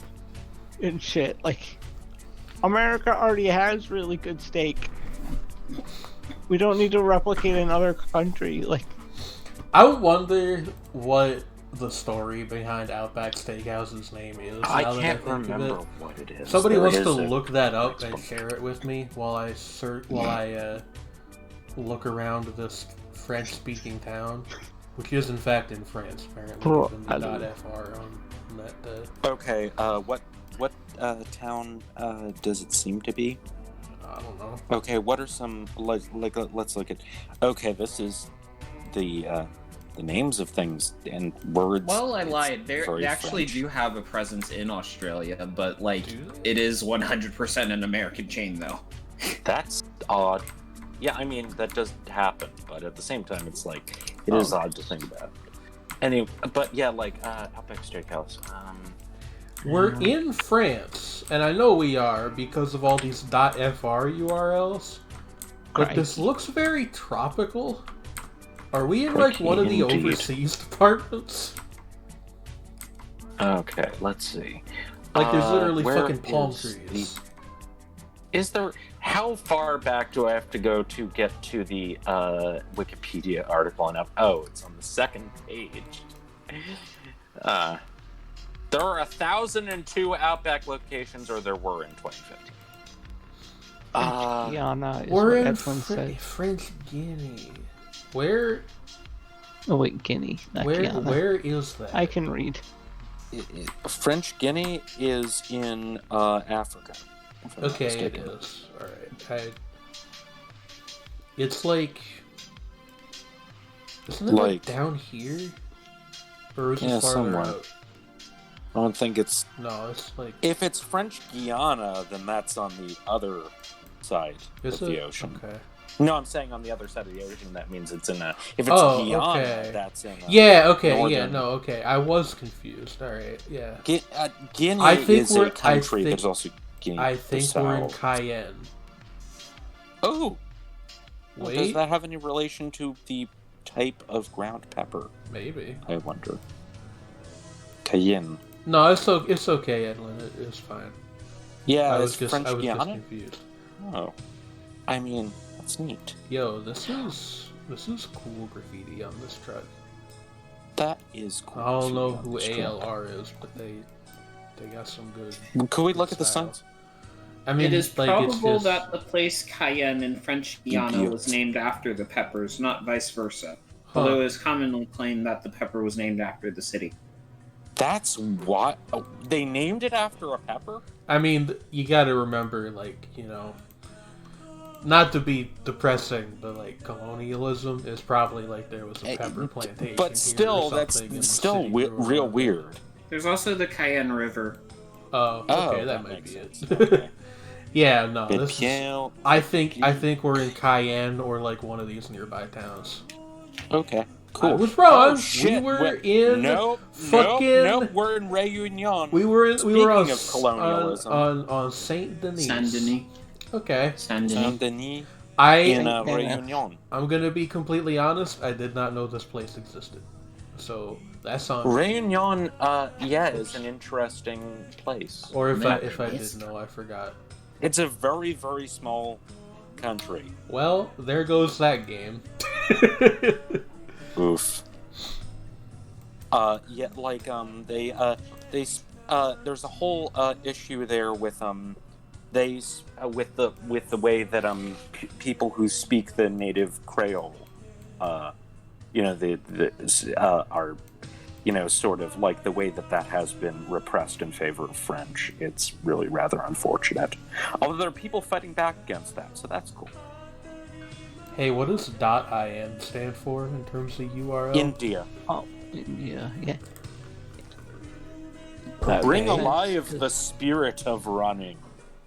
and shit. Like, America already has really good steak. We don't need to replicate another country. Like, I wonder what the story behind Outback Steakhouse's name is. I now that can't think of remember it. what it is. Somebody There wants is to a- look that up and textbook. share it with me while I look around this French-speaking town, which is in fact in France, apparently. Bro, Given I the don't- .fr on that. Okay, what town does it seem to be? I don't know. Okay, what are some let's look at. Okay, this is the names of things and words. Well, I It's lied. They very actually French. do have a presence in Australia, but like Do they? it is 100% an American chain, though. That's odd. Yeah, I mean that does happen, but at the same time, it's like it is odd to think about. Anyway, but yeah, like Outback Steakhouse. We're in France, and I know we are because of all these .fr URLs. But Right. this looks very tropical. Are we in like one of the Indeed. overseas departments? Okay, let's see. Like there's literally where fucking palm is trees. Is there? How far back do I have to go to get to the Wikipedia article? And it's on the second page. There are 1,002 Outback locations, or there were in 2015. Guyana is We're what in Edwin said. French Guinea. Where Oh wait, Guinea, not Guyana. where is that? I can read. French Guinea is in Africa. if I'm not Okay, it mistaken. is. Alright. It's like isn't it like down here? Or is it Yeah, farther somewhere. out? I don't think it's. No, it's like If it's French Guiana, then that's on the other side is of it? the ocean. Okay. No, I'm saying on the other side of the ocean. That means it's in a. If it's Oh, Guyana, okay. that's in. A, Yeah, okay, yeah, northern- no, okay. I was confused. Alright, yeah. Guinea I think is we're- a country. I think- There's also Guinea. I think we're in Bissau. Cayenne. Oh, well, does Wait, that have any relation to the type of ground pepper? maybe. I wonder. Cayenne. No, it's okay, Edwin. It's fine. Yeah, I it's was just French just Guiana. confused. Oh, I mean that's neat. Yo, this is cool graffiti on this truck. That is cool. I don't know on who this truck. ALR is, but they got some good. Could we look at the style. signs? I mean, It is like, probable it's just... that the place Cayenne in French Guiana Idiot. was named after the peppers, not vice versa. Huh. Although it is commonly claimed that the pepper was named after the city. That's what they named it after a pepper. I mean, you gotta remember, like, not to be depressing, but like colonialism is probably like there was a pepper plantation. But here still, or that's something, and the still city grew real around it. weird. There's also the Cayenne River. Oh, Oh, okay, that that might makes be it. sense. Okay. Yeah, no, It this is, can't- I think we're in Cayenne or like one of these nearby towns. Okay, cool. I was wrong. Oh, shit. We were in fucking. Nope, we're in Réunion. We were on Speaking of colonialism. on Saint Denis. Saint Denis. Okay. Saint Denis. Saint-Denis I in Saint Denis. Réunion. I'm gonna be completely honest. I did not know this place existed, so that's on. Réunion, is an interesting place. Or if Yeah, I it's- did know, I forgot. It's a very, very small country. Well, there goes that game. Oof. There's a whole issue there with with the way that people who speak the native Creole, are sort of like the way that has been repressed in favor of French. It's really rather unfortunate. Although there are people fighting back against that, so that's cool. Hey, what does .in stand for in terms of URL? India. Oh, yeah, yeah. Bring Okay. alive the spirit of running.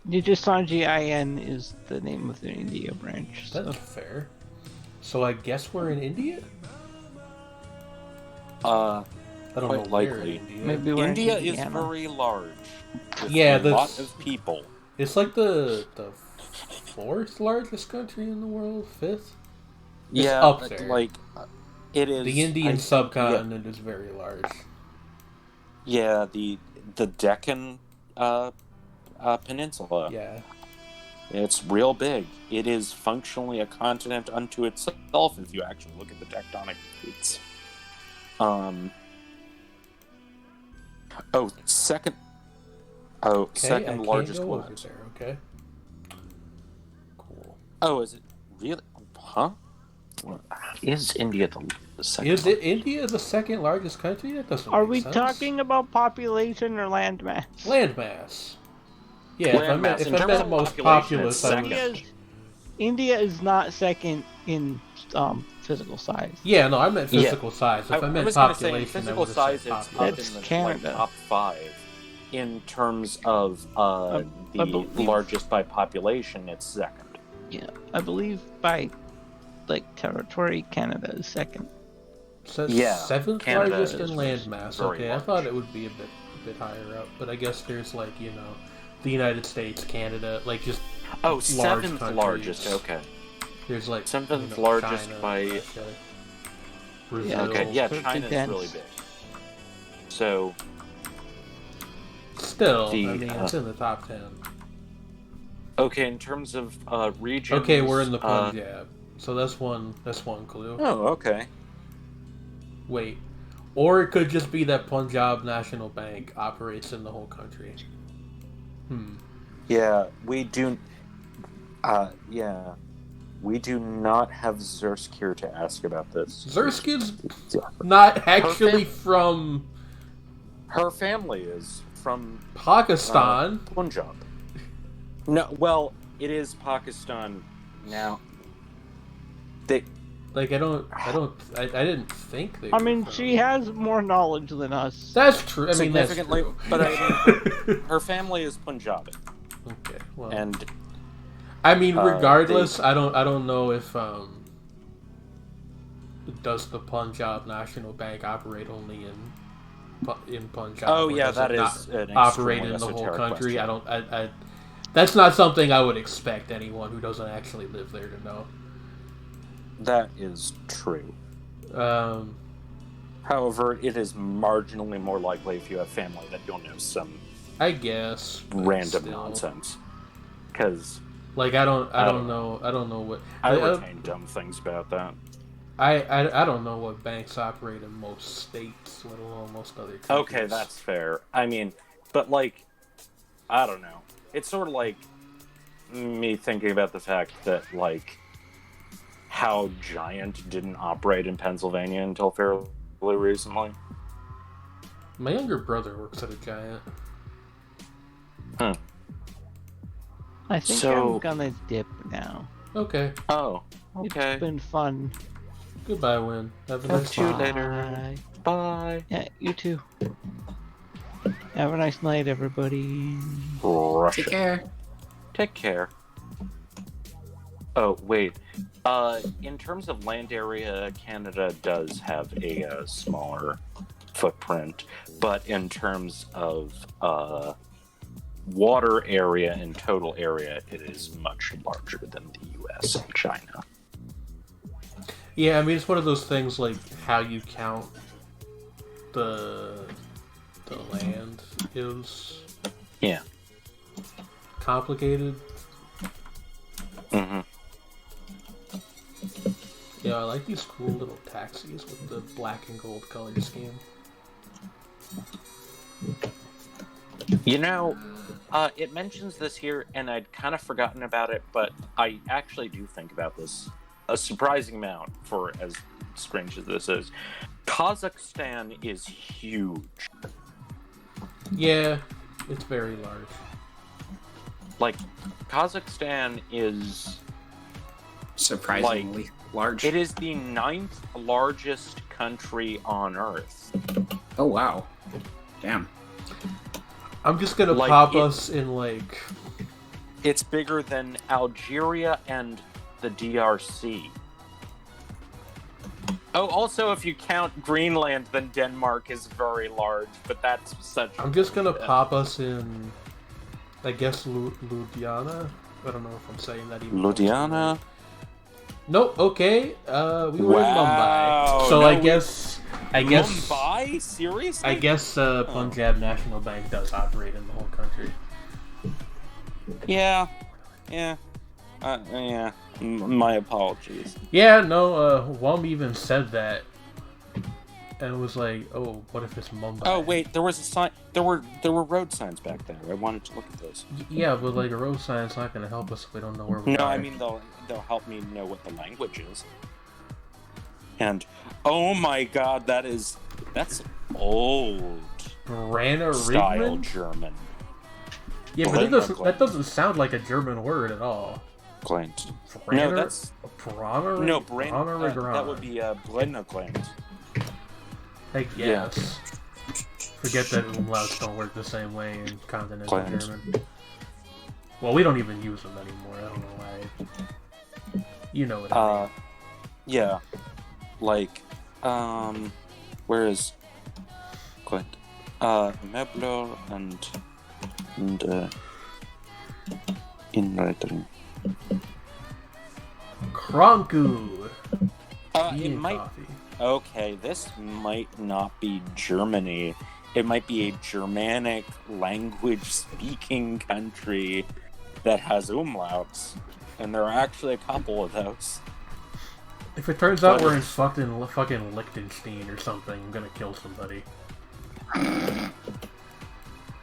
GIN is the name of the India branch. So. That's fair. So I guess we're in India? I don't Quite know where in likely. India. Maybe we're India in is Indiana. very large. With Yeah, a lot that's- of people. It's like the fourth largest country in the world, fifth. It's Yeah, up there. It is. The Indian subcontinent is very large. Yeah, the Deccan Peninsula. Yeah. It's real big. It is functionally a continent unto itself if you actually look at the tectonic plates. Second. Okay, I second can't largest go one. over there. Okay. Cool. Oh, is it really? Huh? Is India the second? Is it India the second largest country? That doesn't Are make we sense. talking about population or landmass? Landmass? Yeah, Landmass. if In I terms meant of most population, populous, it's I second. would... India is not second in physical size. Yeah, no, I meant Yeah. physical size. If I, I meant was going to say, in population, I physical would have size, said it's up population. That's in the Canada. top 5. In terms of I the believe- largest by population, it's second. Yeah, I believe by territory, Canada is second. So Yeah, seventh Canada largest is in landmass. very Okay, I large. thought it would be a bit higher up, but I guess there's the United States, Canada, just Oh, large seventh countries. largest. Okay. There's Seventh largest China, by- Russia, Brazil. Yeah, Okay. Yeah, Pretty China's dense. really big. So Still, The, I mean, it's in the top 10. okay, in terms of regions. Okay, we're in the Punjab, so that's one clue. Oh, okay. Wait, or it could just be that Punjab National Bank operates in the whole country. Yeah, we do. Yeah, we do not have Zursk here to ask about this. Zursk is not actually Perfect. from Her family is from Pakistan. Punjab. No, well, it is Pakistan now. They I didn't think they. I were mean, from- she has more knowledge than us. That's true. I mean, that's significantly, true. but I mean, her family is Punjabi, Okay. Well, and I mean, regardless, they- I don't know if does the Punjab National Bank operate only in Punjab? Oh, or yeah, does that it is not an operate extremely in the whole esoteric country. question. I that's not something I would expect anyone who doesn't actually live there to know. that is true. Um, However, it is marginally more likely if you have family that you'll know some I guess but random still. nonsense. Because Like I don't know what I like, retain dumb things about that. I don't know what banks operate in most states, let alone most other countries. Okay, that's fair. I mean, but I don't know. It's sort of like me thinking about the fact that, like, how Giant didn't operate in Pennsylvania until fairly recently. My younger brother works at a Giant. Huh. I think So- I'm gonna dip now. Okay. Oh, okay. It's been fun. Goodbye, Win. Have a Talk nice to you night. later. Bye. Yeah, you too. Have a nice night, everybody. Russia. Take care. Take care. Oh, wait. In terms of land area, Canada does have a smaller footprint, but in terms of water area and total area, it is much larger than the US and China. Yeah, I mean, it's one of those things like how you count the land is Yeah. complicated. Mm-hmm. Yeah, I like these cool little taxis with the black and gold color scheme. You know, it mentions this here, and I'd kind of forgotten about it, but I actually do think about this a surprising amount for as strange as this is. Kazakhstan is huge. Yeah, it's very large. Like, Kazakhstan is... Surprisingly large. It is the 9th largest country on Earth. Oh wow. Damn. I'm just gonna Like, pop it- us in like It's bigger than Algeria and the DRC. Oh, also, if you count Greenland, then Denmark is very large, but that's such... I'm just gonna pop us in, I guess, Ludhiana. I don't know if I'm saying that even. Ludhiana? Nope. Okay. We were in Wow, Mumbai, so no, I we- guess. Mumbai? Seriously? I guess Punjab National Bank does operate in the whole country. Yeah. Yeah. Yeah. My apologies. Yeah. No. Wom even said that, and it was like, oh, what if it's Mumbai? Oh, wait, there was a sign... There were road signs back there. I wanted to look at those. Yeah, but like a road sign's not gonna help us if we don't know where we are. No, I mean, they'll help me know what the language is. And, oh my god, that's old Brana style Rigman? German. Yeah, but Brana that doesn't sound like a German word at all. Glint. Brana, No, that's... Brana, No, Brana Rigman. that would be Brenna Glint. I guess. Forget that umlauts don't work the same way in continental Glint. German. Well, we don't even use them anymore. I don't know why. You know what I mean. Yeah. Like, where is Glint? Mebler and Inwriting. Kronku! It Bean might... coffee. Okay, this might not be Germany. It might be a Germanic language-speaking country that has umlauts, and there are actually a couple of those. If it turns out we're in fucking Liechtenstein or something, I'm gonna kill somebody.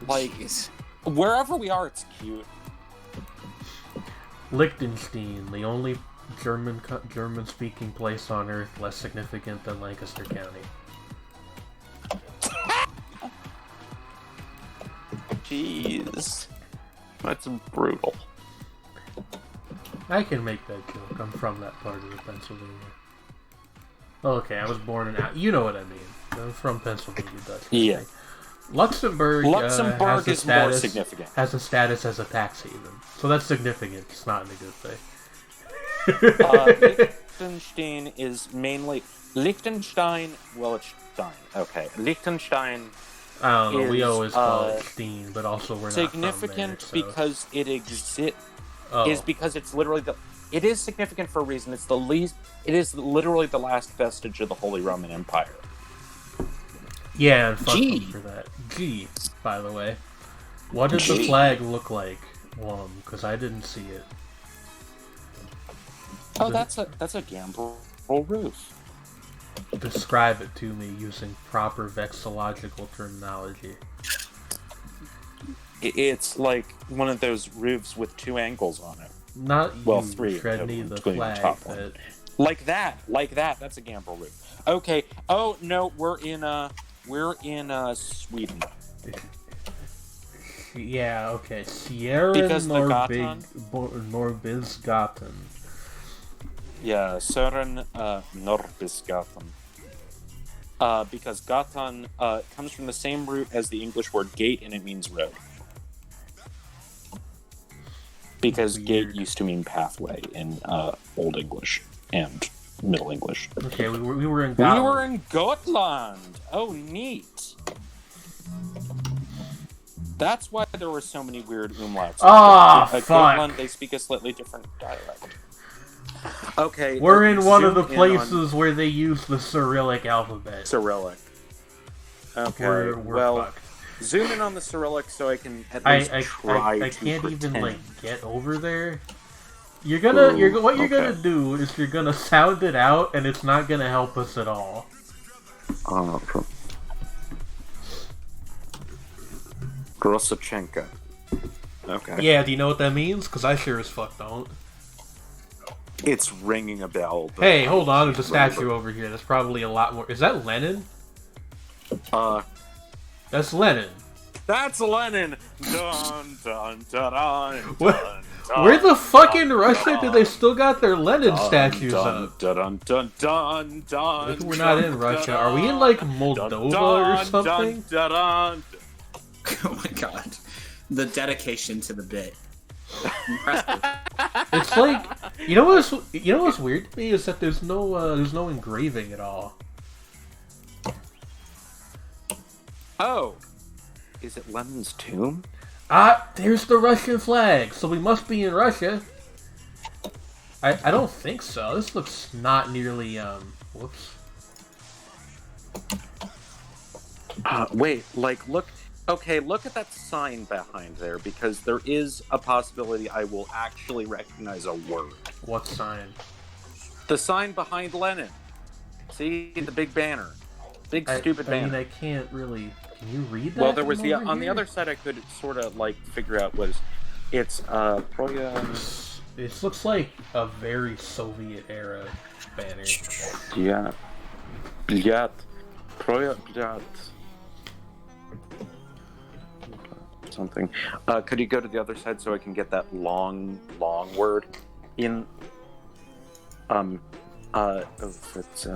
Like, Jeez. wherever we are, it's cute. Liechtenstein, the only German-speaking place on Earth less significant than Lancaster County. Jeez. That's brutal. I can make that joke. I'm from that part of Pennsylvania. Okay, I was born in... You know what I mean. I'm from Pennsylvania, Dutch. Yeah. Luxembourg, Luxembourg has is more significant. Has a status as a tax haven. So that's significant. It's not in a good way. Liechtenstein is mainly... Liechtenstein... Well, it's Stein. Okay. Liechtenstein I don't know. We is, always call it Steen, but also we're not significant from there, so. because it exists... Oh. Is because it's literally the... It is significant for a reason. It's the least... It is literally the last vestige of the Holy Roman Empire. Yeah, and fuck G. them for that. G, by the way. What did the G. flag look like? Because I didn't see it. Oh, that's a gambrel roof. Describe it to me using proper vexillological terminology. It's like one of those roofs with 2 angles on it. Not Well, you, 3, Shredney, the including the flag. top one. Like that. That's a gambrel roof. Okay. Oh no, we're in Sweden. Yeah, okay. Sierra Because the Norbisgaten. Yeah, Sören Norbisgaten. Because Gatan comes from the same root as the English word gate, and it means road. Because Weird. gate used to mean pathway in Old English and Middle English. Okay, we were in We Gotland. were in Gotland! Oh, neat! That's why there were so many weird umlauts. Ah, In fuck. Gotland, they speak a slightly different dialect. Okay. We're in one of the zoom in places where they use the Cyrillic alphabet. on Cyrillic. Okay, We're well, fucked. zoom in on the Cyrillic so I can at least try I to can't pretend. even get over there. What you're gonna do is you're gonna sound it out, and it's not gonna help us at all. Grosachenka. Okay. Yeah, do you know what that means? Because I sure as fuck don't. It's ringing a bell. But Hey, hold on, there's a statue over here. That's probably a lot more. Is that Lenin? That's Lenin. That's Lenin. Dun dun dun dun. What? Dun, Where the fuck dun, in Russia dun, do they still got their Lenin dun, statues dun, up? Dun dun dun dun. If we're not in Russia. Are we in like Moldova or something? Dun, dun, dun. Oh my god. The dedication to the bit. Impressive. It's like you know what's weird to me is that there's no engraving at all. Oh, is it Lenin's tomb? Ah, there's the Russian flag, so we must be in Russia. I don't think so. This looks not nearly whoops. Wait, like look. Okay, look at that sign behind there, because there is a possibility I will actually recognize a word. What sign? The sign behind Lenin. See the big banner, big stupid banner. I mean, I can't really. Can you read that? Well, there was from over on the here? other side. I could sort of like figure out what it's Proya. This looks like a very Soviet era banner. Yeah. Blyat. Proya Blyat. Something. Could you go to the other side so I can get that long word in? It's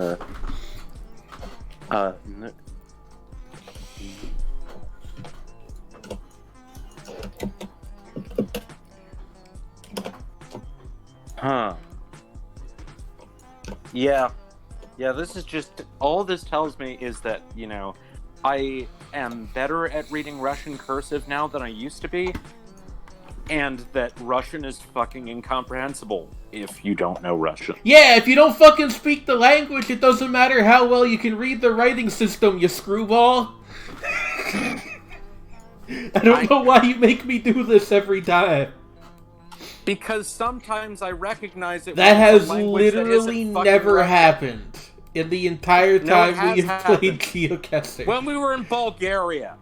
Huh. Yeah. Yeah, this is just all this tells me is that, I am better at reading Russian cursive now than I used to be, and that Russian is fucking incomprehensible if you don't know Russian. Yeah, if you don't fucking speak the language, it doesn't matter how well you can read the writing system, you screwball. I don't know why you make me do this every time. Because sometimes I recognize it. That when it's has a language that literally isn't fucking never Russian. happened in the entire No, it time has we have happened. played GeoGuessr. When we were in Bulgaria.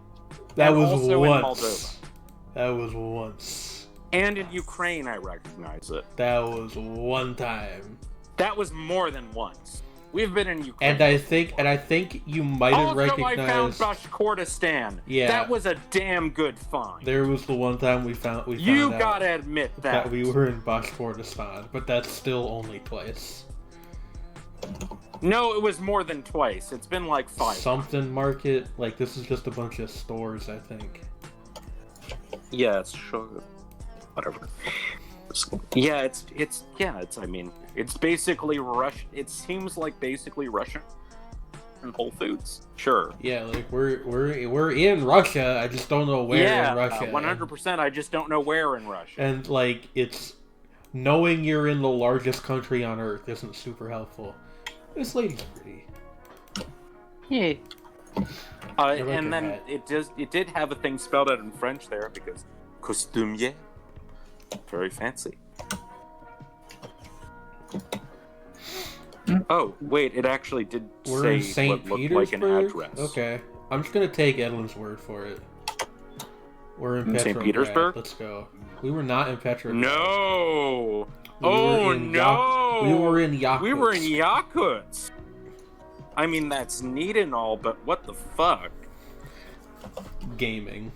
That and was also in once. Moldova. That was once. And in Ukraine, I recognize it. That was one time. That was more than once. We've been in Ukraine. And I think you might have also, I found recognized. Bashkortostan. Yeah. That was a damn good find. There was the one time we found You out gotta admit that we were in Bashkortostan, but that's still only twice. No, it was more than twice. It's been like 5. Something market, like this is just a bunch of stores, I think. Yeah, it's sure. Whatever. Yeah, I mean, it's basically Russian. It seems like basically Russian Whole Foods. Sure. Yeah, like we're in Russia. I just don't know where in Russia. 100%. I just don't know where in Russia. And like it's knowing you're in the largest country on Earth isn't super helpful. This lady's pretty. Yeah. like And her then hat. it did have a thing spelled out in French there because costumier, very fancy. Oh wait, it actually did We're in say St. what looked like an Petersburg. address. Okay, I'm just gonna take Edwin's word for it. We're in In St. Petrograd. Petersburg? Let's go. We were not in Petrograd. No. We were in we were in Yakutsk. We were in Yakutsk. I mean, that's neat and all, but what the fuck? Gaming.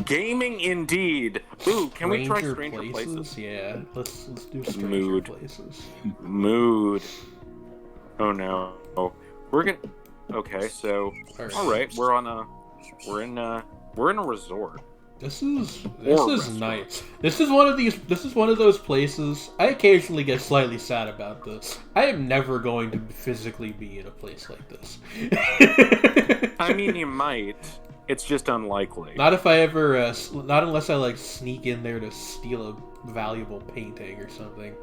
Gaming indeed. Ooh, can we try Stranger Places? Places? Yeah, let's do Stranger Mood. Places. Mood. Oh no. We're gonna. Okay, so all right, we're in a resort. This is restaurant. nice. This is one of those places. I occasionally get slightly sad about this. I am never going to physically be in a place like this. I mean, you might. It's just unlikely. Not if I ever, not unless I like sneak in there to steal a valuable painting or something.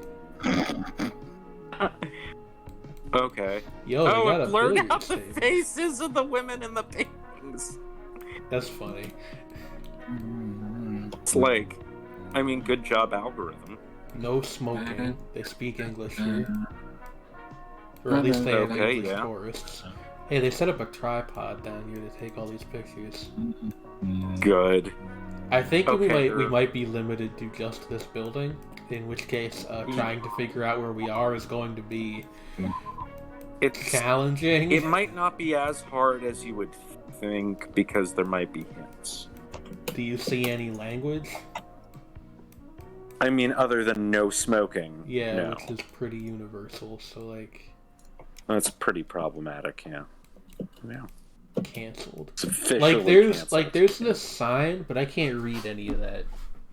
Okay. Yo, they got a blurred billiards out the table. faces of the women in the paintings. That's funny. It's like, I mean, good job, algorithm. No smoking. They speak English here. Or at least they have Okay, English yeah. tourists. Hey, they set up a tripod down here to take all these pictures. Good. I think Okay, we might be limited to just this building. In which case, trying to figure out where we are is going to be It's challenging. It might not be as hard as you would think because there might be hints. Do you see any language? I mean, other than no smoking. Yeah, no. which is pretty universal. So like, That's pretty problematic. Yeah. canceled. It's officially Like there's canceled. this sign, but I can't read any of that.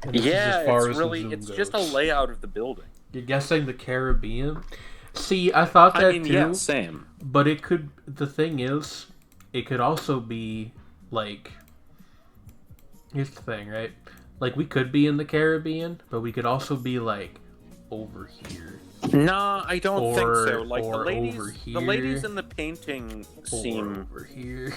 And this is Yeah, as far it's as the really Zoom it's just a goes. layout of the building. You're guessing the Caribbean? See, I thought that I mean, too. yeah, same. But it could. The thing is, it could also be like. Here's the thing, right? Like we could be in the Caribbean, but we could also be like over here. No, I don't think so. Like or the over here. ladies in the painting Or seem over here.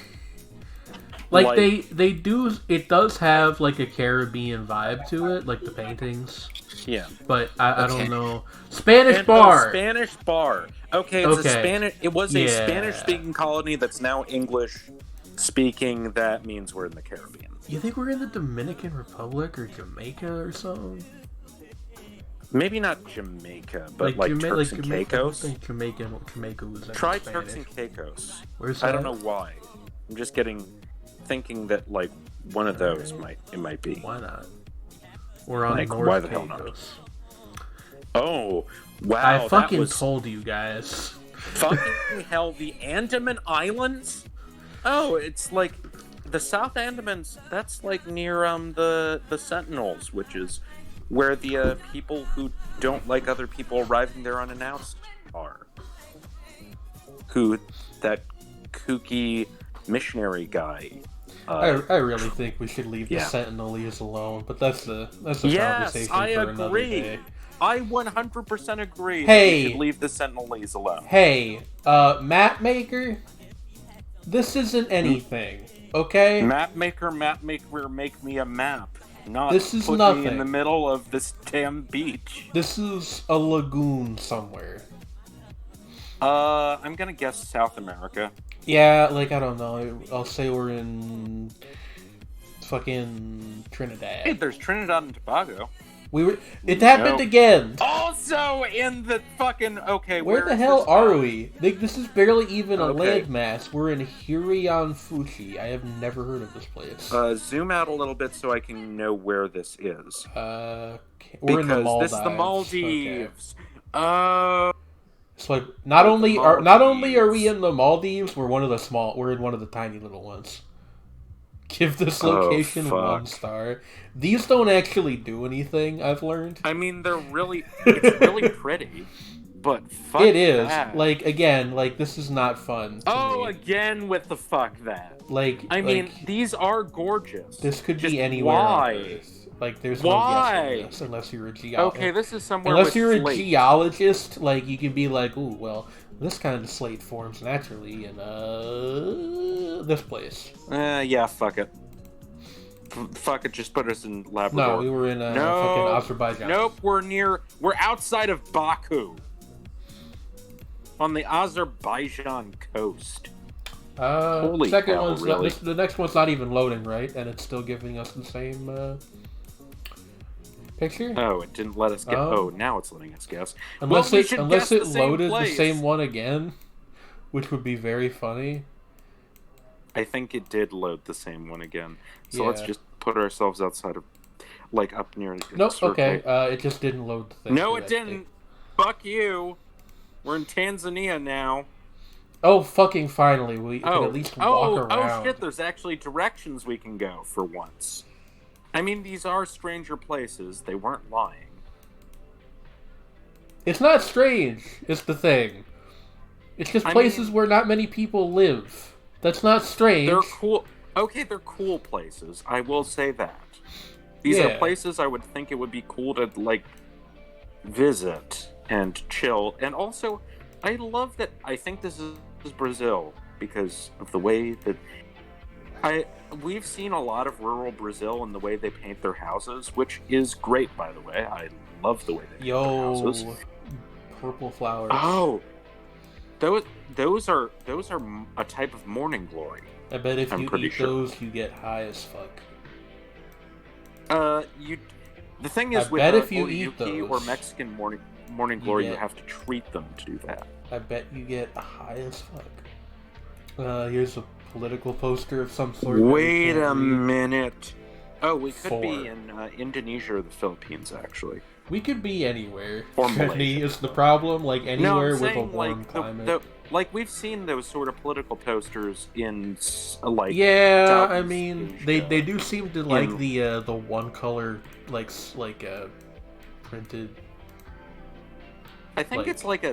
Like, Like- they do. It does have like a Caribbean vibe to it, like the paintings. yeah. But I Okay. don't know. Spanish And, bar. Spanish bar. Okay, it's Okay. a Spanish. It was a Yeah. Spanish-speaking colony that's now English-speaking. That means we're in the Caribbean. You think we're in the Dominican Republic or Jamaica or something? Maybe not Jamaica, but like Jama- Turks and Jamaica. I Caicos. think Jamaica was in Try Spanish. Turks and Caicos. Where's I don't that? know why. I'm just thinking that like one of those might be. Why not? We're on Like, North why the hell not? Caicos. Oh, wow! I that fucking was told you guys. fucking hell. The Andaman Islands. Oh, it's like the South Andamans. That's like near the Sentinels, which is where the people who don't like other people arriving there unannounced are. Who that kooky missionary guy. I really think we should leave the yeah. Sentinelese alone, but that's a Yes, conversation I for another agree. day. I 100% agree. Hey. That we should leave the Sentinelese alone. Hey, map maker, this isn't anything, okay? Map maker, make me a map. Not This is put me nothing. in the middle of this damn beach. This is a lagoon somewhere. I'm gonna guess South America. Yeah, like, I don't know. I'll say we're in fucking Trinidad. Hey, there's Trinidad and Tobago. It happened Nope. again! Also in the fucking... Okay, Where the is hell this are from? we? This is barely even a Okay. landmass. We're in Hurion Fuchi. I have never heard of this place. Zoom out a little bit so I can know where this is. We're Because in the Maldives. this is the Okay. Maldives. So like, not The only are we Maldives. in the Maldives, we're in one of the tiny little ones. Give this Oh, location fuck. 1 star. These don't actually do anything, I've learned. I mean, it's really pretty, but fuck It is. that. Like, again, like, this is not fun to Oh, me. again with the fuck that. Like, I mean, like, these are gorgeous. this could Just be anywhere why? on Earth. Like, there's Why? no yes on this, unless you're a geologist. Okay, this is somewhere Unless with you're a slate. geologist, like, you can be like, ooh, well, this kind of slate forms naturally in, this place. Yeah, fuck it. Fuck it, just put us in Labrador. No, we were in, fucking Azerbaijan. Nope, we're outside of Baku. On the Azerbaijan coast. Holy second cow, one's really? the next one's not even loading, right? And it's still giving us the same picture. Oh, it didn't let us guess. Oh. Oh, now it's letting us guess. Unless we it should guess the same loaded the place. same one again, which would be very funny. I think it did load the same one again. So Yeah. let's just put ourselves outside of, like, up near. Nope. Okay. It just didn't load the thing. No, it correctly. didn't. Fuck you. We're in Tanzania now. Oh, fucking finally! We can at least walk around. Oh shit! There's actually directions we can go for once. I mean, these are stranger places. They weren't lying. It's not strange. It's the thing. It's just places where not many people live. That's not strange. They're cool. Okay, they're cool places. I will say that. These are places I would think it would be cool to, like, visit and chill. And also, I love that. I think this is Brazil because of the way that we've seen a lot of rural Brazil and the way they paint their houses, which is great, by the way. I love the way they paint their houses. Purple flowers. Oh, those are a type of morning glory. I bet if you eat those, you get high as fuck. The thing is, with if you eat those, or Mexican morning glory, you have to treat them to do that. I bet you get high as fuck. Here's a political poster of some sort. Wait a minute. Oh, we could be in Indonesia or the Philippines, actually. We could be anywhere. Or Malaysia. Is the problem, like anywhere with a warm like, climate. Like, we've seen those sort of political posters in, like... Yeah, Southeast I mean, Asia. they do seem to like the one color, like printed... I think it's like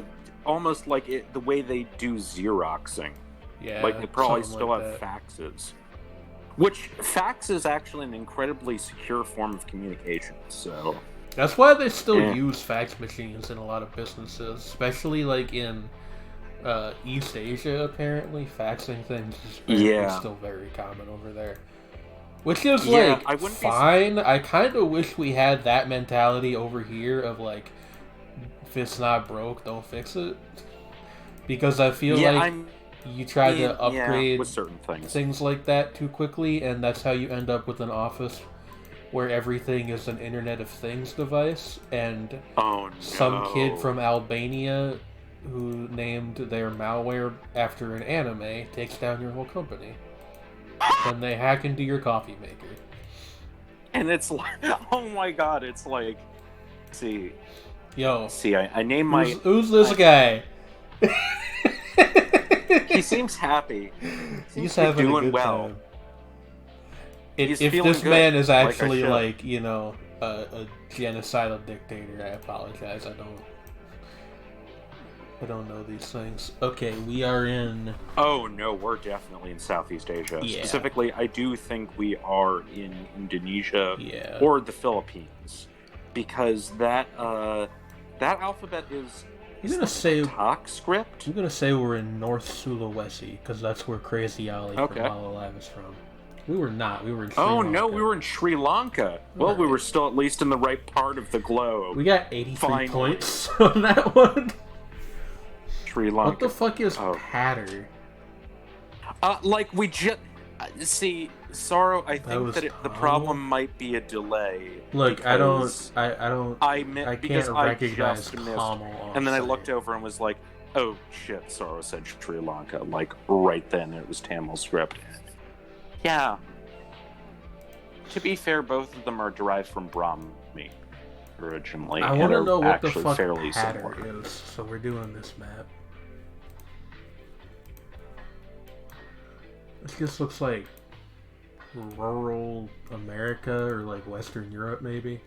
almost like the way they do Xeroxing. Yeah, like, they probably still like have faxes. Which, fax is actually an incredibly secure form of communication, so... That's why they still use fax machines in a lot of businesses, especially, like, in... East Asia, apparently, faxing things is still very common over there. Which is, fine. I kind of wish we had that mentality over here of, like, if it's not broke, don't fix it. Because I feel you try to upgrade with certain things like that too quickly, and that's how you end up with an office where everything is an Internet of Things device, and some kid from Albania who named their malware after an anime takes down your whole company. Then they hack into your coffee maker. And it's like, oh my god, it's like, see, I name my... Who's this guy? He seems happy. He's having doing a good well. time. He's if feeling this good, man is actually, a genocidal dictator, I apologize. I don't know these things. Okay, we are in... Oh, no, we're definitely in Southeast Asia. Yeah. Specifically, I do think we are in Indonesia or the Philippines. Because that alphabet is... You're gonna say... Talk script? I'm gonna say we're in North Sulawesi, because that's where Crazy Ollie from Hololive is from. We were not. We were in Sri Lanka. No, we were in Sri Lanka. Well, we were still at least in the right part of the globe. We got 83 points on that one. Sri Lanka. What the fuck is patter? We just... see, Sorrow, I think that the problem might be a delay. Look, I can't recognize just missed. Kamal. And then I looked over and was like, oh shit, Sorrow said Sri Lanka. Like, right then, it was Tamil script. Yeah. To be fair, both of them are derived from Brahmi originally. I want to know what the fuck fairly patter similar. is, so we're doing this map. This just looks like rural America or like Western Europe, maybe.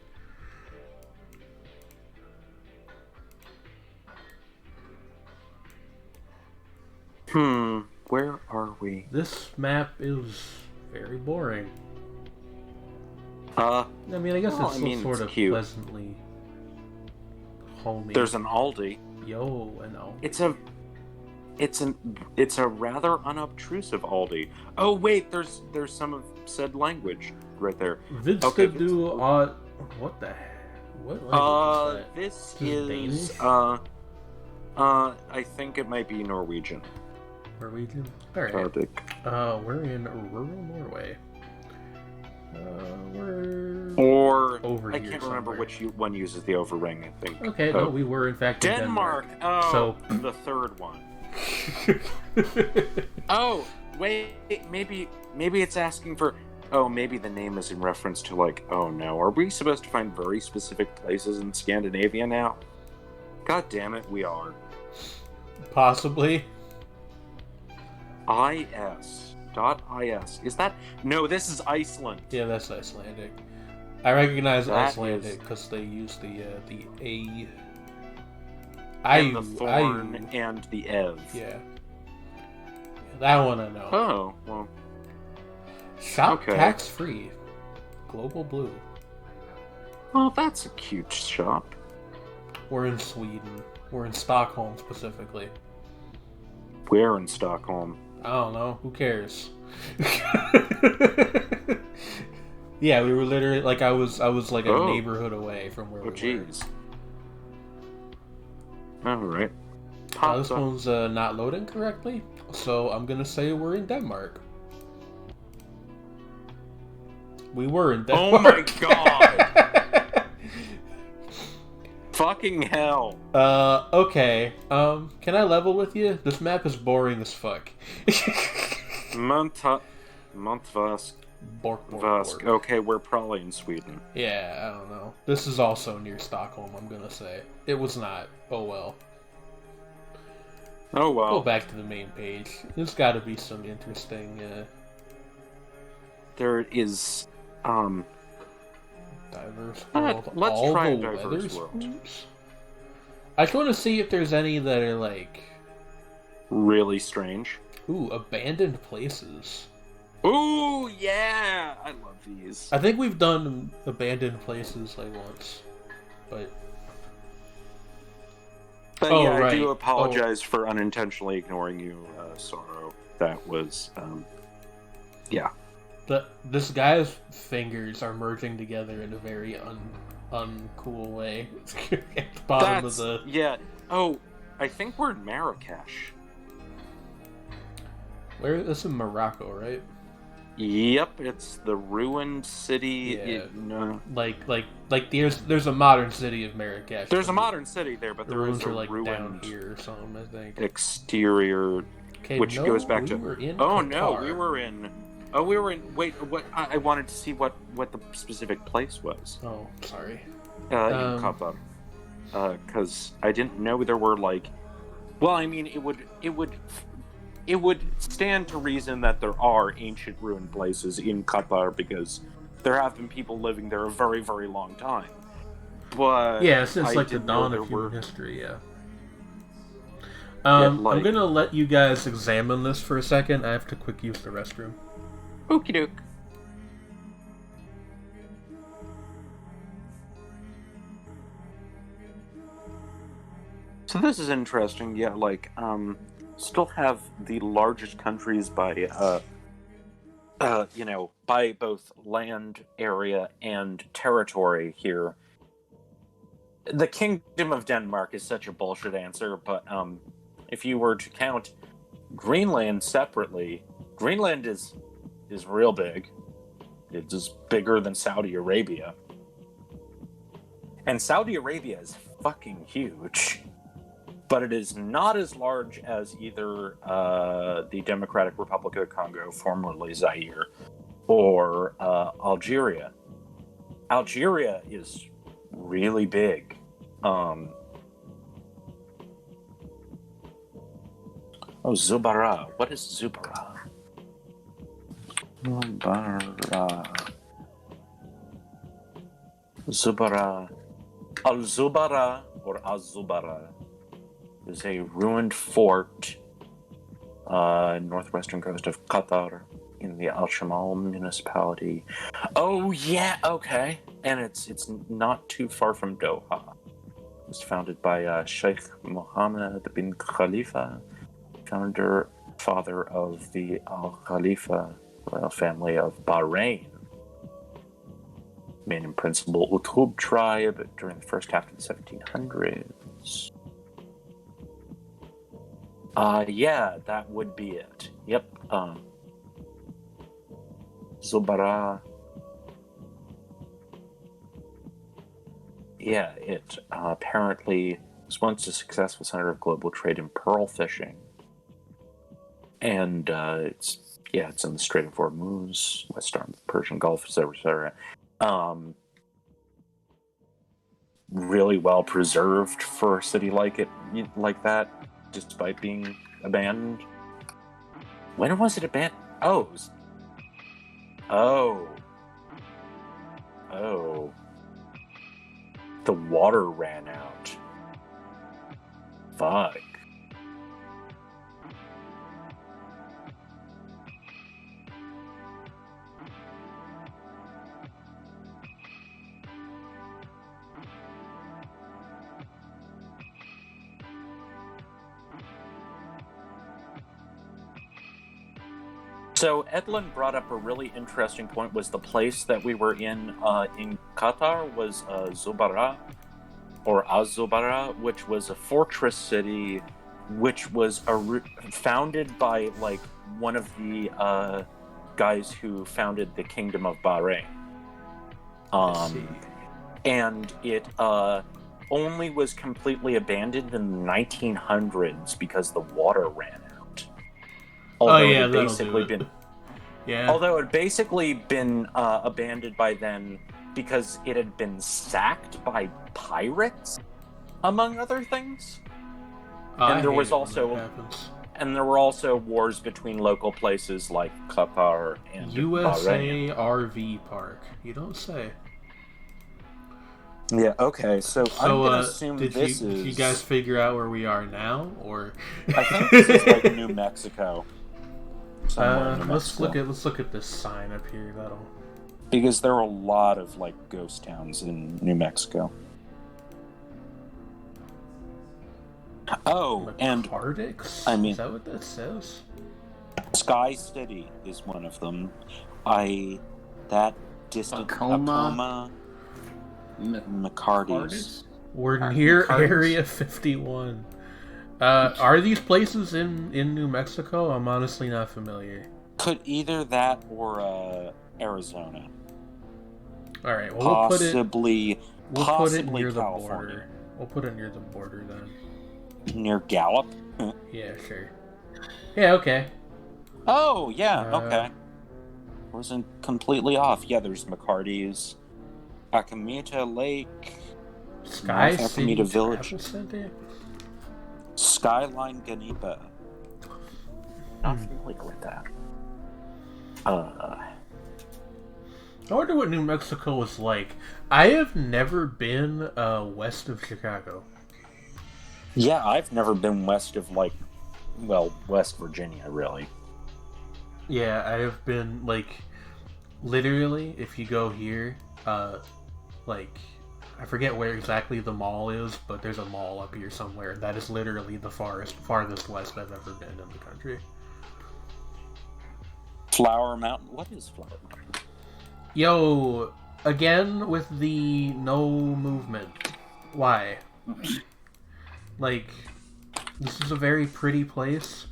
Where are we? This map is very boring. I mean, I guess it's still sort of cute. Pleasantly homey. There's an Aldi. Yo, I know. It's a rather unobtrusive Aldi. Oh wait, there's some of said language right there. What the heck? What language is that? This is Danish? I think it might be Norwegian. Norwegian? Alright. Nordic. We're in rural Norway. We're Or over I here can't remember somewhere. which one uses the overring. I think. Okay, no, we were in fact in Denmark. Denmark. Oh, So- the third one. Oh, wait, maybe it's asking for. Oh, maybe the name is in reference to like. Oh no, are we supposed to find very specific places in Scandinavia now? God damn it, we are. Possibly. Is. Is that? No, this is Iceland. Yeah, that's Icelandic. I recognize That Icelandic is- because they use the A. And the thorn Ayu. and the Ev. Yeah. That one I know. Oh, well. Shop okay. tax free. Global Blue. Oh, that's a cute shop. We're in Sweden. We're in Stockholm specifically. Where in Stockholm? I don't know. Who cares? Yeah, we were literally like I was like a Oh. neighborhood away from where Oh, we were. jeez. Alright. This one's not loading correctly, so I'm gonna say we're in Denmark. We were in Denmark. Oh my god! Fucking hell. Okay. Can I level with you? This map is boring as fuck. Montvask. Bork. Okay, we're probably in Sweden. Yeah, I don't know. This is also near Stockholm, I'm gonna say. It was not. Oh well. Oh Go well. back to the main page. There's gotta be some interesting, There is, diverse Let's world. try All a the diverse weather world. scoops? I just want to see if there's any that are like, really strange. ooh, abandoned places. Ooh, yeah! I love these. I think we've done abandoned places like once, but But Oh, yeah, I right. do apologize for unintentionally ignoring you, Sorrow. That was, yeah. this guy's fingers are merging together in a very uncool way. At the bottom of the. Yeah. Oh, I think we're in Marrakesh. Where? This is in Morocco, right? Yep, it's the ruined city. Yeah. No. Like there's a modern city of Marrakesh. There's a modern city there, but The there is ruins a are like down ruined here or something, I think. exterior, Okay, which no, goes back we to. were in Oh no, Qatar. we were in. Oh, we were in. Wait, what? I wanted to see what the specific place was. Oh, sorry. In Qatar, because I didn't know there were like. Well, I mean, it would stand to reason that there are ancient ruined places in Qatar because there have been people living there a very, very long time. But Yeah, since I like the didn't know dawn there of human were- history, yeah. Yeah, I'm like- gonna let you guys examine this for a second. I have to quick use the restroom. Okie doke. So this is interesting. Yeah, like still have the largest countries by by both land area and territory here. The Kingdom of Denmark is such a bullshit answer, but if you were to count Greenland separately, Greenland is real big. It's bigger than Saudi Arabia. And Saudi Arabia is fucking huge. But it is not as large as either the Democratic Republic of the Congo, formerly Zaire, or Algeria. Algeria is really big. Zubara. What is Zubara? Zubara. Al-Zubara or Az-Zubara is a ruined fort northwestern coast of Qatar in the Al-Shamal municipality. Oh yeah, okay. And it's not too far from Doha. It was founded by Sheikh Mohammed bin Khalifa, father of the Al Khalifa royal family of Bahrain. Main and principal Utub tribe during the first half of the 1700s. Yeah, that would be it. Yep. Zubara. Yeah, it apparently was once a successful center of global trade in pearl fishing. And it's in the Strait of Hormuz, west arm of the Persian Gulf, etc. Really well preserved for a city like that, despite being abandoned. When was it abandoned? Oh. The water ran out. Fuck. So Edlin brought up a really interesting point. Was the place that we were in Qatar was Zubara or Az-Zubara, which was a fortress city, which was founded by like one of the guys who founded the Kingdom of Bahrain. And it only was completely abandoned in the 1900s because the water ran out. Although it had basically been, although it had basically been abandoned by then because it had been sacked by pirates, among other things. And there was also, and there were also wars between local places like Qatar and USA Bahrain. RV Park. You don't say. Yeah. Okay. So I'm gonna assume did you guys figure out where we are now, or? I think this is like New Mexico. Let's look at this sign up here. Because there are a lot of like ghost towns in New Mexico. Oh, Cardix? I mean, is that what that says? Sky City is one of them. That distant Tacoma, McCarty's. We're near Area 51. Are these places in New Mexico? I'm honestly not familiar. Could either that or Arizona. All right, well, possibly put it near California. the border. We'll put it near the border then. Near Gallup? Yeah, sure. Yeah, okay. Oh, yeah, okay. Wasn't completely off. Yeah, there's McCarty's, Akamita Lake, Sky North City Akamita Village, Center? Skyline Ganipa. Not familiar with that. I wonder what New Mexico is like. I have never been west of Chicago. Yeah, I've never been west of West Virginia, really. Yeah, I have been literally, if you go here, I forget where exactly the mall is, but there's a mall up here somewhere. That is literally the farthest west I've ever been in the country. Flower Mountain? What is Flower Mountain? Yo, again with the no movement. Why? This is a very pretty place,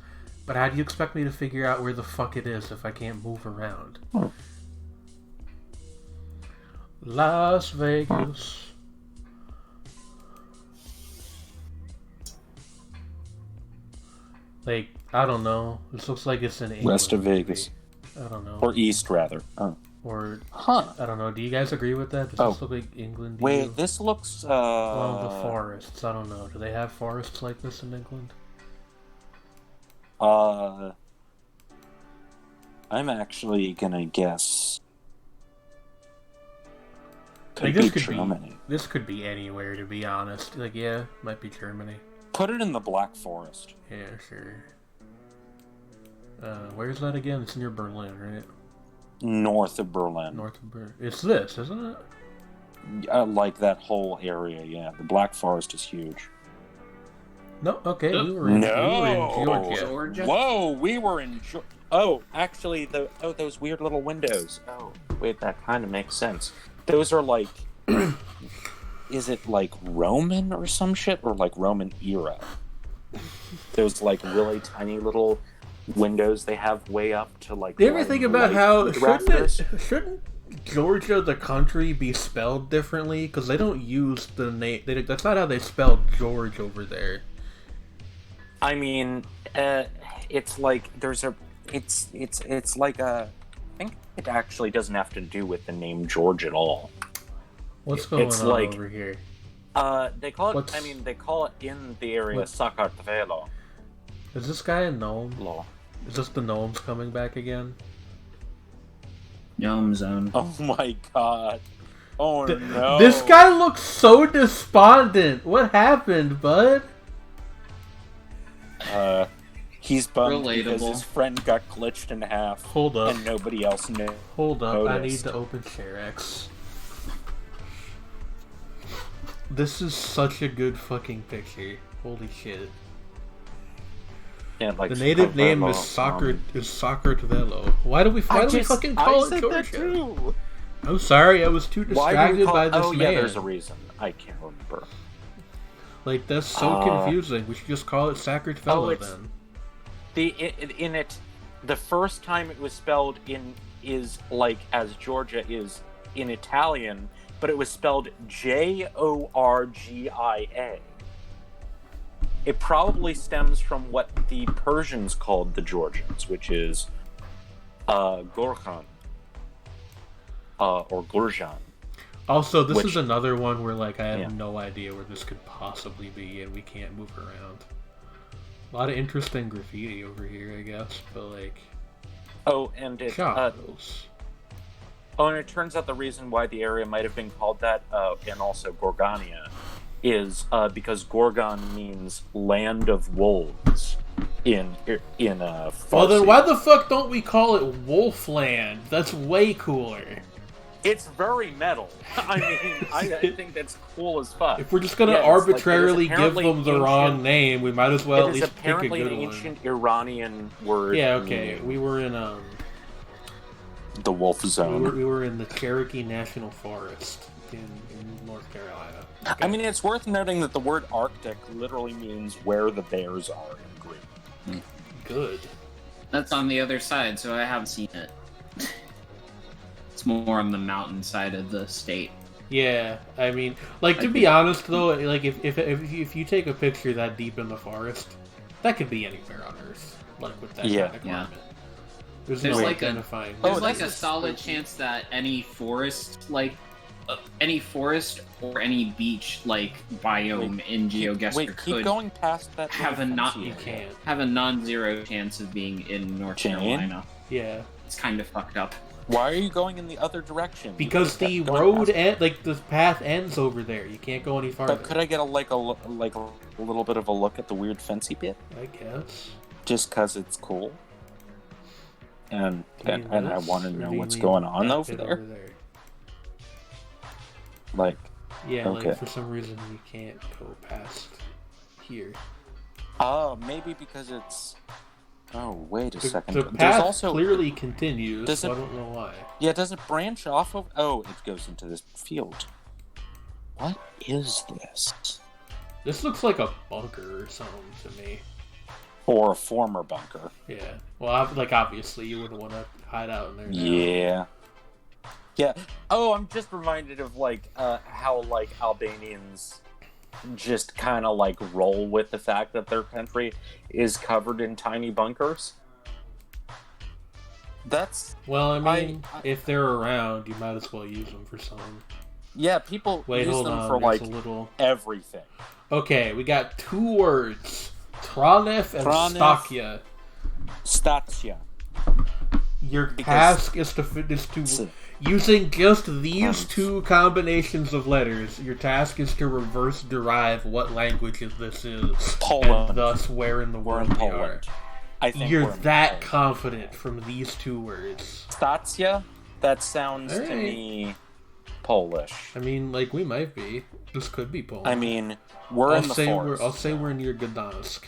but how do you expect me to figure out where the fuck it is if I can't move around? Las Vegas. I don't know. This looks like it's in England. West of Vegas. I don't know. Or east, rather. Oh. Or, I don't know. Do you guys agree with that? Does this look like England? Wait, this looks, Well, the forests. I don't know. Do they have forests like this in England? I'm actually gonna guess. Could be Germany. This could be anywhere, to be honest. Might be Germany. Put it in the Black Forest. Yeah, sure. Where's that again? It's near Berlin, right? North of Berlin. North of Berlin. It's this, isn't it? Like that whole area, yeah. The Black Forest is huge. No, okay. We were in Georgia. Whoa, we were in Georgia. Oh, actually, those weird little windows. Oh, wait, that kind of makes sense. Those are is it like Roman or some shit, or like Roman era? those like really tiny little windows they have way up to like. Do you ever think about how rafters. shouldn't Georgia the country be spelled differently? Because they don't use the name. That's not how they spell George over there. I mean, it's like there's a. It's like a. I think it actually doesn't have to do with the name George at all. What's going It's on like- over here? They call it. What's- I mean, they call it in the area What- Sakartvelo. Is this guy a gnome? Law. Is this the gnomes coming back again? Gnome zone. Oh my god. Oh no. This guy looks so despondent. What happened, bud? He's bummed because Relatable. his friend got glitched in half. Hold up. And nobody else knew. Hold up. I need noticed. to open ShareX. This is such a good fucking picture. Holy shit. Yeah, like The native name is Sakartvelo. Why do we fucking call it Georgia? I'm sorry, I was too distracted by this man. Yeah, there's a reason. I can't remember. Like, that's so confusing. We should just call it Sakartvelo it's- then. The first time it was spelled is like as Georgia is in Italian, but it was spelled Jorgia. It probably stems from what the Persians called the Georgians, which is Gorkhan or Gurjan. Also, this Which- is another one where, like, I have Yeah. no idea where this could possibly be, and we can't move around. A lot of interesting graffiti over here, I guess, but, like, Oh, and it and it turns out the reason why the area might have been called that, and also Gorgania, is because Gorgon means land of wolves in Farsi. Well, then why the fuck don't we call it Wolfland? That's way cooler. It's very metal. I mean, I think that's cool as fuck. If we're just gonna Yeah, it's like- arbitrarily it is give them apparently the wrong ancient- name, we might as well at It is least pick a apparently good an one. ancient Iranian word. Yeah, okay. meaning We were in the wolf zone. we were in the Cherokee National Forest in North Carolina. Okay. I mean, it's worth noting that the word Arctic literally means where the bears are in Greek. Good. That's on the other side, so I haven't seen it. It's more on the mountain side of the state. Yeah, I mean, like, to be honest though, like if you take a picture that deep in the forest, that could be anywhere on Earth, like with that Yeah. kind of climate. There's There's no like a- identifying. There's Oh, like this a is solid spooky. chance that any forest or any beach like biome in GeoGuessr Wait, keep could going past that. have a little not- fancy You area. can't. have a non-zero chance of being in North Jane? Carolina. Yeah, It's kind of fucked up. Why are you going in the other direction? because You the kept going road past- like the path ends over there. You can't go any farther. But could I get a little bit of a look at the weird fancy bit, I guess. just because it's cool, and Do you mean and I this, want to or know do you what's mean going on that over bit there. Like, Yeah, Okay. like for some reason we can't go past here. maybe because it's. Oh, wait a The, second. the There's path also clearly continues, Does so I it- don't know why. Yeah, does it branch off of? Oh, it goes into this field. What is this? This looks like a bunker or something to me. Or a former bunker? Yeah. Well, like obviously you wouldn't want to hide out in there. Now. Yeah. Yeah. Oh, I'm just reminded of like how like Albanians just kind of like roll with the fact that their country is covered in tiny bunkers. That's Well, I mean, I- if they're around, you might as well use them for something. yeah. People Wait, use hold them on. for There's like a little. everything. Okay, we got two words: Tranef and Tranef. Stakia. Statia. Your Because- task is to using just these two combinations of letters. Your task is to reverse derive what language this is, Poland. and thus where in the We're world in we are. Poland. I think You're we're in that Poland. confident from these two words. Statia? That sounds to Alright. me Polish. I mean, like we might be. This could be Poland. I mean, we're in the forest. I'll say we're near Gdansk.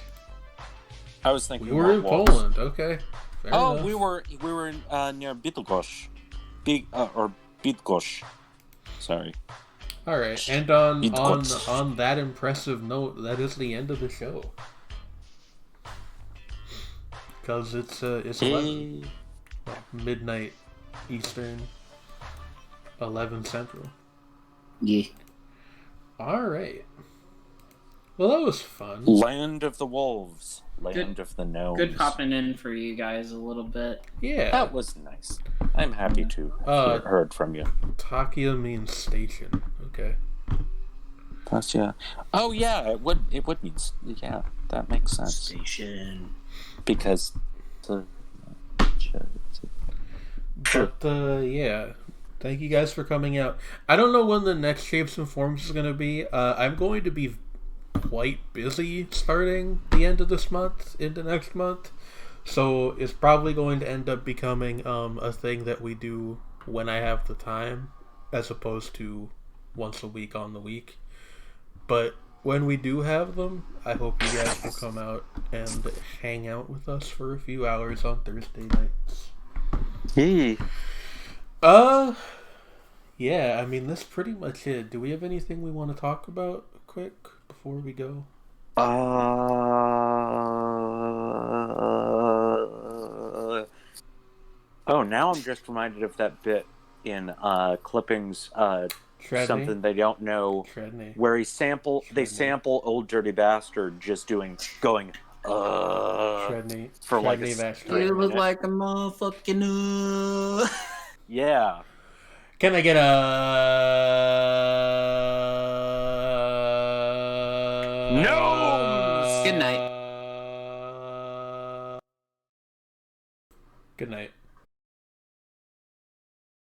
I was thinking We were in more wolves. Poland. Okay. Fair Oh, enough. we were near Bydgoszcz. Or Bydgoszcz. Sorry. All right, and on Bydgoszcz. that impressive note, that is the end of the show. because it's 11 midnight Eastern, 11 Central. Yeah. All right. Well, that was fun. Land of the wolves, land of the gnomes. Good popping in for you guys a little bit. Yeah. That was nice. I'm happy to have heard from you. Takia means station. Okay. Plus, yeah. Oh, yeah. It would mean. Yeah, that makes sense. Station. Because. But yeah. Thank you guys for coming out. I don't know when the next Shapes and Forms is going to be. I'm going to be quite busy starting the end of this month into next month. So it's probably going to end up becoming a thing that we do when I have the time, as opposed to once a week on the week. But when we do have them, I hope you guys will come out and hang out with us for a few hours on Thursday nights. Hey. Yeah, I mean, that's pretty much it. Do we have anything we want to talk about quick before we go? Oh, now I'm just reminded of that bit in Clippings, Treadney? Something They Don't Know, Treadney. where they sample Old Dirty Bastard just going, Treadney. for like Treadney a Bastard. straight You look minute. like a motherfucking. Yeah. Can I get a... Gnomes! Good night. Good night.